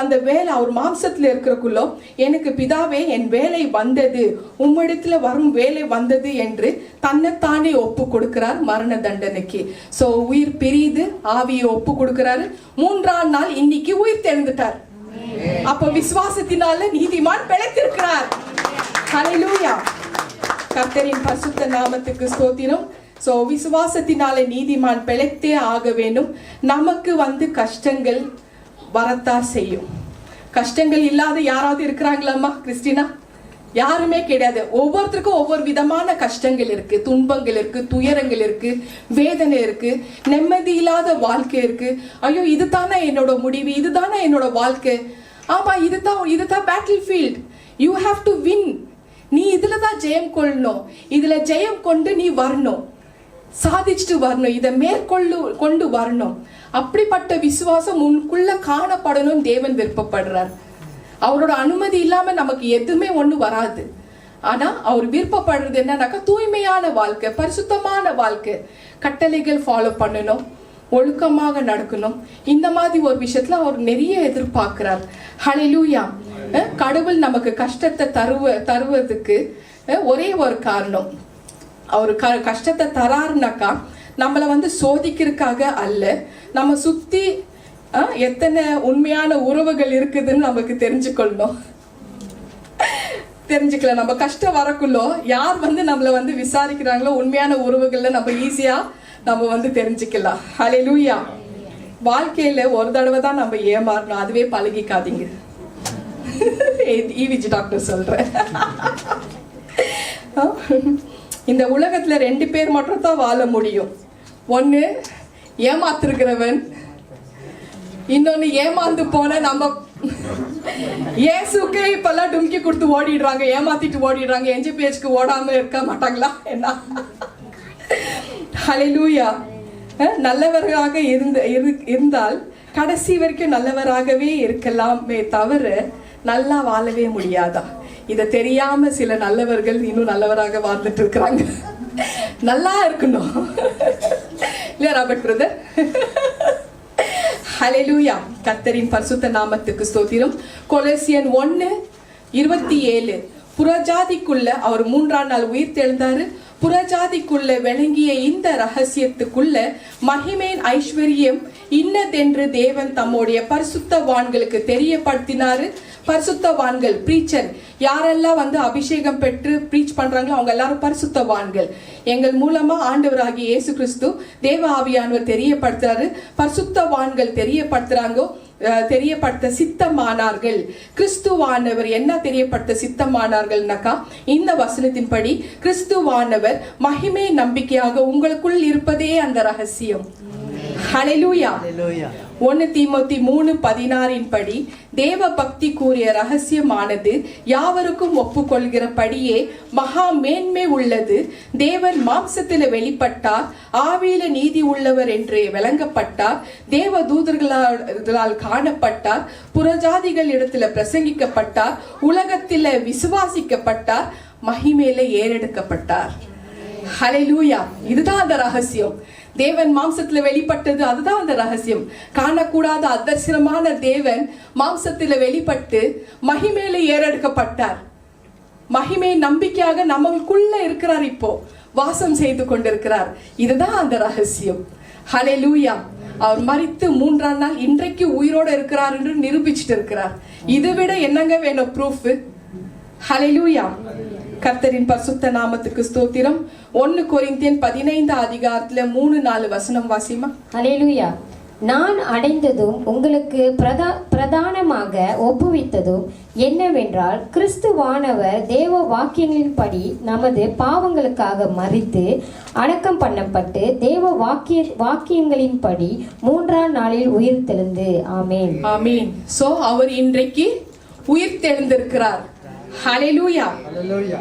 அந்த வேலை அவர் மாம்சத்தில் இருக்கிறக்குள்ளோ, எனக்கு பிதாவே என் வேலை வந்தது, உம்மிடத்துல வரும் வேலை வந்தது என்று தன்னைத்தானே ஒப்பு கொடுக்கிறார் மரண தண்டனைக்கு. ஸோ உயிர் பிரியுது, ஆவியை ஒப்பு கொடுக்கிறாரு. 3ஆம் நாள் இன்னைக்கு உயிர் தெழுந்துட்டார். அப்ப விசுவாசத்தினால நீதிமான் பிழைத்திருக்கிறார். ஹல்லேலூயா. கர்த்தரின் பரிசுத்த நாமத்துக்கு ஸ்தோத்திரம். ஸோ விசுவாசத்தினால நீதிமான் பிழைத்தே ஆக வேண்டும். நமக்கு கஷ்டங்கள் வரத்தான் செய்யும். கஷ்டங்கள் இல்லாத யாராவது இருக்கிறாங்களாம்மா கிறிஸ்டினா? யாருமே கிடையாது. ஒவ்வொருத்தருக்கும் ஒவ்வொரு விதமான கஷ்டங்கள் இருக்கு, துன்பங்கள் இருக்கு, துயரங்கள் இருக்கு, வேதனை இருக்கு, நிம்மதி இல்லாத வாழ்க்கை இருக்கு. ஐயோ, இதுதானே என்னோட முடிவு, இதுதானே என்னோட வாழ்க்கை. ஆமா, இதுதான் battle field. You have to win. நீ இதுல தான் ஜெயம் கொள்ளணும். இதுல ஜெயம் கொண்டு நீ வரணும், சாதிச்சுட்டு வரணும், இதை கொண்டு வரணும். அப்படிப்பட்ட விசுவாசம் உனக்குள்ள காணப்படணும் தேவன் விருப்பப்படுறார். அவரோட அனுமதி இல்லாம நமக்கு எதுவுமே ஒண்ணு வராது. ஆனா அவர் விருப்பப்படுறது என்னன்னாக்கா தூய்மையான வாழ்க்கை, பரிசுத்தமான வாழ்க்கை, கட்டளைகள் ஃபாலோ பண்ணணும், ஒழுக்கமாக நடக்கணும். இந்த மாதிரி ஒரு விஷயத்துல அவர் நிறைய எதிர்பார்க்கிறார். ஹல்லேலூயா. கடவுள் நமக்கு கஷ்டத்தை தருவதுக்கு ஒரே ஒரு காரணம். அவர் கஷ்டத்தை தராருனாக்கா நம்மளை சோதிக்கிறதுக்காக அல்ல, நம்ம சுத்தி எத்தனை உண்மையான உறவுகள் இருக்குதுன்னு நமக்கு தெரிஞ்சுக்கொள்ளணும். தெரிஞ்சுக்கலாம். நம்ம கஷ்டம் வரக்குள்ளோ யார் நம்மளை விசாரிக்கிறாங்களோ உண்மையான உறவுகள்ல நம்ம ஈஸியா நம்ம தெரிஞ்சுக்கலாம். ஹல்லேலூயா. வாழ்க்கையில ஒரு தடவை தான் நம்ம ஏமாறணும், அதுவே பழகிக்காதீங்க. EVG டாக்டர் சொல்றேன். இந்த உலகத்துல 2 பேர் மட்டும் தான் வாழ முடியும். ஒன்னு ஏமாத்திருக்கிறவன், இன்னொன்னு ஏமாந்து போன நம்ம. இயேசுக்கே இப்பெல்லாம் டும்கி கொடுத்து ஓடிடுறாங்க, ஏமாத்திட்டு ஓடிடுறாங்க. NGPHக்கு ஓடாம இருக்க மாட்டாங்களா என்ன? ஹல்லேலூயா. நல்லவராக இருந்தால் கடைசி வரைக்கும் நல்லவராகவே இருக்கலாமே தவிர நல்லா வாழவே முடியாதா? இதை தெரியாம சில நல்லவர்கள் இன்னும் நல்லவராக வாழ்ந்துட்டு இருக்கிறாங்க. நல்லா இருக்கணும் இல்ல ராபர்ட் பிரதர்? ஹல்லேலூயா. கர்த்தரின் பரிசுத்த நாமத்துக்கு ஸ்தோத்திரம். கொலோசியன் 1:27 புறஜாதிக்குள்ள அவர் 3ஆம் நாள் உயிர் தெழுந்தாரு. புறஜாதிக்குள்ள விளங்கிய இந்த ரகசியத்துக்குள்ள மகிமையின் ஐஸ்வர்யம் இன்னதென்று தேவன் தம்முடைய பரிசுத்தவான்களுக்கு தெரியப்படுத்தினாரு. பரிசுத்தவான்கள் பிரீச்சர் யாரெல்லாம் அபிஷேகம் பெற்று பிரீச் பண்றாங்களோ அவங்க எல்லாரும் பரிசுத்தவான்கள். எங்கள் மூலமா ஆண்டவராகிய இயேசு கிறிஸ்து தேவ ஆவியானவர் தெரியப்படுத்துறாரு. பரிசுத்தவான்கள் தெரியப்படுத்த சித்தமானார்கள். கிறிஸ்துவானவர் என்ன தெரியப்படுத்த சித்தமானார்கள்னாக்கா, இந்த வசனத்தின்படி கிறிஸ்துவானவர் மகிமை நம்பிக்கையாக உங்களுக்குள் இருப்பதே அந்த ரகசியம். ஹல்லேலூயா. 1 தீமோத்தி 3:16 படி தேவ பக்தி கூறிய ரகசியமானது யாவருக்கும் ஒப்புக்கொள்கிறபடியே மகா மேன்மை உள்ளது. தேவன் மாம்சத்தில் வெளிப்பட்டார், ஆவியில நீதி உள்ளவர் என்று விளங்கப்பட்டார், தேவ தூதர்களால் காணப்பட்டார், புறஜாதிகள் இடத்துல பிரசங்கிக்கப்பட்டார், உலகத்தில விசுவாசிக்கப்பட்டார், மகிமையில ஏறெடுக்கப்பட்டார். ஹல்லேலூயா. இதுதான் அந்த ரகசியம். தேவன் மாம்சத்துல வெளிப்பட்டது, அதுதான் அந்த ரகசியம். காணக்கூடாத அதர்சனமான தேவன் மாம்சத்துல வெளிப்பட்டு மகிமையில ஏறெடுக்கப்பட்டார். மகிமை நம்பிக்கையாக நமக்குள்ள இருக்கிறார், இப்போ வாசம் செய்து கொண்டிருக்கிறார். இதுதான் அந்த ரகசியம். ஹல்லேலூயா. அவர் மரித்து 3ஆம் நாள் இன்றைக்கு உயிரோடு இருக்கிறார் என்று நிரூபிச்சுட்டு இருக்கிறார். இதை விட என்னங்க வேணும் ப்ரூஃப்? ஹல்லேலூயா. கர்த்தரின் பரிசுத்த நாமத்துக்கு ஸ்தோத்திரம். 1 கொரிந்தியர் 15 அதிகாரத்துல 3-4 வசனம் வாசிமா. ஹல்லேலூயா. நான் அடைந்ததும் உங்களுக்கு பிரதானமாக ஒப்புவித்ததும் என்னவென்றால், கிறிஸ்துவானவர் தேவ வாக்கியங்களின்படி நமது பாவங்களுக்காக மரித்து அடக்கம் பண்ணப்பட்டு தேவ வாக்கியங்களின்படி 3ஆம் நாளில் உயிர் தெழுந்து. ஆமேன். ஆமீன். சோ அவர் இன்றைக்கு உயிர் தெழுந்திருக்கிறார். ஹல்லேலூயா.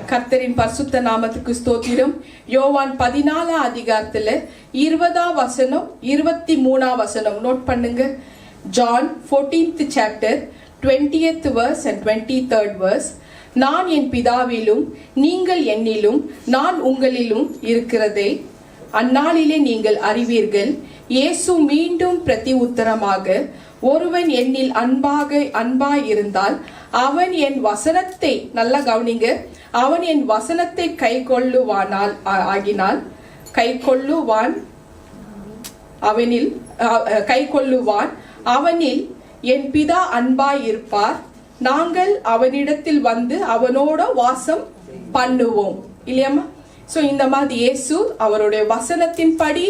கர்த்தரின் பரிசுத்த நாமத்துக்கு ஸ்தோத்திரம். யோவான் 14 அதிகாரத்துல 20 வசனம் 23 வசனம் நோட் பண்ணுங்க. John 14th chapter 20th verse and 23rd verse. நான் என் பிதாவிலும் நீங்கள் என்னிலும் நான் உங்களிலும் இருக்கிறதே அந்நாளிலே நீங்கள் அறிவீர்கள். இயேசு மீண்டும் பிரதி உத்தரமாக, ஒருவன் என்னில் அன்பாய் இருந்தால் அவன் என் வசனத்தை, நல்லா கவனிங்க, அவன் என் வசனத்தை கை கொள்ளுவான் அவனில் என் பிதா அன்பாய் இருப்பார். நாங்கள் அவனிடத்தில் வந்து அவனோட வாசம் பண்ணுவோம். இல்லையாமா? சோ இந்த மாதிரி இயேசு அவருடைய வசனத்தின் படி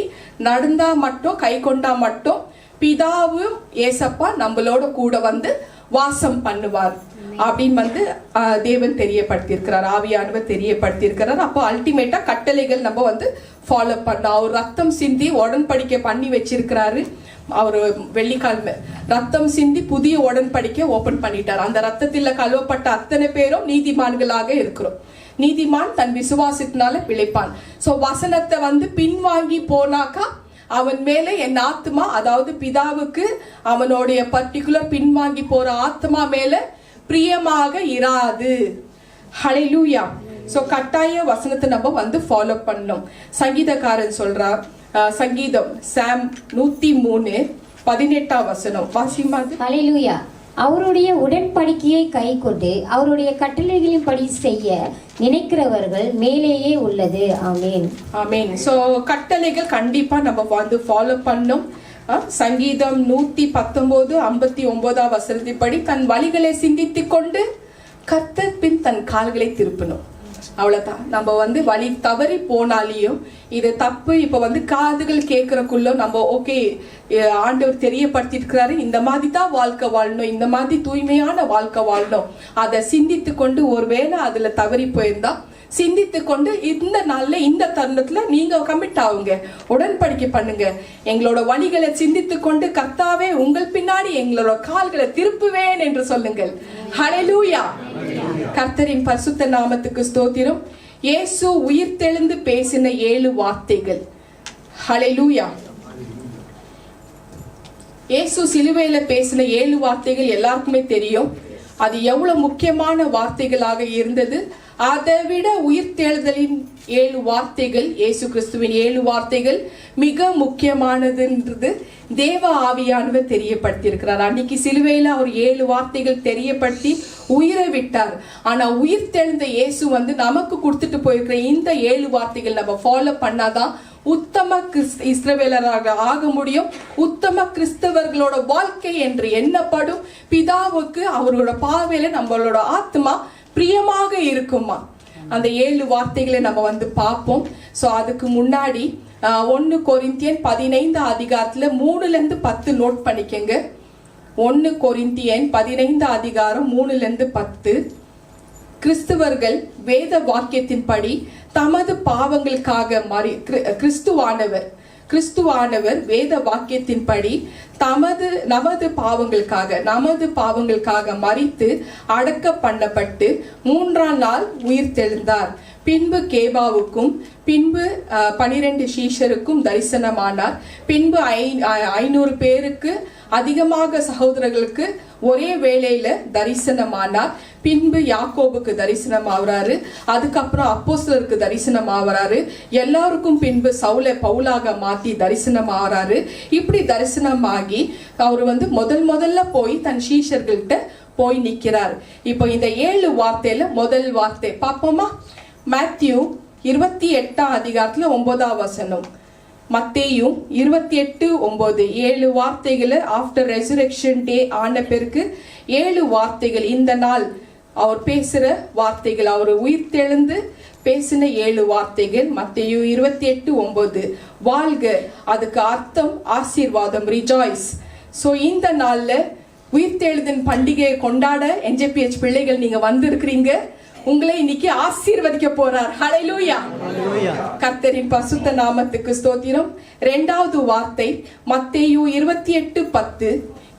நடந்தா மட்டும், கை கொண்டா மட்டும் பிதாவும் ஏசப்பா நம்மளோட கூட வந்து வாசம் பண்ணுவார் அப்படின்னு வந்து தேவன் தெரியப்படுத்தியிருக்கிறார், ஆவியானவர் தெரியப்படுத்தியிருக்கிறார். அப்போ அல்டிமேட்டா கட்டளைகள் நம்ம வந்து ஃபாலோ பண்ண. அவர் ரத்தம் சிந்தி உடன்படிக்கை பண்ணி வச்சிருக்கிறாரு. அவர் வெள்ளிக்கிழமை ரத்தம் சிந்தி புதிய உடன்படிக்கை ஓபன் பண்ணிட்டார். அந்த ரத்தத்தில் கழுவப்பட்ட அத்தனை பேரும் நீதிமான்களாக இருக்கிறோம். நீதிமான் தன் விசுவாசத்தினால பிழைப்பான். சோ வசனத்தை வந்து பின்வாங்கி போனாக்கா அவன் மேல என் ஆத்மா, அதாவது பிதாவுக்கு அவனுடைய பர்டிகுலர் பின்வாங்கி போற ஆத்மா மேல பிரியமாக இராது. ஹல்லேலூயா. சோ கட்டாய வசனத்தை நம்ம வந்து ஃபாலோ பண்ணணும். சங்கீதக்காரன் சொல்றார், சங்கீதம் சாம் 103:18 வசனம் வாசிமா. ஹல்லேலூயா. அவருடைய உடன்படிக்கையை கை கொண்டு அவருடைய கட்டளைகளின்படி செய்ய நினைக்கிறவர்கள் மேலேயே உள்ளது. ஆமேன். ஆமேன். சோ கட்டளைகள் கண்டிப்பா நம்ம வந்து ஃபாலோ பண்ணணும். சங்கீதம் 119:59 வசனத்தின்படி தன் வழிகளை சிந்தித்துக் கொண்டு கர்த்தர் பின் தன் கால்களை திருப்பணும். அவ்வளவுதான். நம்ம வந்து வழி தவறி போனாலையும் இது தப்பு, இப்ப வந்து காதுகள் கேட்கறக்குள்ள நம்ம ஓகே ஆண்டவர் தெரியப்படுத்திருக்கிறாரு, இந்த மாதிரி தான் வாழ்க்கை வாழணும், இந்த மாதிரி தூய்மையான வாழ்க்கை வாழணும், அதை சிந்தித்து கொண்டு ஒருவேளை அதுல தவறி போயிருந்தா சிந்தித்து கொண்டு இந்த நாள்ல இந்த தருணத்துல நீங்க கமிட் ஆகுங்க, உடன்படிக்கை பண்ணுங்க. எங்களோட வழிகளை சிந்தித்து கொண்டு கர்த்தாவே உங்கள் பின்னாடி எங்களோட கால்களை திருப்புவேன் என்று சொல்லுங்கள். ஹல்லேலூயா. கர்த்தரின் பரிசுத்த நாமத்துக்கு ஸ்தோத்திரம். இயேசு உயிர் தெழுந்து பேசின 7 வார்த்தைகள். ஹல்லேலூயா. இயேசு சிலுவையில பேசின 7 வார்த்தைகள் எல்லாருக்குமே தெரியும். அது எவ்வளவு முக்கியமான வார்த்தைகளாக இருந்தது. அதை விட உயிர்த்தெழுதலின் 7 வார்த்தைகள், இயேசு கிறிஸ்துவின் 7 வார்த்தைகள் மிக முக்கியமானதுன்றது தேவ ஆவியானவர் தெரியப்படுத்தியிருக்கிறார். அன்னைக்கு சிலுவையில அவர் 7 வார்த்தைகள் தெரியப்படுத்தி உயிரை விட்டார். ஆனா உயிர்த்தெழுந்த இயேசு வந்து நமக்கு கொடுத்துட்டு போயிருக்கிற இந்த 7 வார்த்தைகள் நம்ம ஃபாலோ பண்ணாதான் உத்தம இஸ்ரவேலராக ஆக முடியும். உத்தம கிறிஸ்தவர்களோட வாழ்க்கை என்று எண்ணப்படும். பிதாவுக்கு அவரோட பார்வையில நம்மளோட ஆத்மா பிரியமாக இருக்குமா. அந்த 7 வார்த்தைகளை நம்ம வந்து பார்ப்போம். சோ அதுக்கு முன்னாடி 1 கொரிந்தியர் 15 அதிகாரத்துல 3-10 நோட் பண்ணிக்கங்க. 1 கொரிந்தியர் 15 அதிகாரம் 3-10. கிறிஸ்துவர்கள் வேத வாக்கியத்தின்படி தமது பாவங்களுக்காக கிறிஸ்துவானவர் வேத வாக்கியத்தின்படி நமது பாவங்களுக்காக மரித்து அடக்க பண்ணப்பட்டு 3ஆம் நாள் உயிர் தெழுந்தார். பின்பு கேபாவுக்கும் பின்பு 12 சீஷருக்கும் தரிசனமானார். பின்பு 500 பேருக்கு அதிகமாக சகோதரர்களுக்கு ஒரே வேளையில தரிசனமானார். பின்பு யாக்கோபுக்கு தரிசனம் ஆகுறாரு. அதுக்கப்புறம் அப்போஸ்தலருக்கு தரிசனம் ஆகுறாரு. எல்லாருக்கும் பின்பு சவுலை பவுலாக மாத்தி தரிசனம் ஆகுறாரு. இப்படி தரிசனமாகி அவர் வந்து முதல்ல போய் தன் சீஷர்கள்ட்ட போய் நிக்கிறார். இப்போ இந்த 7 வார்த்தையில முதல் வார்த்தை பாப்போமா? மேத்யூ 28 அதிகாரத்துல 9 வசனம். மத்தேயு 28:9 7 வார்த்தைகளை ஆஃப்டர் ரெசரக்ஷன் டே ஆன பிறகு 7 வார்த்தைகள் இந்த நாள் அவர் பேசுற வார்த்தைகள், அவர் உயிர் தெழுந்து பேசின 7 வார்த்தைகள். மத்தேயு 28:9 வாழ்க, அதுக்கு அர்த்தம் ஆசீர்வாதம், ரிஜாய்ஸ். ஸோ இந்த நாள்ல உயிர்த்தெழுதின் பண்டிகையை கொண்டாட NJPH பிள்ளைகள் நீங்க வந்திருக்கிறீங்க. உங்களை இன்னைக்கு ஆசீர்வதிக்க போறார். ஹல்லேலூயா. கர்த்தரின் பரிசுத்த நாமத்துக்கு ஸ்தோத்திரம். 2வது வார்த்தை மத்தேயு 28:10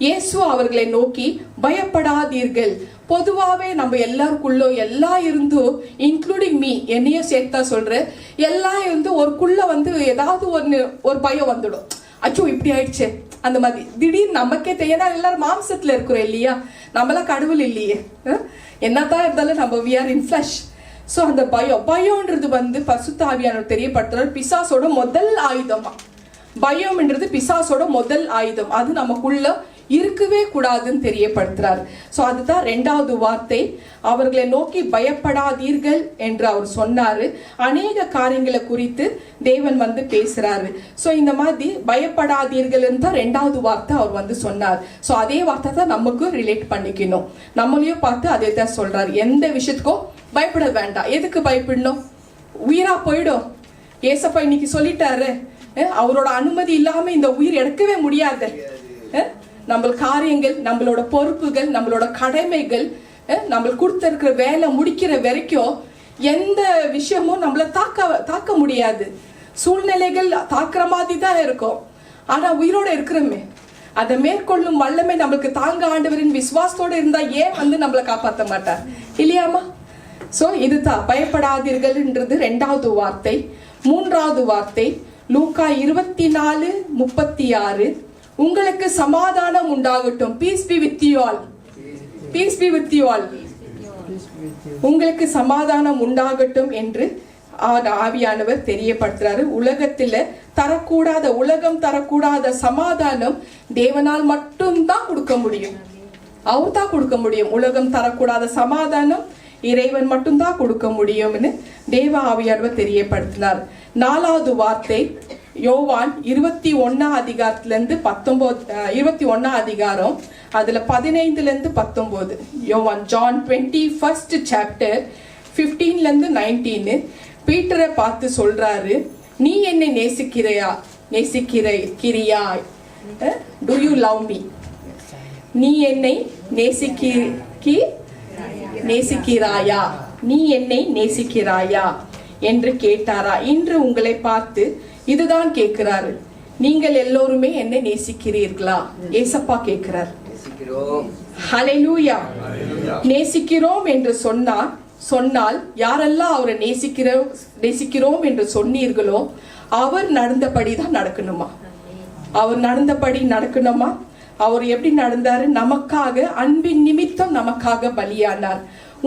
இயேசு அவர்களை நோக்கி பயப்படாதீர்கள். பொதுவாவே நம்ம எல்லாருக்குள்ள எல்லாம் இருந்தும், இன்க்ளூடிங் மீ, என்னையும் சேர்த்தா சொல்றேன், எல்லாம் இருந்து ஒருக்குள்ள வந்து ஏதாவது ஒரு பயம் வந்துடும். அச்சோ இப்படி ஆயிடுச்சு அந்த மாதிரி திடீர்னு நமக்கே தெரியாத. எல்லாரும் மாம்சத்துல இருக்கிறோம் இல்லையா, நம்மளாம் கடவுள் இல்லையே. என்னதான் இருந்தாலும் நம்ம we are in flesh. So அந்த பயம்ன்றது வந்து பரிசுத்த ஆவியானவர் தெரியப்படுத்துறார். பிசாசோட முதல் ஆயுதமா பயம்ன்றது பிசாசோட முதல் ஆயுதம். அது நமக்குள்ள இருக்கவே கூடாதுன்னு தெரியப்படுத்துறார். ஸோ அதுதான் 2வது வார்த்தை. அவர்களை நோக்கி பயப்படாதீர்கள் என்று அவர் சொன்னாரு. அநேக காரியங்களை குறித்து தேவன் வந்து பேசுறாரு. ஸோ இந்த மாதிரி பயப்படாதீர்கள் தான் 2வது வார்த்தை அவர் வந்து சொன்னார். ஸோ அதே வார்த்தை தான் நமக்கு ரிலேட் பண்ணிக்கணும். நம்மளையும் பார்த்து அதே தான் சொல்றாரு. எந்த விஷயத்துக்கும் பயப்பட வேண்டாம். எதுக்கு பயப்படணும்? உயிரா போயிடும். ஏசப்பா இன்னைக்கு சொல்லிட்டாரு, அவரோட அனுமதி இல்லாம இந்த உயிர் எடுக்கவே முடியாது. நம்ம காரியங்கள், நம்மளோட பொறுப்புகள், நம்மளோட கடமைகள், நம்மளுக்கு கொடுத்திருக்கிற வேலை முடிக்கிற வரைக்கும் எந்த விஷயமும் நம்மள தாக்க முடியாது. சூழ்நிலைகள் தாக்குற மாதிரி தான் இருக்கும். ஆனா உயிரோட இருக்கிறோமே, அதை மேற்கொள்ளும் வல்லமை நம்மளுக்கு தாங்க ஆண்டவரின் விசுவாசத்தோட இருந்தா ஏன் வந்து நம்மளை காப்பாற்ற மாட்டார் இல்லையாமா? சோ இதுதான் பயப்படாதீர்கள்ன்றது 2வது வார்த்தை. 3வது வார்த்தை லூக்கா 24:36 உங்களுக்கு சமாதானம் உண்டாகட்டும். Piece be with you all. Piece be with you all. உங்களுக்கு சமாதானம் உண்டாகட்டும் என்று ஆவியானவர் தெரியப்படுத்துறாரு. உலகம் தரக்கூடாத சமாதானம் தேவனால் மட்டும்தான் கொடுக்க முடியும். அவர் தான் கொடுக்க முடியும். உலகம் தரக்கூடாத சமாதானம் இறைவன் மட்டும்தான் கொடுக்க முடியும்னு தேவ ஆவியானவர் தெரியப்படுத்தினார். 4வது வார்த்தை யோவான் 21 அதிகாரத்திலிருந்து 21 அதிகாரம் அதுல 15 19. யோவான் ஜான் 21st சாப்டர் 15 19 பீட்டரை பார்த்து சொல்றாரு, நீ என்னை நேசிக்கிறியா? Do you love me? நீ என்னை நேசிக்கிறாயா? நீ என்னை நேசிக்கிறாயா என்று கேட்டாரா? இன்று உங்களை பார்த்து இதுதான் கேட்கிறாரு, நீங்கள் எல்லோருமே என்னை நேசிக்கிறீர்களா? ஏசப்பா கேட்கிறார். ஹல்லேலூயா. நேசிக்கிறோம் என்று சொன்னால் யாரெல்லாம் அவரை நேசிக்கிறோம் என்று சொன்னீர்களோ அவர் நடந்தபடிதான் நடக்கணுமா? அவர் நடந்தபடி நடக்கணுமா? அவர் எப்படி நடந்தாரு? நமக்காக, அன்பின் நிமித்தம் நமக்காக பலியானார்.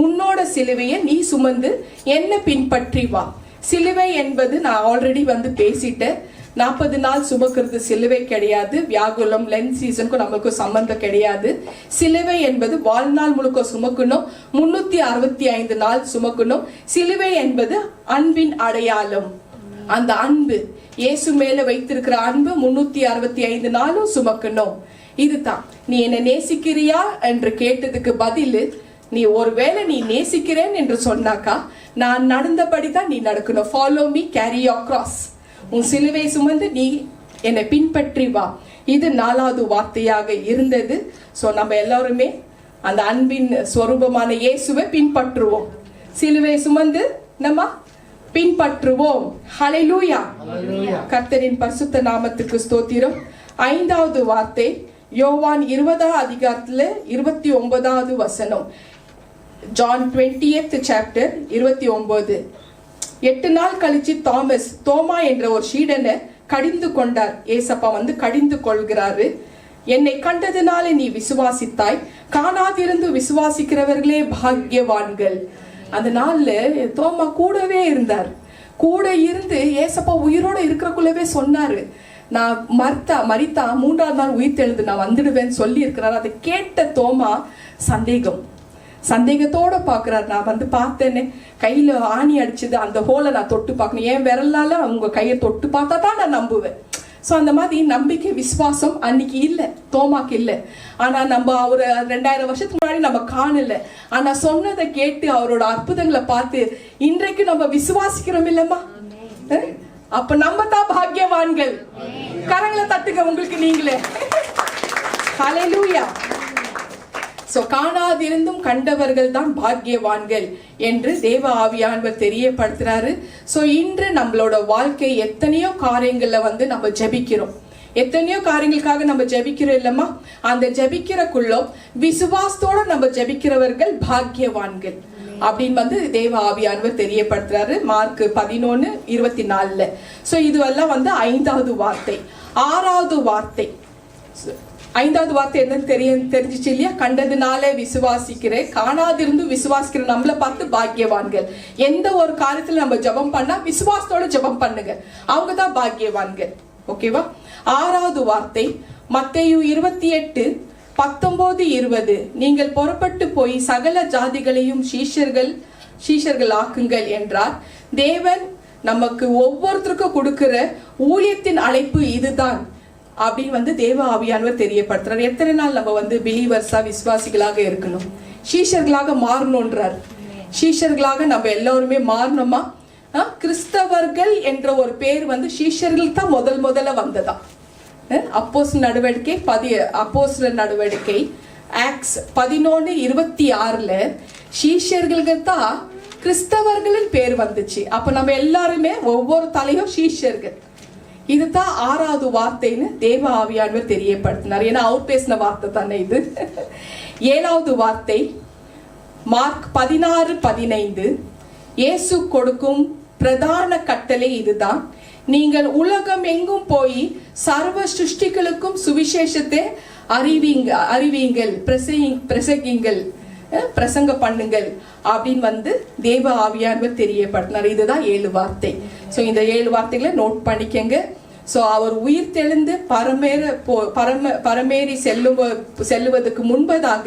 உன்னோட சிலுவையை நீ சுமந்து என்ன பின்பற்றி வா. சிலுவை என்பது நான் ஆல்ரெடி வந்து பேசிட்டேன். 40 நாள் சுமக்கிறது சிலுவை கிடையாது. வியாகுலம், லென்த் சீசனுக்கும் நமக்கு சம்பந்தம் கிடையாது. சிலுவை என்பது வாழ்நாள் முழுக்க சுமக்கணும். 365 நாள் சுமக்கணும். சிலுவை என்பது அன்பின் அடையாளம். அந்த அன்பு, இயேசு மேல வைத்திருக்கிற அன்பு 365 நாளும் சுமக்கணும். இதுதான். நீ என்னை நேசிக்கிறியா என்று கேட்டதுக்கு பதில், நீ ஒருவேளை நீ நேசிக்கிறேன் என்று சொன்னாக்கா நான் நடந்தபடிதான் நீ நடக்கணும். Follow me, carry your cross. உன் சிலுவை சுமந்து நீ என்னை பின்பற்றி வா. இது 4வது வார்த்தையாக இருந்தது. சோ நம்ம எல்லாருமே அந்த அன்பின் ஸ்வரூபமான இயேசுவை பின்பற்றுவோம். சிலுவை சுமந்து நம்ம பின்பற்றுவோம். ஹல்லேலூயா. கர்த்தரின் பரிசுத்த நாமத்துக்கு ஸ்தோத்திரம். 5வது வார்த்தை யோவான் 20 அதிகாரத்துல 29வது வசனம். John 20th chapter 29. 8 நாள் கழிச்சு தோமா என்ற ஒரு சீடனை கடிந்து கொண்டார். ஏசப்பா வந்து கடிந்து கொள்கிறாரு. என்னை கண்டதுனால நீ விசுவாசித்தாய், காணாதிருந்து விசுவாசிக்கிறவர்களே பாக்கியவான்கள். அந்த நாள்ல தோமா கூடவே இருந்தார். கூட இருந்து ஏசப்பா உயிரோட இருக்கிறக்குள்ளவே சொன்னாரு, நான் மரித்தா 3ஆவது நாள் உயிர் தெழுந்து நான் வந்துடுவேன்னு சொல்லி இருக்கிறார். அதை கேட்ட தோமா சந்தேகம். சந்தேகத்தோட பாக்குறாரு. நான் வந்து பார்த்தேன்னு, கையில ஆணி அடிச்சது அந்த ஹோலை நான் தொட்டு பார்க்கணும், என் விரலால உங்க கையை தொட்டு பார்த்தா தான் நான் நம்புவேன். ஸோ அந்த மாதிரி நம்பிக்கை விசுவாசம் அன்னைக்கு இல்லை, தோமாக்கு இல்லை. ஆனா நம்ம ஒரு 2000 வருஷத்துக்கு முன்னாடி நம்ம காணல, ஆனா சொன்னதை கேட்டு அவரோட அற்புதங்களை பார்த்து இன்றைக்கு நம்ம விசுவாசிக்கிறோம் இல்லம்மா. அப்ப நம்ம தான் பாக்கியவான்கள். கரங்களை தட்டுங்க உங்களுக்கு நீங்களே. ஹல்லேலூயா. சோ காணாதிருந்தும் கண்டவர்கள் தான் பாக்கியவான்கள் என்று தேவ ஆவியானவர் தெரியப்படுத்துறாரு. சோ இன்று நம்மளோட வாழ்க்கை எத்தனையோ காரியங்கள்ல வந்து நம்ம ஜெபிக்கிறோம், எத்தனையோ காரியங்களுக்காக நம்ம ஜெபிக்கிறோம் இல்லம்மா. அந்த ஜெபிக்கிறக்குள்ள விசுவாசத்தோட நம்ம ஜெபிக்கிறவர்கள் பாக்கியவான்கள் அப்படின்னு வந்து தேவ ஆவியானவர் தெரியப்படுத்துறாரு. மார்க் 11:24. சோ இதுவெல்லாம் வந்து 5வது வார்த்தை. 6வது வார்த்தை, 5வது வார்த்தை என்னன்னு தெரிஞ்சிச்சு இல்லையா? கண்டதுனாலே விசுவாசிக்கிறேன், காணாதிருந்து விசுவாசிக்கிற நம்மளை பார்த்து பாக்கியவான்கள். எந்த ஒரு காரியத்துல நம்ம ஜெபம் பண்ணா விசுவாசத்தோட ஜெபம் பண்ணுங்க, அவங்க தான் பாக்கியவான்கள். ஓகேவா? 6வது வார்த்தை மத்தேயு 28:19-20. நீங்கள் புறப்பட்டு போய் சகல ஜாதிகளையும் சீஷர்கள் ஆக்குங்கள் என்றார். தேவன் நமக்கு ஒவ்வொருத்தருக்கும் கொடுக்கிற ஊழியத்தின் அழைப்பு இதுதான் அப்படின்னு வந்து தேவ ஆவியானவர் தெரியப்படுத்துறாரு. எத்தனை நாள் நம்ம வந்து பிலீவர்ஸா விசுவாசிகளாக இருக்கணும், சீஷர்களாக மாறணும்ன்றார். சீஷர்களாக நம்ம எல்லாருமே மாறணுமா? கிறிஸ்தவர்கள் என்ற ஒரு பேர் வந்து சீஷர்கள் தான் முதல்ல வந்ததா. அப்போஸ்தலர் நடவடிக்கை ஆக்ட்ஸ் 11:26 சீஷர்களுக்கு தான் கிறிஸ்தவர்களின் பேர் வந்துச்சு. அப்ப நம்ம எல்லாருமே ஒவ்வொரு தலையும் சீஷர்கள். இதுதான் 6வது வார்த்தைன்னு தேவ ஆவியானவர் தெரியப்படுத்தினார். ஏன்னா அவர் பேசின வார்த்தை தானே இது. 7வது வார்த்தை மார்க் 16:15. இயேசு கொடுக்கும் பிரதான கட்டளை இதுதான், நீங்கள் உலகம் எங்கும் போய் சர்வ சிருஷ்டிகளுக்கும் சுவிசேஷத்தை அறிவீங்கள், பிரசங்கிங்கள், பிரசங்க பண்ணுங்கள் அப்படின்னு வந்து தேவ ஆவியானவர் தெரியப்படுத்தினார். இதுதான் 7 வார்த்தை. ஸோ இந்த 7 வார்த்தைகளை நோட் பண்ணிக்கங்க. ஸோ அவர் உயிர் தெழுந்து பரமேறி செல்லுவதற்கு முன்பதாக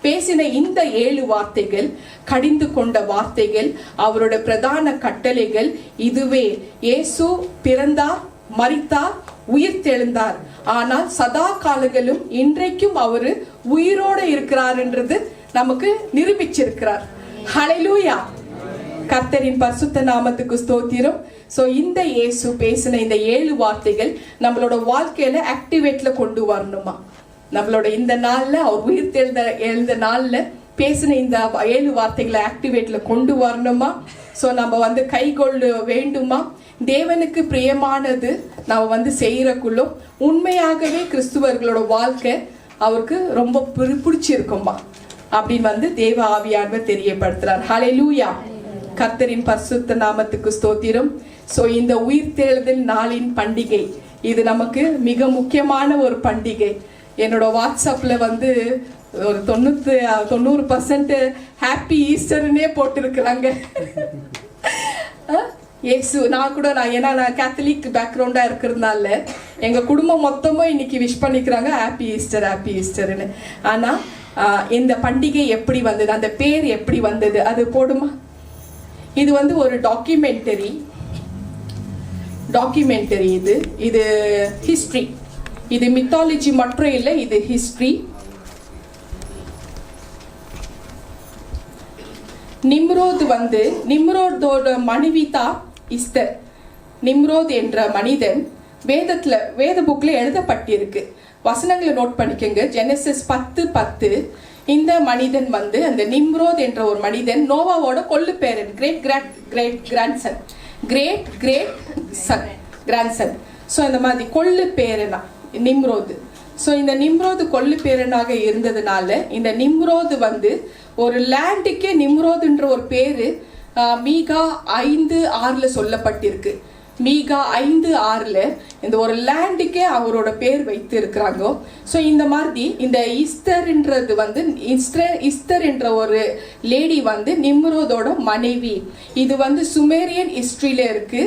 பேசின இந்த 7 வார்த்தைகள், கடிந்து கொண்ட வார்த்தைகள், அவரோட பிரதான கட்டளைகள் இதுவே. இயேசு பிறந்தார், மரித்தார், உயிர் தெழுந்தார், ஆனால் சதா காலங்களும் இன்றைக்கும் அவரு உயிரோட இருக்கிறார்ன்றது நமக்கு நிரூபிச்சிருக்கிறார். ஹல்லேலூயா. கர்த்தரின் பரிசுத்த நாமத்துக்கு ஸ்தோத்திரம். சோ இந்த இயேசு பேசின இந்த 7 வார்த்தைகள் நம்மளோட வாழ்க்கையில ஆக்டிவேட்ல கொண்டு வரணுமா? நம்மளோட இந்த நாள்ல அவர் உயிர் எழுந்த நாள்ல பேசின இந்த 7 வார்த்தைகளை ஆக்டிவேட்ல கொண்டு வரணுமா? சோ நம்ம வந்து கை கொள்ள வேண்டுமா? தேவனுக்கு பிரியமானது நம்ம வந்து செய்யறக்குள்ளும் உண்மையாகவே கிறிஸ்துவர்களோட வாழ்க்கை அவருக்கு ரொம்ப பிடிச்சிருக்குமா அப்படின்னு வந்து தேவ ஆவியானவர் தெரியப்படுத்துறார். ஹல்லேலூயா. கர்த்தரின் பரிசுத்த நாமத்துக்கு ஸ்தோத்திரம். சோ இந்த உயிர்த்தெழுதல் நாளின் பண்டிகை இது நமக்கு மிக முக்கியமான ஒரு பண்டிகை. என்னோட வாட்ஸ்அப்ல வந்து ஒரு 90% ஹாப்பி ஈஸ்டர்னே போட்டிருக்கிறாங்க. ஏசு நான் ஏன்னா நான் கேத்தலிக் பேக்ரவுண்டா இருக்கிறதுனால எங்க குடும்பம் மொத்தமும் இன்னைக்கு விஷ் பண்ணிக்கிறாங்க ஹாப்பி ஈஸ்டர், ஹாப்பி ஈஸ்டர்னு. ஆனா இந்த பண்டிகை எப்படி வந்தது, அந்த பேர் எப்படி வந்தது அது போடுமா? இது வந்து ஒரு டாக்குமெண்டரி இது ஹிஸ்டரி. இது மித்தாலஜி மட்டும் இல்லை, இது ஹிஸ்டரி. நிம்ரோதோட மனைவி தான் இஸ்தர். நிம்ரோத் என்ற மனிதன் வேத புக்ல எழுதப்பட்டிருக்கு. வசனங்களை நோட் பண்ணிக்கங்க. ஜெனசிஸ் 10:10. இந்த மனிதன் வந்து அந்த நிம்ரோத் என்ற ஒரு மனிதன் நோவாவோட கொள்ளு பேரன், கிரேட் கிராண்ட்சன். ஸோ இந்த மாதிரி கொள்ளு பேரனா நிம்ரோது. ஸோ இந்த நிம்ரோது கொள்ளு பேரனாக இருந்ததுனால இந்த நிம்ரோது வந்து ஒரு லேண்டுக்கே நிம்ரோதுன்ற ஒரு பேரு மீகா 5:6 சொல்லப்பட்டிருக்கு. மீகா 5:6 இந்த ஒரு லேண்டுக்கே அவரோட பேர் வைத்து இருக்கிறாங்க. ஸோ இந்த மாதிரி இந்த இஸ்தர்ன்றது வந்து இஸ்தர் என்ற ஒரு லேடி வந்து நிம்ரோதோட மனைவி. இது வந்து சுமேரியன் ஹிஸ்டரியில இருக்கு,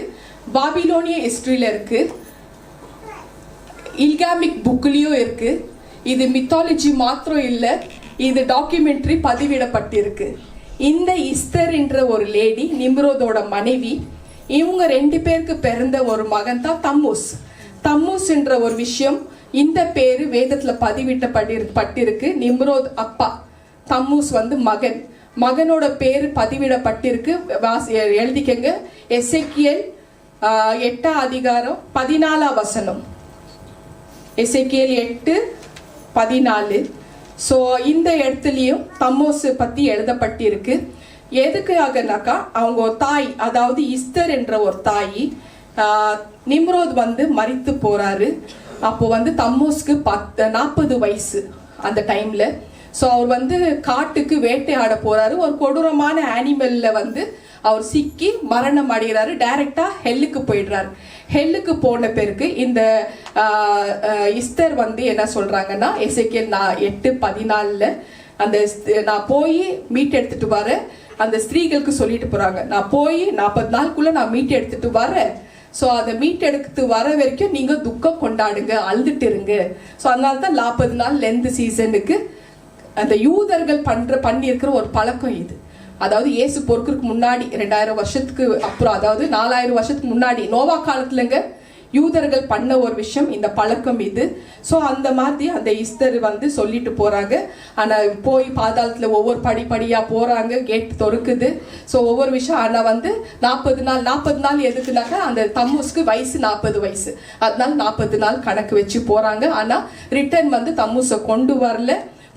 பாபிலோனிய ஹிஸ்டரியில இருக்கு, இல்காமிக் புக்லயும் இருக்கு. இது மித்தாலஜி மாத்திரம் இல்லை, இது டாக்குமெண்ட்ரி பதிவிடப்பட்டிருக்கு. இந்த இஸ்தர் என்ற ஒரு லேடி, நிம்ரோதோட மனைவி, இவங்க 2 பேருக்கு பிறந்த ஒரு மகன் தான் தம்மூஸ். தம்மூஸ் என்ற ஒரு விஷயம், இந்த பேரு வேதத்துல பதிவிடப்பட்டிருக்கு. நிம்ரோத் அப்பா, தம்மூஸ் மகன். மகனோட பேரு பதிவிடப்பட்டிருக்கு. எழுதிக்கங்க. எசேக்கியேல் 8ஆம் அதிகாரம் 14ஆம் வசனம். எசேக்கியேல் 8:14. ஸோ இந்த இடத்துலையும் தம்மோஸ் பத்தி எழுதப்பட்டிருக்கு. எதுக்காகனாக்கா அவங்க தாய், அதாவது இஸ்தர் என்ற ஒரு தாய், நிம்ரோத் மரித்து போறாரு. அப்போ தம்மோஸ்க்கு 40 வயசு அந்த டைம்ல. ஸோ அவர் காட்டுக்கு வேட்டையாட போறாரு. ஒரு கொடூரமான ஆனிமல்ல அவர் சிக்கி மரணம் அடைகிறாரு. டைரக்டா ஹெல்லுக்கு போயிடுறாரு. ஹெல்லுக்கு போன பிறகு இந்த இஸ்தர் என்ன சொல்றாங்கன்னா, எசேக்கியேல் 8:14 அந்த நான் போய் மீட் எடுத்துட்டு வரேன், அந்த ஸ்திரீகளுக்கு சொல்லிட்டு போறாங்க, நான் போய் 40 நாளுக்குள்ள நான் மீட் எடுத்துட்டு வரேன். ஸோ அதை மீட் எடுத்து வர வரைக்கும் நீங்க துக்கம் கொண்டாடுங்க, அழுதுட்டு இருங்க. ஸோ அதனால தான் 40 நாள் லென்த் சீசனுக்கு அந்த யூதர்கள் பண்ணியிருக்கிற ஒரு பழக்கம் இது. அதாவது இயேசு பொறுக்கிறதுக்கு முன்னாடி 2000 வருஷத்துக்கு அப்புறம், அதாவது 4000 வருஷத்துக்கு முன்னாடி நோவா காலத்துலங்க யூதர்கள் பண்ண ஒரு விஷயம், இந்த பழக்கம் இது. ஸோ அந்த மாதிரி அந்த இஸ்தர் சொல்லிட்டு போறாங்க. ஆனா போய் பாதாளத்துல ஒவ்வொரு படிப்படியா போறாங்க, கேட் தொறுக்குது. ஸோ ஒவ்வொரு விஷயம். ஆனா 40 நாள் எதுக்குனாக்கா அந்த தம்மூஸ்க்கு வயசு 40 வயசு, அதனால 40 நாள் கணக்கு வச்சு போறாங்க. ஆனா ரிட்டர்ன் தம்மூஸை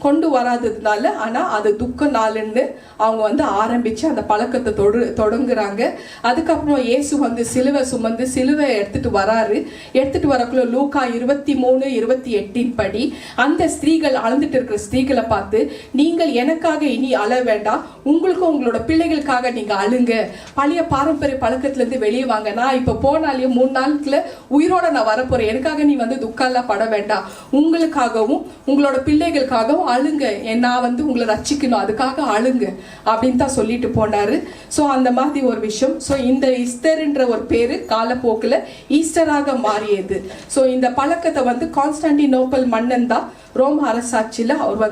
கொண்டு வராததுனால, ஆனா அது துக்க நாள்னு அவங்க ஆரம்பிச்சு அந்த பழக்கத்தை தொடங்குறாங்க. அதுக்கப்புறம் இயேசு சிலுவை சுமந்து சிலுவை எடுத்துட்டு வராரு. எடுத்துட்டு வரக்குள்ள லூக்கா 23:28 படி அந்த ஸ்திரீகள், அழுந்துட்டு இருக்கிற ஸ்திரீகளை பார்த்து, நீங்கள் எனக்காக இனி அழ வேண்டாம், உங்களுக்கும் உங்களோட பிள்ளைகளுக்காக நீங்க அழுங்க, பழைய பாரம்பரிய பழக்கத்துல இருந்து வெளியே வாங்க, நான் இப்ப போனாலையும் 3 நாளுக்குள்ள உயிரோட நான் வரப்போறேன், எனக்காக நீ துக்கம்லாம் பட வேண்டாம், உங்களுக்காகவும் உங்களோட பிள்ளைகளுக்காகவும் அழுங்க, நான் உங்களை ரட்சிக்கணும், அதுக்காக அழுங்க அப்படின்னு தான் சொல்லிட்டு போனாரு. ஸோ அந்த மாதிரி ஒரு விஷயம். ஸோ இந்த இஸ்தர்ன்ற ஒரு பேரு காலப்போக்கில் ஈஸ்டராக மாறியது. ஸோ இந்த பழக்கத்தை கான்ஸ்டான்டினோப்பல் மன்னன் தான் ரோம அரசாட்சியில் அவர்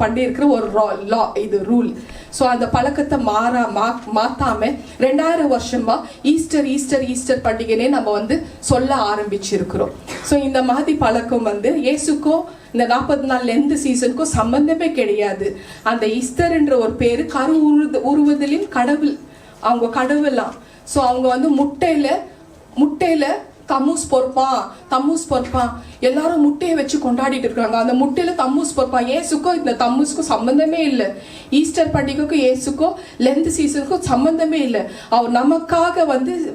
பண்ணியிருக்கிற ஒரு லா, இது ரூல். ஸோ அந்த பழக்கத்தை மாத்தாம 2000 வருஷமா ஈஸ்டர் ஈஸ்டர் ஈஸ்டர் பண்டிகைனே நம்ம சொல்ல ஆரம்பிச்சிருக்கிறோம். ஸோ இந்த மாதிரி பழக்கம் இயேசுக்கும் இந்த 40 நாள் லென்த் சீசனுக்கும் சம்பந்தமே கிடையாது. அந்த ஈஸ்டர் என்ற ஒரு பேரு உருவதலின் கடவுள், அவங்க கடவுளாம். ஸோ அவங்க முட்டையில தம்மூஸ் பொறுப்பான் எல்லாரும் முட்டையை வச்சு கொண்டாடிட்டு இருக்காங்க. அந்த முட்டையில தம்மூஸ் பொறுப்பான். இயேசுக்கும் இந்த தம்மூஸ்க்கும் சம்பந்தமே இல்லை. ஈஸ்டர் பண்டிகைக்கும் இயேசுக்கும் லென்த் சீசனுக்கும் சம்பந்தமே இல்லை. அவர் நமக்காக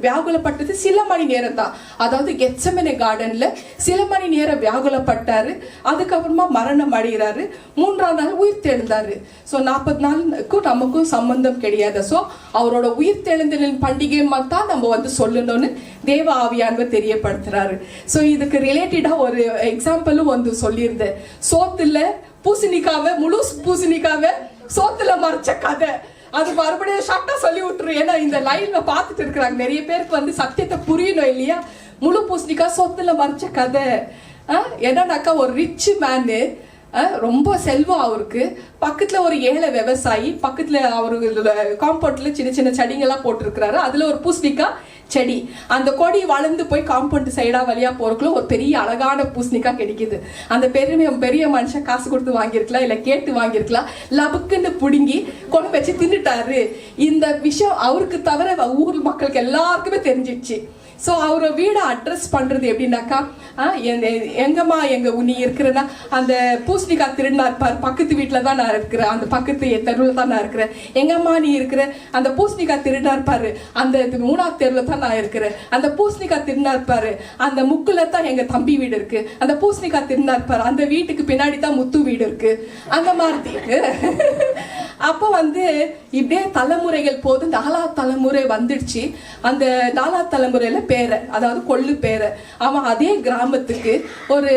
வியாகுலப்பட்டது சில மணி நேரம் தான். அதாவது கெத்செமனே கார்டன்ல சில மணி நேரம் வியாகுலப்பட்டாரு. அதுக்கப்புறமா மரணம் அடைகிறாரு. 3ஆம் நாள் உயிர் தெழுந்தாரு. ஸோ 40 நாளுக்கும் நமக்கும் சம்பந்தம் கிடையாது. ஸோ அவரோட உயிர் தெழுந்தலின் பண்டிகை தான் நம்ம சொல்லணும்னு தேவ ஆவியானவர் தெரியப்படுத்துறாரு. ஸோ இதுக்கு ரிலேட்டடா ஒரு எக்ஸாம்பிளும் சொல்லியிருந்தேன். சோத்துல பூசணிக்காவை, முழு பூசணிக்காவை சோத்துல மறைச்ச கதை, அது மறுபடியும் ஷார்ட்டா சொல்லி விட்டுரு. ஏன்னா இந்த லைன்ல பார்த்துட்டு இருக்கிறாங்க நிறைய பேருக்கு சத்தியத்தை புரியணும் இல்லையா. முழு பூசணிக்காய் சோத்துல மறைச்ச கதை என்னன்னாக்கா, ஒரு ரிச் மேனு, ரொம்ப செல்வம் அவருக்கு, பக்கத்துல ஒரு ஏழை விவசாயி, பக்கத்துல அவரு காம்பவுண்ட்ல சின்ன சின்ன செடிங்கெல்லாம் போட்டிருக்கிறாரு. அதுல ஒரு பூசணிக்காய் செடி, அந்த கொடி வளர்ந்து போய் காம்பவுண்ட் சைடா வழியா போறதுக்குள்ள ஒரு பெரிய அழகான பூசணிக்காய் கிடைக்குது. அந்த பெரிய மனுஷன் காசு கொடுத்து வாங்கியிருக்கலாம், இல்ல கேட்டு வாங்கியிருக்கலாம், லபுக்குன்னு புடுங்கி கொண்டு வச்சு தின்னுட்டாரு. இந்த விஷயம் அவருக்கு தவிர ஊர் மக்களுக்கு எல்லாருக்குமே தெரிஞ்சிடுச்சு. ஸோ அவரை வீடை அட்ரஸ் பண்றது எப்படின்னாக்கா, எங்கம்மா நீ இருக்கிறன்னா, அந்த பூசணிக்காய் திருடனா இருப்பார், பக்கத்து வீட்டில் தான் நான் இருக்கிறேன், அந்த பக்கத்து தெருவில் தான் நான் இருக்கிறேன். எங்கம்மா நீ இருக்கிற, அந்த பூசணிக்காய் திருடனா இருப்பாரு, அந்த 3ஆவது தெருவில் தான் நான் இருக்கிறேன். அந்த பூசணிக்காய் திருடனா இருப்பாரு, அந்த முக்குல தான் எங்க தம்பி வீடு இருக்கு. அந்த பூசணிக்காய் திருடனா இருப்பாரு, அந்த வீட்டுக்கு பின்னாடி தான் முத்து வீடு இருக்கு. அந்த மாதிரி அப்போ வந்து இப்படியே தலைமுறைகள் போது 4ஆவது தலைமுறை வந்துடுச்சு. அந்த 4ஆவது தலைமுறையில பேரை, அதாவது கொள்ளு பேரை, அவன் அதே கிராமத்துக்கு ஒரு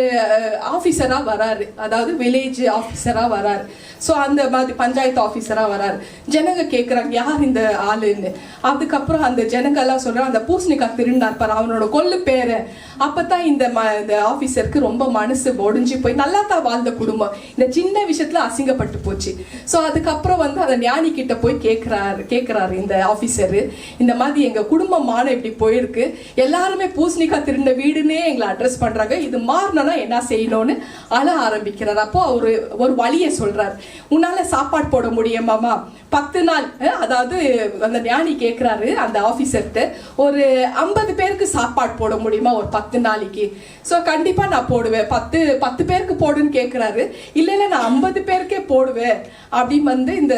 ஆபீசரா வராரு, அதாவது வில்லேஜ் ஆபீசரா வராரு. ஸோ அந்த மாதிரி பஞ்சாயத்து ஆஃபீஸரா வராரு. ஜனங்க கேட்குறாங்க யார் இந்த ஆளுன்னு. அதுக்கப்புறம் அந்த ஜனங்க எல்லாம் சொல்றாங்க அந்த பூசணிக்காய் திருடினார் பாரு அவனோட கொள்ளு பேரை. அப்பதான் இந்த ஆஃபீஸருக்கு ரொம்ப மனசு ஒடிஞ்சு போய் நல்லா தான் வாழ்ந்த குடும்பம் இந்த சின்ன விஷயத்துல அசிங்கப்பட்டு போச்சு. ஸோ அதுக்கப்புறம் வந்து அந்த ஞானி கிட்ட போய் கேட்கிறாரு இந்த ஆஃபீஸரு, இந்த மாதிரி எங்க குடும்பமான இப்படி போயிருக்கு, எல்லாருமே பூசணிக்காய் திருடின வீடுன்னே எங்களை அட்ரஸ் பண்றாங்க, இது மாறணும்னா என்ன செய்யணும்னு அழ ஆரம்பிக்கிறார். அப்போ அவரு ஒரு வழியை சொல்றாரு, உன்னால சாப்பாடு போட முடியுமாமா 10 நாள், அதாவது அந்த ஞானி கேட்கிறாரு அந்த ஆபீசர்கிட்ட, ஒரு 50 பேருக்கு சாப்பாடு போட முடியுமா ஒரு 10 நாளைக்கு? ஸோ கண்டிப்பா நான் போடுவேன். 10 பேருக்கு போடுன்னு கேட்கிறாரு. இல்ல நான் 50 பேருக்கே போடுவேன் அப்படின்னு வந்து இந்த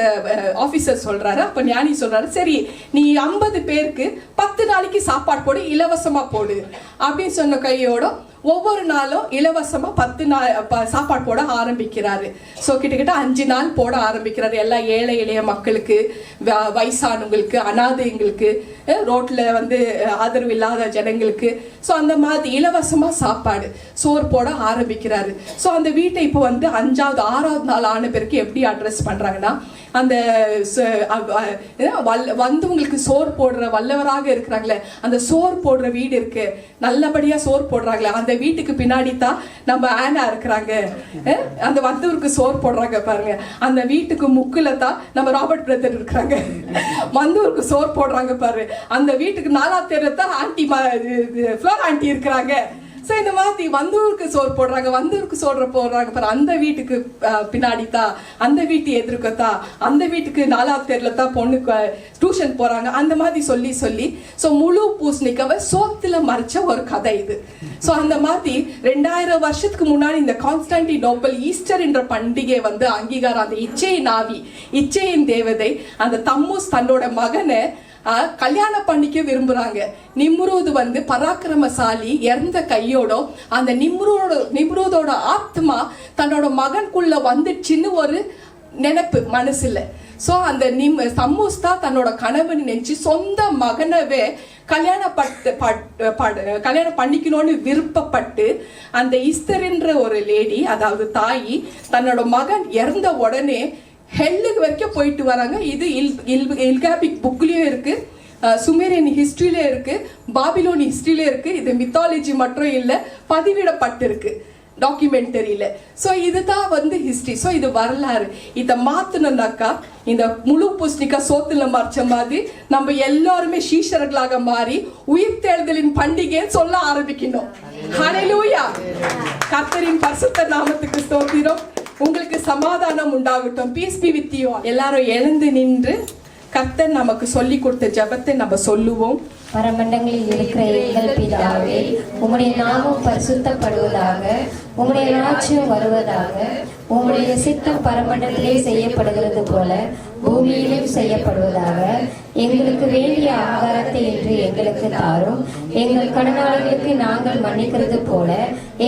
ஆபீசர் சொல்றாரு. அப்ப ஞானி சொல்றாரு, சரி நீ 50 பேருக்கு 10 நாளைக்கு சாப்பாடு போடு, இலவசமா போடு அப்படின்னு சொன்ன கையோட ஒவ்வொரு நாளும் இலவசமா 10 நாள் சாப்பாடு போட ஆரம்பிக்கிறாரு. ஸோ கிட்டத்தட்ட 5 நாள் போட ஆரம்பிக்கிறாரு. எல்லா ஏழை எளிய மக்களுக்கு, வயசானவங்களுக்கு, அனாதைங்களுக்கு, ரோட்ல வந்து ஆதரவு இல்லாத ஜனங்களுக்கு, ஸோ அந்த மாதிரி இலவசமா சாப்பாடு சோறு போட ஆரம்பிக்கிறாரு. ஸோ அந்த வீட்டை இப்போ வந்து 5வது 6வது நாள் ஆன பிறகு எப்படி அட்ரஸ் பண்றாங்கன்னா, அந்த வந்தவங்களுக்கு சோறு போடுற வல்லவராக இருக்கிறாங்களே, அந்த சோறு போடுற வீடு இருக்கு, நல்லபடியா சோறு போடுறாங்களே, அந்த வீட்டுக்கு பின்னாடி தான் நம்ம ஆனா இருக்கிறாங்க, அந்த வந்தவருக்கு சோறு போடுறாங்க பாருங்க, அந்த வீட்டுக்கு முக்குல தான் நம்ம ராபர்ட் பிரதர் இருக்கிறாங்க, வந்தவருக்கு சோறு போடுறாங்க பாரு, அந்த வீட்டுக்கு 4வது தெருல தான் ஆண்டி ஃப்ளோர் ஆண்டி இருக்கிறாங்க. ஸோ இந்த மாதிரி வந்தூருக்கு சோறு போடுறாங்க, வந்தூருக்கு சோறு போடுறாங்க பாரு, அந்த வீட்டுக்கு பின்னாடி தான், அந்த வீட்டு எதிர்க்கத்தா, அந்த வீட்டுக்கு 4வது தெருல தான் பொண்ணுக்கு டியூஷன் போறாங்க. அந்த மாதிரி சொல்லி சொல்லி ஸோ முழு பூசணிக்காவை சோத்துல மறைச்ச ஒரு கதை இது. ஸோ அந்த மாதிரி 2000 வருஷத்துக்கு முன்னாடி இந்த கான்ஸ்டான்டினோப்பிள் ஈஸ்டர் என்ற பண்டிகை வந்து அங்கீகாரம், அந்த இச்சையின் ஆவி, இச்சையின் தேவதை அந்த தம்மூஸ் தன்னோட மகனை கல்யாணம் பண்ணிக்க விரும்புறாங்க. நிம்ரூது வந்து பராக்கிரமசாலி, இறந்த கையோட அந்த நிம்ரூதோட ஆத்மா தன்னோட மகனுக்குள்ள வந்துச்சுன்னு ஒரு நினைப்பு மனசுல. சோ அந்த தம்மூஸ் தான் தன்னோட கணவன் நினைச்சு சொந்த மகனவே கல்யாணம் பண்ணிக்கணும்னு விருப்பப்பட்டு அந்த ஈஸ்டர்ன்ற ஒரு லேடி, அதாவது தாயி, தன்னோட மகன் இறந்த உடனே ஹெல்லுக்கு வரைக்கும் போயிட்டு வராங்க. இது இல்காபிக் புக்லயும் இருக்கு, சுமேரியன் ஹிஸ்டரியில இருக்கு, பாபிலோன் ஹிஸ்டரியில இருக்கு. இது மித்தாலஜி மட்டும் இல்ல, பதிவிடப்பட்டிருக்கு டாக்குமெண்டரியில. ஸோ இதுதான் வந்து ஹிஸ்டரி. ஸோ இது வரலாறு. இதை மாத்தணும்னாக்கா இந்த முழு பூசணிக்காய் சோத்துல மறைச்ச மாதிரி நம்ம எல்லாருமே சீஷர்களாக மாறி உயிர்த்தெழுதலின் பண்டிகையை சொல்ல ஆரம்பிக்கணும். ஹல்லேலூயா! கர்த்தரின் பரிசுத்த நாமத்துக்கு ஸ்தோத்திரம். உங்களுக்கு சமாதானம் உண்டாகட்டும். Piece be with you. எல்லாரும் எழுந்து நின்று கர்த்தர் நமக்கு சொல்லி கொடுத்த ஜெபத்தை நம்ம சொல்லுவோம். பரமண்டங்களில் இருக்கிற எங்கள் பிதாவே, உம்முடைய நாமம் பரிசுத்தப்படுவதாக, உம்முடைய ராஜ்யம் வருவதாக, உம்முடைய சித்தம் பரமண்டத்திலே செய்யப்படுகிறது போல பூமியிலும் செய்யப்படுவதாக. எங்களுக்கு வேண்டிய ஆகாரத்தை இன்று எங்களுக்கு தாரும். எங்கள் கடனாளிகளுக்கு நாங்கள் மன்னிக்கிறது போல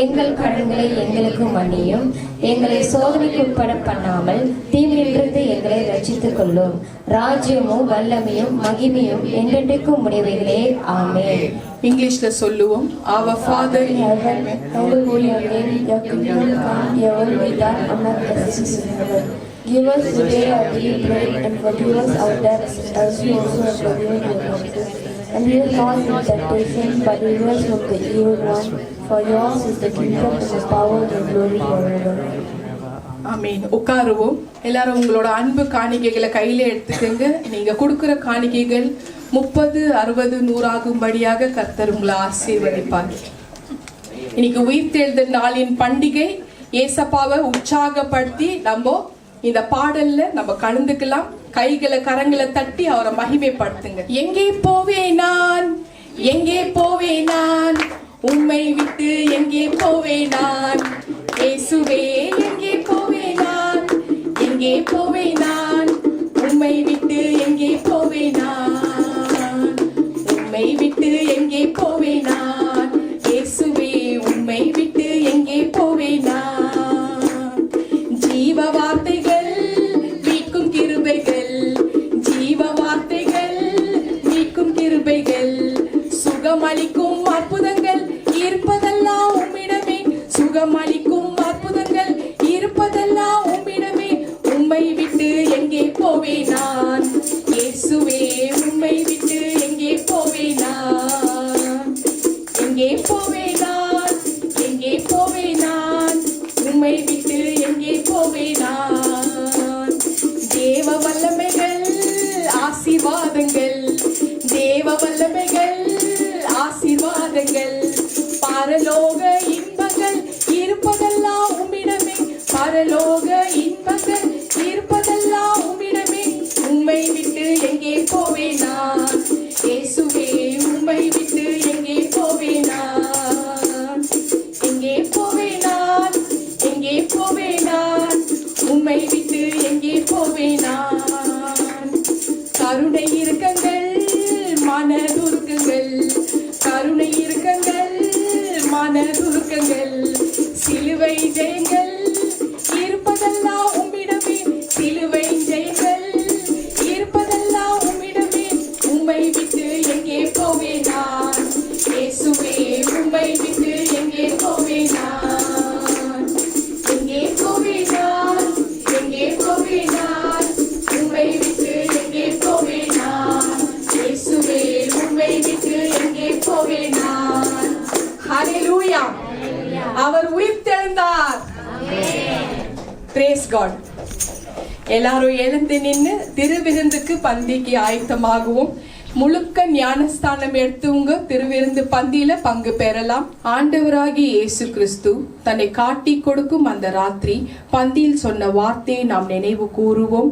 எங்கள் கடன்களை எங்களுக்கு மன்னியும். எங்களை சோதனைக்கு உட்பட பண்ணாமல் தீமையிலிருந்து எங்களை ரட்சித்துக் கொள்ளும். ராஜ்யமும் வல்லமையும் மகிமையும் என்றென்றைக்கும் உடையவைகளே. ஆமென். இங்கிலீஷ்ல சொல்லுவோம். Our Father in heaven, hallowed be your name. Your kingdom come, your will be done on earth as it is in heaven. Give us today our daily bread, and forgive us our debts as we also have forgiven our debtors. And lead us not into temptation, but deliver us from the evil one. For yours is the kingdom and the power and the glory forever. ஆமீன். உட்காருவோம். எல்லாரும் உங்களோட அன்பு காணிக்கைகளை கையில எடுத்துக்கங்க. நீங்க கொடுக்கிற காணிக்கைகள் 30, 60, 100 ஆகும்படியாக கர்த்தர் உங்களை ஆசீர்வதிப்பார். இன்னைக்கு உயிர்த்தெழுதல் நாளின் பண்டிகை. ஏசப்பாவை உற்சாகப்படுத்தி நம்ம இந்த பாடல்ல நம்ம கலந்துக்கலாம். கைகளை கரங்களை தட்டி அவரை மகிமைப்படுத்துங்க. எங்கே போவேன் நான், எங்கே போவேன் நான், உம்மை விட்டு எங்கே போவேன் நான், இயேசுவே எங்கே போவேன் நான், எங்கே போவேன் நான், உம்மை விட்டு எங்கே போவேன் நான், உம்மை விட்டு எங்கே போவேன் நான், இயேசுவே உம்மை விட்டு எங்கே போவேன் நான். ஜீவ வார்த்தைகள் மீட்கும் கிருபை கிருபைகள், சுகமளிக்கும் அற்புதங்கள் இருப்பதெல்லாம் உம்மிடமே, சுகமளிக்கும் அற்புதங்கள் இருப்பதெல்லாம் உம்மிடமே. உம்மை விட்டு எங்கே போவேன் நான் இயேசுவே, உம்மை விட்டு எங்கே போவேன் நான், எங்கே போவேன் நான், எங்கே போவேன் நான், உம்மை விட்டு எங்கே போவேன் நான். தேவ வல்லமைகள் ஆசீர்வாதங்கள், தேவ வல்லமைகள் ஆசீர்வாதங்கள், பரலோக இன்பங்கள் இருப்பதெல்லாம் உம்மிடமே, பரலோக இன்பங்கள் இருப்பதெல்லாம் உம்மிடமே. உம்மை விட்டு எங்கே போவேன் நான் இயேசுவே, உம்மை விட்டு எங்கே போவேன் நான், எங்கே போவேன் நான், எங்கே போவேன் நான், உம்மை விட்டு எங்கே போவேன் நான். கருணை இரக்கங்கள் மனதுருக்கங்கள், கருணை இரக்கங்கள் மனதுருக்கங்கள், சிலுவை ஜெயங்கள் இருப்பதெல்லாம் உம்மிடமே, சிலுவை ஜெயங்கள் இருப்பதெல்லாம் உம்மிடமே. உம்மை விட்டு எங்கே போவேன் நான் இயேசுவே, உம்மை விட்டு எங்கே போவேன் நான், எங்கே போவேன் நான், எங்கே போவேன் நான், உம்மை விட்டு எங்கே போவேன் நான் இயேசுவே, உம்மை விட்டு எங்கே போவேன் நான். ஹல்லேலூயா. அவர் உயிர்த்தெழுந்தார். Praise God. எல்லாரும் எழுந்து நின்று திருவிருந்துக்கு பந்திக்கு ஆயத்தமாகவும் முழுக்க ஞானஸ்தானம் எடுத்தவங்க திருவிருந்து பந்தியில பங்கு பெறலாம். ஆண்டவராகிய இயேசு கிறிஸ்து தன்னை காட்டி கொடுக்கும் அந்த ராத்திரி பந்தியில் சொன்ன வார்த்தையை நாம் நினைவு கூறுவோம்.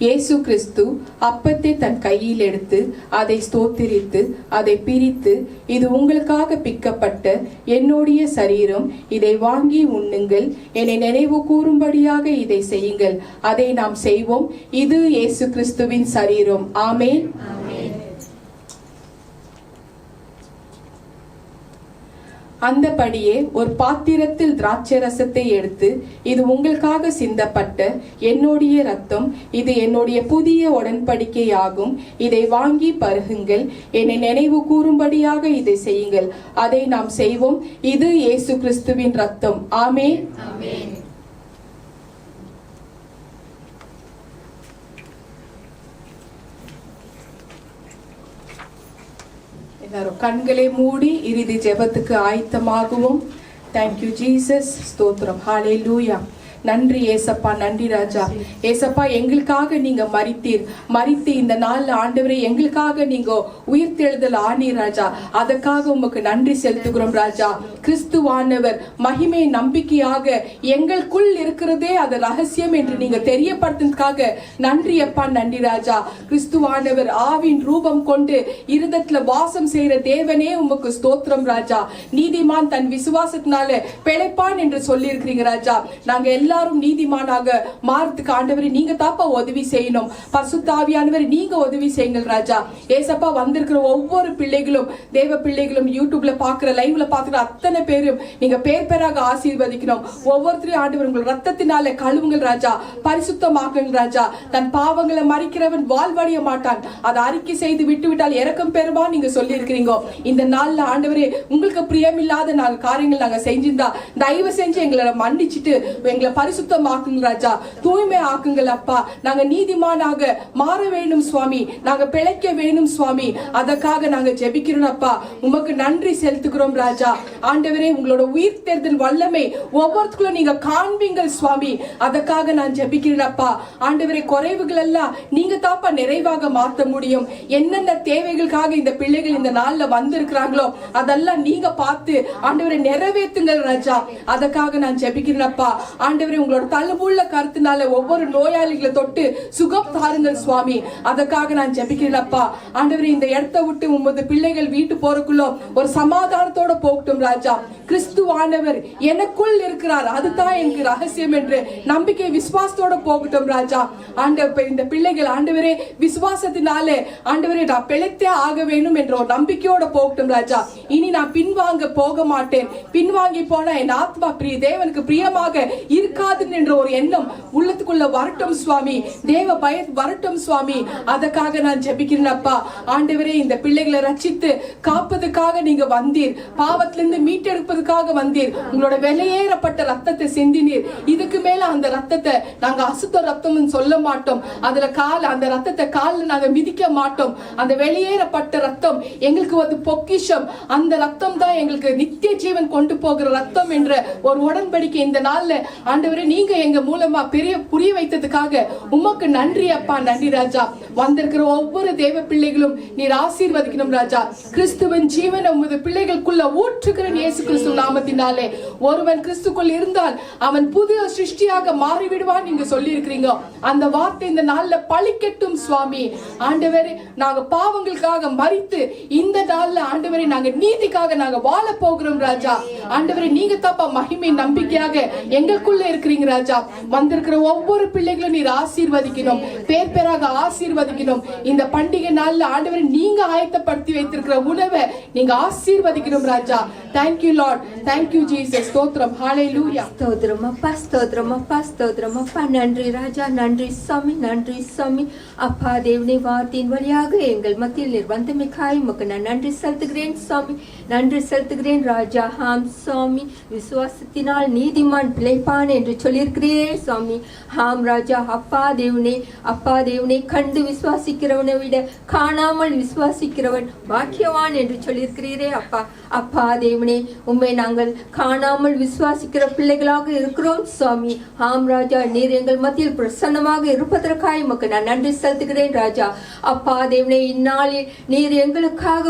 இயேசு கிறிஸ்து அப்பத்தை தன் கையில் எடுத்து அதை ஸ்தோத்திரித்து அதை பிரித்து, இது உங்களுக்காக பிக்கப்பட்ட என்னுடைய சரீரம், இதை வாங்கி உண்ணுங்கள், என்னை நினைவு கூறும்படியாக இதை செய்யுங்கள். அதை நாம் செய்வோம். இது இயேசு கிறிஸ்துவின் சரீரம். ஆமென். அந்தபடியே ஒரு பாத்திரத்தில் திராட்சை ரசத்தை எடுத்து, இது உங்களுக்காக சிந்தப்பட்ட என்னுடைய இரத்தம், இது என்னுடைய புதிய உடன்படிக்கை ஆகும், இதை வாங்கி பருகுங்கள், என்னை நினைவு கூறும்படியாக இதை செய்யுங்கள். அதை நாம் செய்வோம். இது இயேசு கிறிஸ்துவின் இரத்தம். ஆமென். எல்லாரும் கண்களை மூடி இறுதி ஜெபத்துக்கு ஆயத்தமாகுவோம். Thank you Jesus. ஸ்தோத்திரம். ஹல்லேலூயா. நன்றி ஏசப்பா, நன்றி ராஜா. ஏசப்பா, எங்களுக்காக நீங்க மரித்து இந்த நாள்ல ஆண்டவரே எங்களுக்காக நீங்க உயிர்த்தெழுதல் ஆனீர் ராஜா. அதற்காக உமக்கு நன்றி செலுத்துகிறோம் ராஜா. கிறிஸ்துவானவர் மகிமை நம்பிக்கையாக எங்களுக்குள் இருக்கிறதே அது ரகசியம் என்று நீங்க தெரியப்படுத்துறதுக்காக நன்றி அப்பா, நன்றி ராஜா. கிறிஸ்துவானவர் ஆவின் ரூபம் கொண்டு இருதயத்துல வாசம் செய்யற தேவனே உமக்கு ஸ்தோத்திரம் ராஜா. நீதிமான் தன் விசுவாசத்தினால பிழைப்பான் என்று சொல்லி இருக்கிறீங்க ராஜா. நாங்க எல்லாரும் நீதிமானாக மாறதுக்கு ஆண்டவரே நீங்க தாப்பா உதவி செய்யணும். பரிசுத்த ஆவியானவரே நீங்க உதவி செய்யுங்கள் ராஜா. ஏசப்பா, வந்திருக்கிற ஒவ்வொரு பிள்ளைகளும், தேவ பிள்ளைகளும், யூடியூப்ல பாக்குற, லைவ்ல பாக்குற அத்தனை பேரும் நீங்க பேர் பேராக ஆசீர்வதிக்கணும். ஒவ்வொருத்தரையும் ஆண்டவர் உங்கள் ரத்தத்தினால கழுவுங்கள் ராஜா, பரிசுத்தமாக்குங்கள் ராஜா. தன் பாவங்களை மறிக்கிறவன் வாழ்வடைய மாட்டான், அதை அறிக்கை செய்து விட்டு விட்டால் இறக்கம் பெறுமா நீங்க சொல்லி இருக்கிறீங்க. இந்த நாள்ல ஆண்டவரே உங்களுக்கு பிரியமில்லாத காரியங்கள் நாங்க செஞ்சிருந்தா தயவு செஞ்சு எங்களை மன்னிச்சுட்டு எங்களை பரிசுத்தமாக்குங்க ராஜா, தூய்மை ஆக்குங்கள் அப்பா. நாங்க நீதிமானாக மாற வேண்டும் சுவாமி, நாங்க பிழைக்க வேண்டும் சுவாமி. அதற்காக நாங்க ஜெபிக்கிறோம் அப்பா. உமக்கு நன்றி செலுத்துகிறோம் ராஜா. ஆண்டவரே, உங்களோட உயிர் தேர்தல் வல்லமை ஒவ்வொருத்தருக்கும் நீங்க காண்பீங்கள் சுவாமி. அதற்காக நான் ஜெபிக்கிறேன் அப்பா. ஆண்டவரே, குறைவுகள் எல்லாம் நீங்க தாப்பா நிறைவாக மாற்ற முடியும். என்னென்ன தேவைகளுக்காக இந்த பிள்ளைகள் இந்த நாள்ல வந்திருக்கிறாங்களோ அதெல்லாம் நீங்க பார்த்து ஆண்டவரை நிறைவேற்றுங்கள் ராஜா. அதற்காக நான் ஜெபிக்கிறேன் அப்பா. ஆண்டவரே, உங்களோட தள்ளுபுள்ள கருத்தினால ஒவ்வொரு நோயாளிகளை தொட்டு சுகம் தாருங்கள் சுவாமி. அதற்காக நான் ஜெபிக்கிறேன் அப்பா. ஆண்டவரே, இந்த இடத்தை விட்டு உமது பிள்ளைகள் வீட்டு போறக்குள்ள ஒரு சமாதானத்தோட போகட்டும் ராஜா. கிறிஸ்துவானவர் எனக்குள் இருக்கிறார், அதுதான் எனக்கு ரகசியம் என்று நம்பிக்கை விசுவாசத்தோட போகட்டும் ராஜா. ஆண்டவர், இந்த பிள்ளைகள் ஆண்டவரே விசுவாசத்தினாலே ஆண்டவரே நான் பிழைத்தே ஆக வேண்டும் என்ற ஒரு நம்பிக்கையோட போகட்டும் ராஜா. இனி நான் பின்வாங்க போக மாட்டேன். பின்வாங்கி போனா என் ஆத்மா தேவனுக்கு பிரியமாக இருக்க நடக்காது என்ற ஒரு எண்ணம் உள்ளத்துக்குள்ள வரட்டும் சுவாமி, தேவ பய வரட்டும் சுவாமி. அதற்காக நான் ஜெபிக்கிறேன் அப்பா. ஆண்டவரே, இந்த பிள்ளைகளை ரட்சித்து காப்பதுக்காக நீங்க வந்தீர், பாவத்திலிருந்து மீட்டெடுப்பதுக்காக வந்தீர், உங்களோட வெளியேறப்பட்ட ரத்தத்தை சிந்தினீர். இதுக்கு மேல அந்த ரத்தத்தை நாங்க அசுத்த ரத்தம் சொல்ல மாட்டோம். அதுல அந்த ரத்தத்தை கால்ல நாங்க மிதிக்க மாட்டோம். அந்த வெளியேறப்பட்ட ரத்தம் எங்களுக்கு ஒரு பொக்கிஷம். அந்த ரத்தம் தான் எங்களுக்கு நித்திய ஜீவன் கொண்டு போகிற ரத்தம் என்ற ஒரு உடன்படிக்கை இந்த நாள்ல ஆண்டவரே நீங்க எங்க மூலமா பெரிய புரிய வைத்ததுக்காக உமக்கு நன்றி அப்பா. நன்றி ராஜா. வந்திருக்கிற ஒவ்வொரு தேவ பிள்ளைகளும் நீர் ஆசீர்வதிக்கணும் ராஜா. கிறிஸ்துவின் ஜீவன் உமது பிள்ளைகளுக்குள்ள ஊற்றுகிற இயேசு கிறிஸ்து நாமத்தினாலே ஒருவன் கிறிஸ்துக்குள் இருந்தால் அவன் புதிய சிருஷ்டியாக மாறிவிடுவான் நீங்க சொல்லி இருக்கிறீங்க. அந்த வார்த்தை இந்த நாள்ல பழிக்கட்டும் சுவாமி. ஆண்டவரே, நாங்க பாவங்களுக்காக மரித்து இந்த நாள்ல ஆண்டவரே நாங்க நீதிக்காக நாங்க வாழ போகிறோம் ராஜா. ஆண்டவரே, நீங்க தாப்பா மகிமை நம்பிக்கையாக எங்களுக்குள்ள இருக்கிறீங்க ராஜா. வந்திருக்கிற ஒவ்வொரு பிள்ளைகளும் நீர் ஆசீர்வதிக்கணும், பேர் பேராக ஆசீர்வதிக்கணும். இந்த பண்டிகை நாள்ல ஆண்டவரே நீங்க ஆயத்தப்படுத்தி வைத்திருக்கிற உணவை நீங்க ஆசீர்வதிக்கணும் ராஜா. Thank you Lord, thank you Jesus. ஸ்தோத்திரம், ஹalleluya. ஸ்தோத்திரம் அப்பா, ஸ்தோத்திரம் அப்பா, ஸ்தோத்திரம் அப்பா. நன்றி ராஜா, நன்றி சாமி, நன்றி சாமி. அப்பா தேவனே, வார்த்தையின் வழியாக எங்கள் மத்தியில் நீர் வந்தமைக்காய் உமக்கு நான் நன்றி செலுத்துகிறேன் சாமி, நன்றி செலுத்துகிறேன் ராஜா. ஹாம் சாமி, விசுவாசத்தினால் நீதிமான் பிழைப்பான் என்று சொல்லியிருக்கிறீரே சாமி. ஹாம் ராஜா. அப்பா தேவனே, அப்பா தேவனே, கண்டு விசுவாசிக்கிறவனை விட காணாமல் விசுவாசிக்கிறவன் பாக்கியவான் என்று சொல்லியிருக்கிறீரே அப்பா. அப்பா தேவனே, உம்மை நாங்கள் காணாமல் விசுவாசிக்கிற பிள்ளைகளாக இருக்கிறோம் சுவாமி. ஆம் ராஜா, நீர் எங்கள் மத்தியில் பிரசன்னமாக இருப்பதற்காக உமக்கு நான் நன்றி செலுத்துகிறேன் ராஜா. அப்பா தேவனே, இந்நாளில் நீர் எங்களுக்காக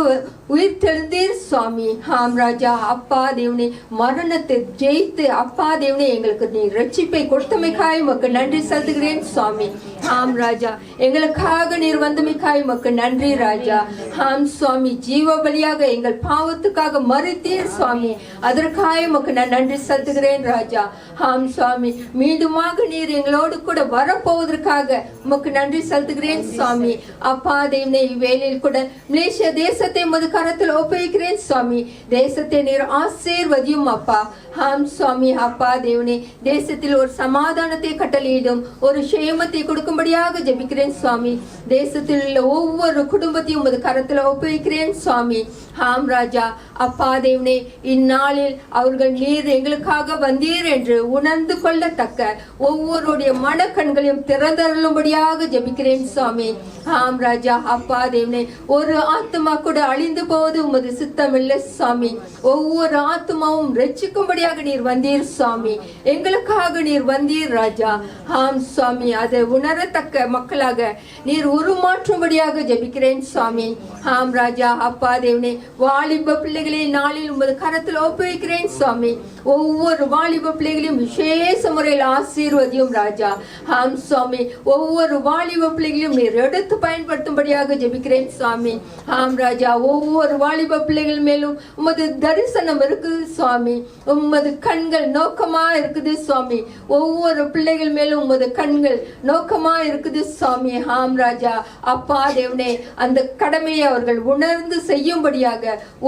உயிர் தெழுந்தீர் சுவாமி. ஆம் ராஜா. அப்பா தேவனே, மரணத்தை ஜெயித்து அப்பா தேவனே எங்களுக்கு நீர் ரட்சிப்பை கொடுத்தமைக்காய் உமக்கு நன்றி செலுத்துகிறேன் சுவாமி. ஆம் ராஜா, எங்களுக்காக நீர் வந்தமைக்காய் உமக்கு நன்றி ராஜா. ஆம் சுவாமி, ஜீவ பலியாக எங்கள் பாவத்துக்காக மறித்தீர் சுவாமி, அதற்காக உமக்கு நான் நன்றி செலுத்துகிறேன் ராஜா. ஆம் சுவாமி, மீண்டுமாக நீர் எங்களோடு கூட வரப்போவதற்காக உமக்கு நன்றி செலுத்துகிறேன் சுவாமி. அப்பா தேவனே, இவ்வேளையில் கூட மலேசிய தேசத்தை உமது கரத்தில் ஒப்புவிக்கிறேன் சுவாமி. தேசத்தை நீர் ஆசீர்வதியும் அப்பா. ஆம் சுவாமி. அப்பா தேவனே, தேசத்தில் ஒரு சமாதானத்தை கட்டளையிடும், ஒரு சேமத்தை கொடுக்கும்படியாக ஜெபிக்கிறேன் சுவாமி. தேசத்தில் உள்ள ஒவ்வொரு குடும்பத்தையும் உமது கரத்தில் ஒப்புவிக்கிறேன் சுவாமி. ஆம் ராஜா. அப்பா தேவனே, இந்நாளில் அவர்கள் நீர் எங்களுக்காக வந்தீர் என்று உணர்ந்து கொள்ளத்தக்க ஒவ்வொருடைய மனக்கண்களையும் திறந்தருளும்படியாக ஜெபிக்கிறேன் சுவாமி. ஆம் ராஜா. அப்பா தேவனே, ஒரு ஆத்மா கூட அழிந்து போவது உமது சித்தம் இல்லை சுவாமி. ஒவ்வொரு ஆத்மாவும் ரட்சிக்கும்படியாக நீர் வந்தீர் சுவாமி, எங்களுக்காக நீர் வந்தீர் ராஜா. ஆம் சுவாமி, அதை உணரத்தக்க மக்களாக நீர் உருமாற்றும்படியாக ஜெபிக்கிறேன் சுவாமி. ஆம் ராஜா. அப்பா தேவனே, வாலிப பிள்ளைகளை நாளில் உமது கரத்தில் ஒப்புவிக்கிறேன் சுவாமி. ஒவ்வொரு வாலிப பிள்ளைகளையும் விசேஷ முறையில் ஆசீர்வதியும் ராஜா. ஆம் சுவாமி, ஒவ்வொரு வாலிப பிள்ளைகளையும் நீர் எடுத்து பயன்படுத்தும்படியாக ஜெபிக்கிறேன் சுவாமி. ஆம் ராஜா. ஒவ்வொரு வாலிப பிள்ளைகள் மேலும் உமது தரிசனம் இருக்குது சுவாமி, உமது கண்கள் நோக்கமா இருக்குது சுவாமி. ஒவ்வொரு பிள்ளைகள் மேலும் உமது கண்கள் நோக்கமா இருக்குது சுவாமி. ஆம் ராஜா. அப்பா தேவனே, அந்த கடமையை அவர்கள் உணர்ந்து செய்யும்படியாக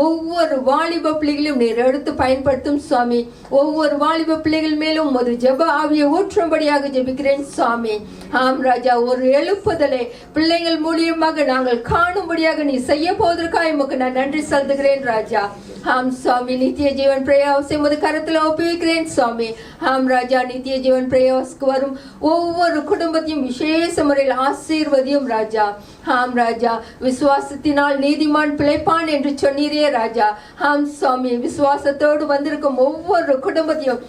ஒவ்வொரு வாலிப பிள்ளைகளையும் நீர் எடுத்து பயன்படுத்தும் சுவாமி. ஒவ்வொரு வாலிப பிள்ளைகள் மேலும் உமது ஜெப ஆவியை ஊற்றும்படியாக ஜெபிக்கிறேன் சுவாமி. ஆம் ராஜா. ஒரு எழுப்புதலை பிள்ளைகள் மூலியமாக நாங்கள் காணும்படியாக நீ செய்ய போவதற்காக உமக்கு நான் நன்றி செலுத்துகிறேன் ராஜா. ஆம் சுவாமி. நித்திய ஜீவன் பிரயாசை உமது கரத்தில் ஒப்புவிக்கிறேன் சுவாமி. ஆம் ராஜா. நித்திய ஜீவன் பிரயாசுக்கு வரும் ஒவ்வொரு குடும்பத்தையும் விசேஷ முறையில் ஆசீர்வதியும் ராஜா. ஆம் ராஜா. விசுவாசத்தினால் நீதிமான் பிழைப்பான் என்று சொன்னீரே ராஜா. ஆம் சுவாமி, விசுவாசத்தோடு வந்திருக்கும் ஒவ்வொரு குடும்பத்தையும்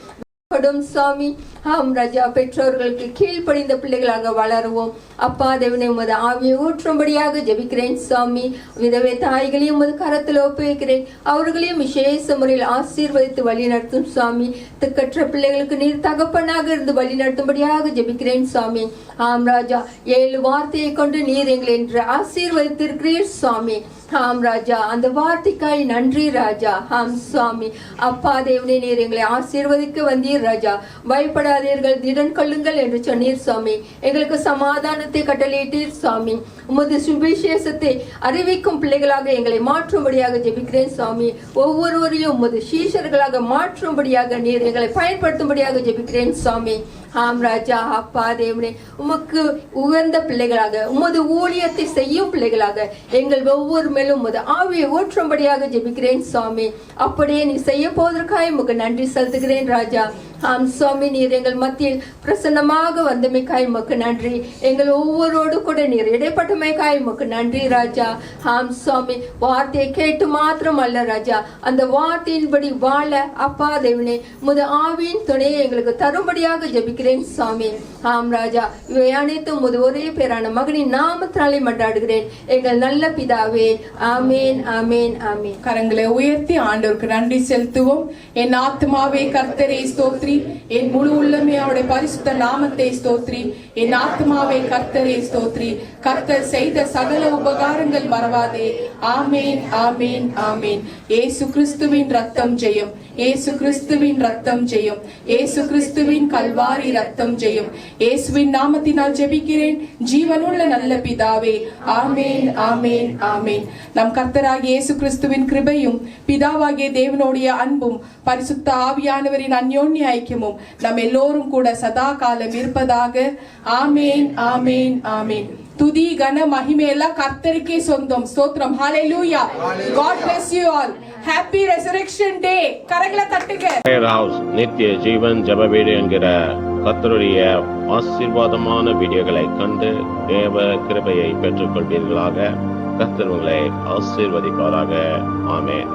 சுவாமி. ஆம் ராஜா. பெற்றோர்களுக்கு கீழ்ப்படிந்த பிள்ளைகளாக வளருவோம் அப்பா தேவனே. உமது ஆவியை ஊற்றும்படியாக ஜெபிக்கிறேன் சுவாமி. விதவை தாய்களையும் உமது கரத்தில் ஒப்புவிக்கிறேன், அவர்களையும் விசேஷ முறையில் ஆசீர்வதித்து வழி நடத்தும் சுவாமி. திக்கற்ற பிள்ளைகளுக்கு நீர் தகப்பனாக இருந்து வழி நடத்தும்படியாக ஜெபிக்கிறேன் சுவாமி. ஆம் ராஜா. 7 வார்த்தையை கொண்டு நீர் எங்களை என்று ஆசீர்வதித்திருக்கிறீர் சுவாமி. ஆம் ராஜா. அந்த வார்த்தைக்காய் நன்றி ராஜா. ஆம் சுவாமி. அப்பா தேவனே, நீர் எங்களை ஆசீர்வதிக்க வந்தீர் சொன்னீர் ராஜா. பயப்படாதீர்கள், திடன் கொள்ளுங்கள் என்று சொன்னீர் சுவாமி. எங்களுக்கு சமாதானத்தை கட்டளையிட்டீர் சுவாமி. உமது சுவிசேஷத்தை அறிவிக்கும் பிள்ளைகளாக எங்களை மாற்றும்படியாக ஜெபிக்கிறேன் சுவாமி. ஒவ்வொருவரையும் உமது சீஷர்களாக மாற்றும்படியாக நீர் எங்களை பயன்படுத்தும்படியாக ஜெபிக்கிறேன் சுவாமி. ஆம் ராஜா, அப்பா தேவனே, உமக்கு உகந்த பிள்ளைகளாக, உமது ஊழியத்தை செய்யும் பிள்ளைகளாக எங்கள் ஒவ்வொரு மேலும் உமது ஆவியை ஊற்றும்படியாக ஜெபிக்கிறேன் சுவாமி. அப்படியே நீ செய்ய போவதற்காக உமக்கு நன்றி செலுத்துகிறேன் ராஜா. ஆம் சுவாமி, நீர் எங்கள் மத்தியில் பிரசன்னமாக வந்தமைக்காய் உமக்கு நன்றி. எங்கள் ஒவ்வொருவரோடு கூட நீர் இடைப்பட்டமைக்காய் உமக்கு நன்றி ராஜா. ஆம் சுவாமி, வார்த்தையை கேட்டு மாத்திரம் அல்ல ராஜா, அந்த வார்த்தையின்படி வாழ அப்பா தேவனே உமது ஆவியின் துணையை எங்களுக்கு தரும்படியாக ஜெபிக்கிறேன் சுவாமி. ஆம் ராஜா, இவை அனைத்தும் உமது ஒரே பேரான மகனின் நாமத்தினாலே மன்றாடுகிறேன் எங்கள் நல்ல பிதாவே. ஆமேன், ஆமேன், ஆமேன். கரங்களை உயர்த்தி ஆண்டவருக்கு நன்றி செலுத்துவோம். என் ஆத்மாவே கர்த்தரை ஸ்தோத்ரி, என் முழு உள்ளமே அவருடைய பரிசுத்த நாமத்தை ஸ்தோத்ரி. என் ஆத்மாவே கர்த்தரை ஸ்தோத்ரி, கர்த்தர் செய்த சகல உபகாரங்கள் மறவாதே. ஆமேன், ஆமேன், ஆமேன். இயேசு கிறிஸ்துவின் ரத்தம் ஜெயம், இயேசு கிறிஸ்துவின் ரத்தம் ஜெயம், இயேசு கிறிஸ்துவின் கல்வாரி ரத்தம் ஜெயம். இயேசுவின் நாமத்தினால் ஜெபிக்கிறேன் ஜீவனுள்ள நல்ல பிதாவே. ஆமேன், ஆமேன், ஆமேன். நம் கர்த்தராகிய இயேசு கிறிஸ்துவின் கிருபையும் பிதாவாகிய தேவனுடைய அன்பும் பரிசுத்த ஆவியானவரின் அந்யோன்ய ஐக்கியமும் நம் எல்லோரும் கூட சதா காலம் இருப்பதாக. ஆமேன், ஆமேன், ஆமேன். துதி கன மகிமை எல்லாம் கர்த்தருக்கே சொந்தம். ஸ்தோத்திரம். ஹalleluya. God bless you all. Happy Resurrection Day. கரங்களை தட்டுங்க. ஹவுஸ் நித்திய ஜீவன் ஜெப வீடு என்கிற கர்த்தருடைய ஆசீர்வாதமான வீடியோகளை கண்டு தேவ கிருபையை பெற்றுக் கொள்வீர்களாக. கர்த்தர் உங்களை ஆசீர்வதிப்பாராக. ஆமென்.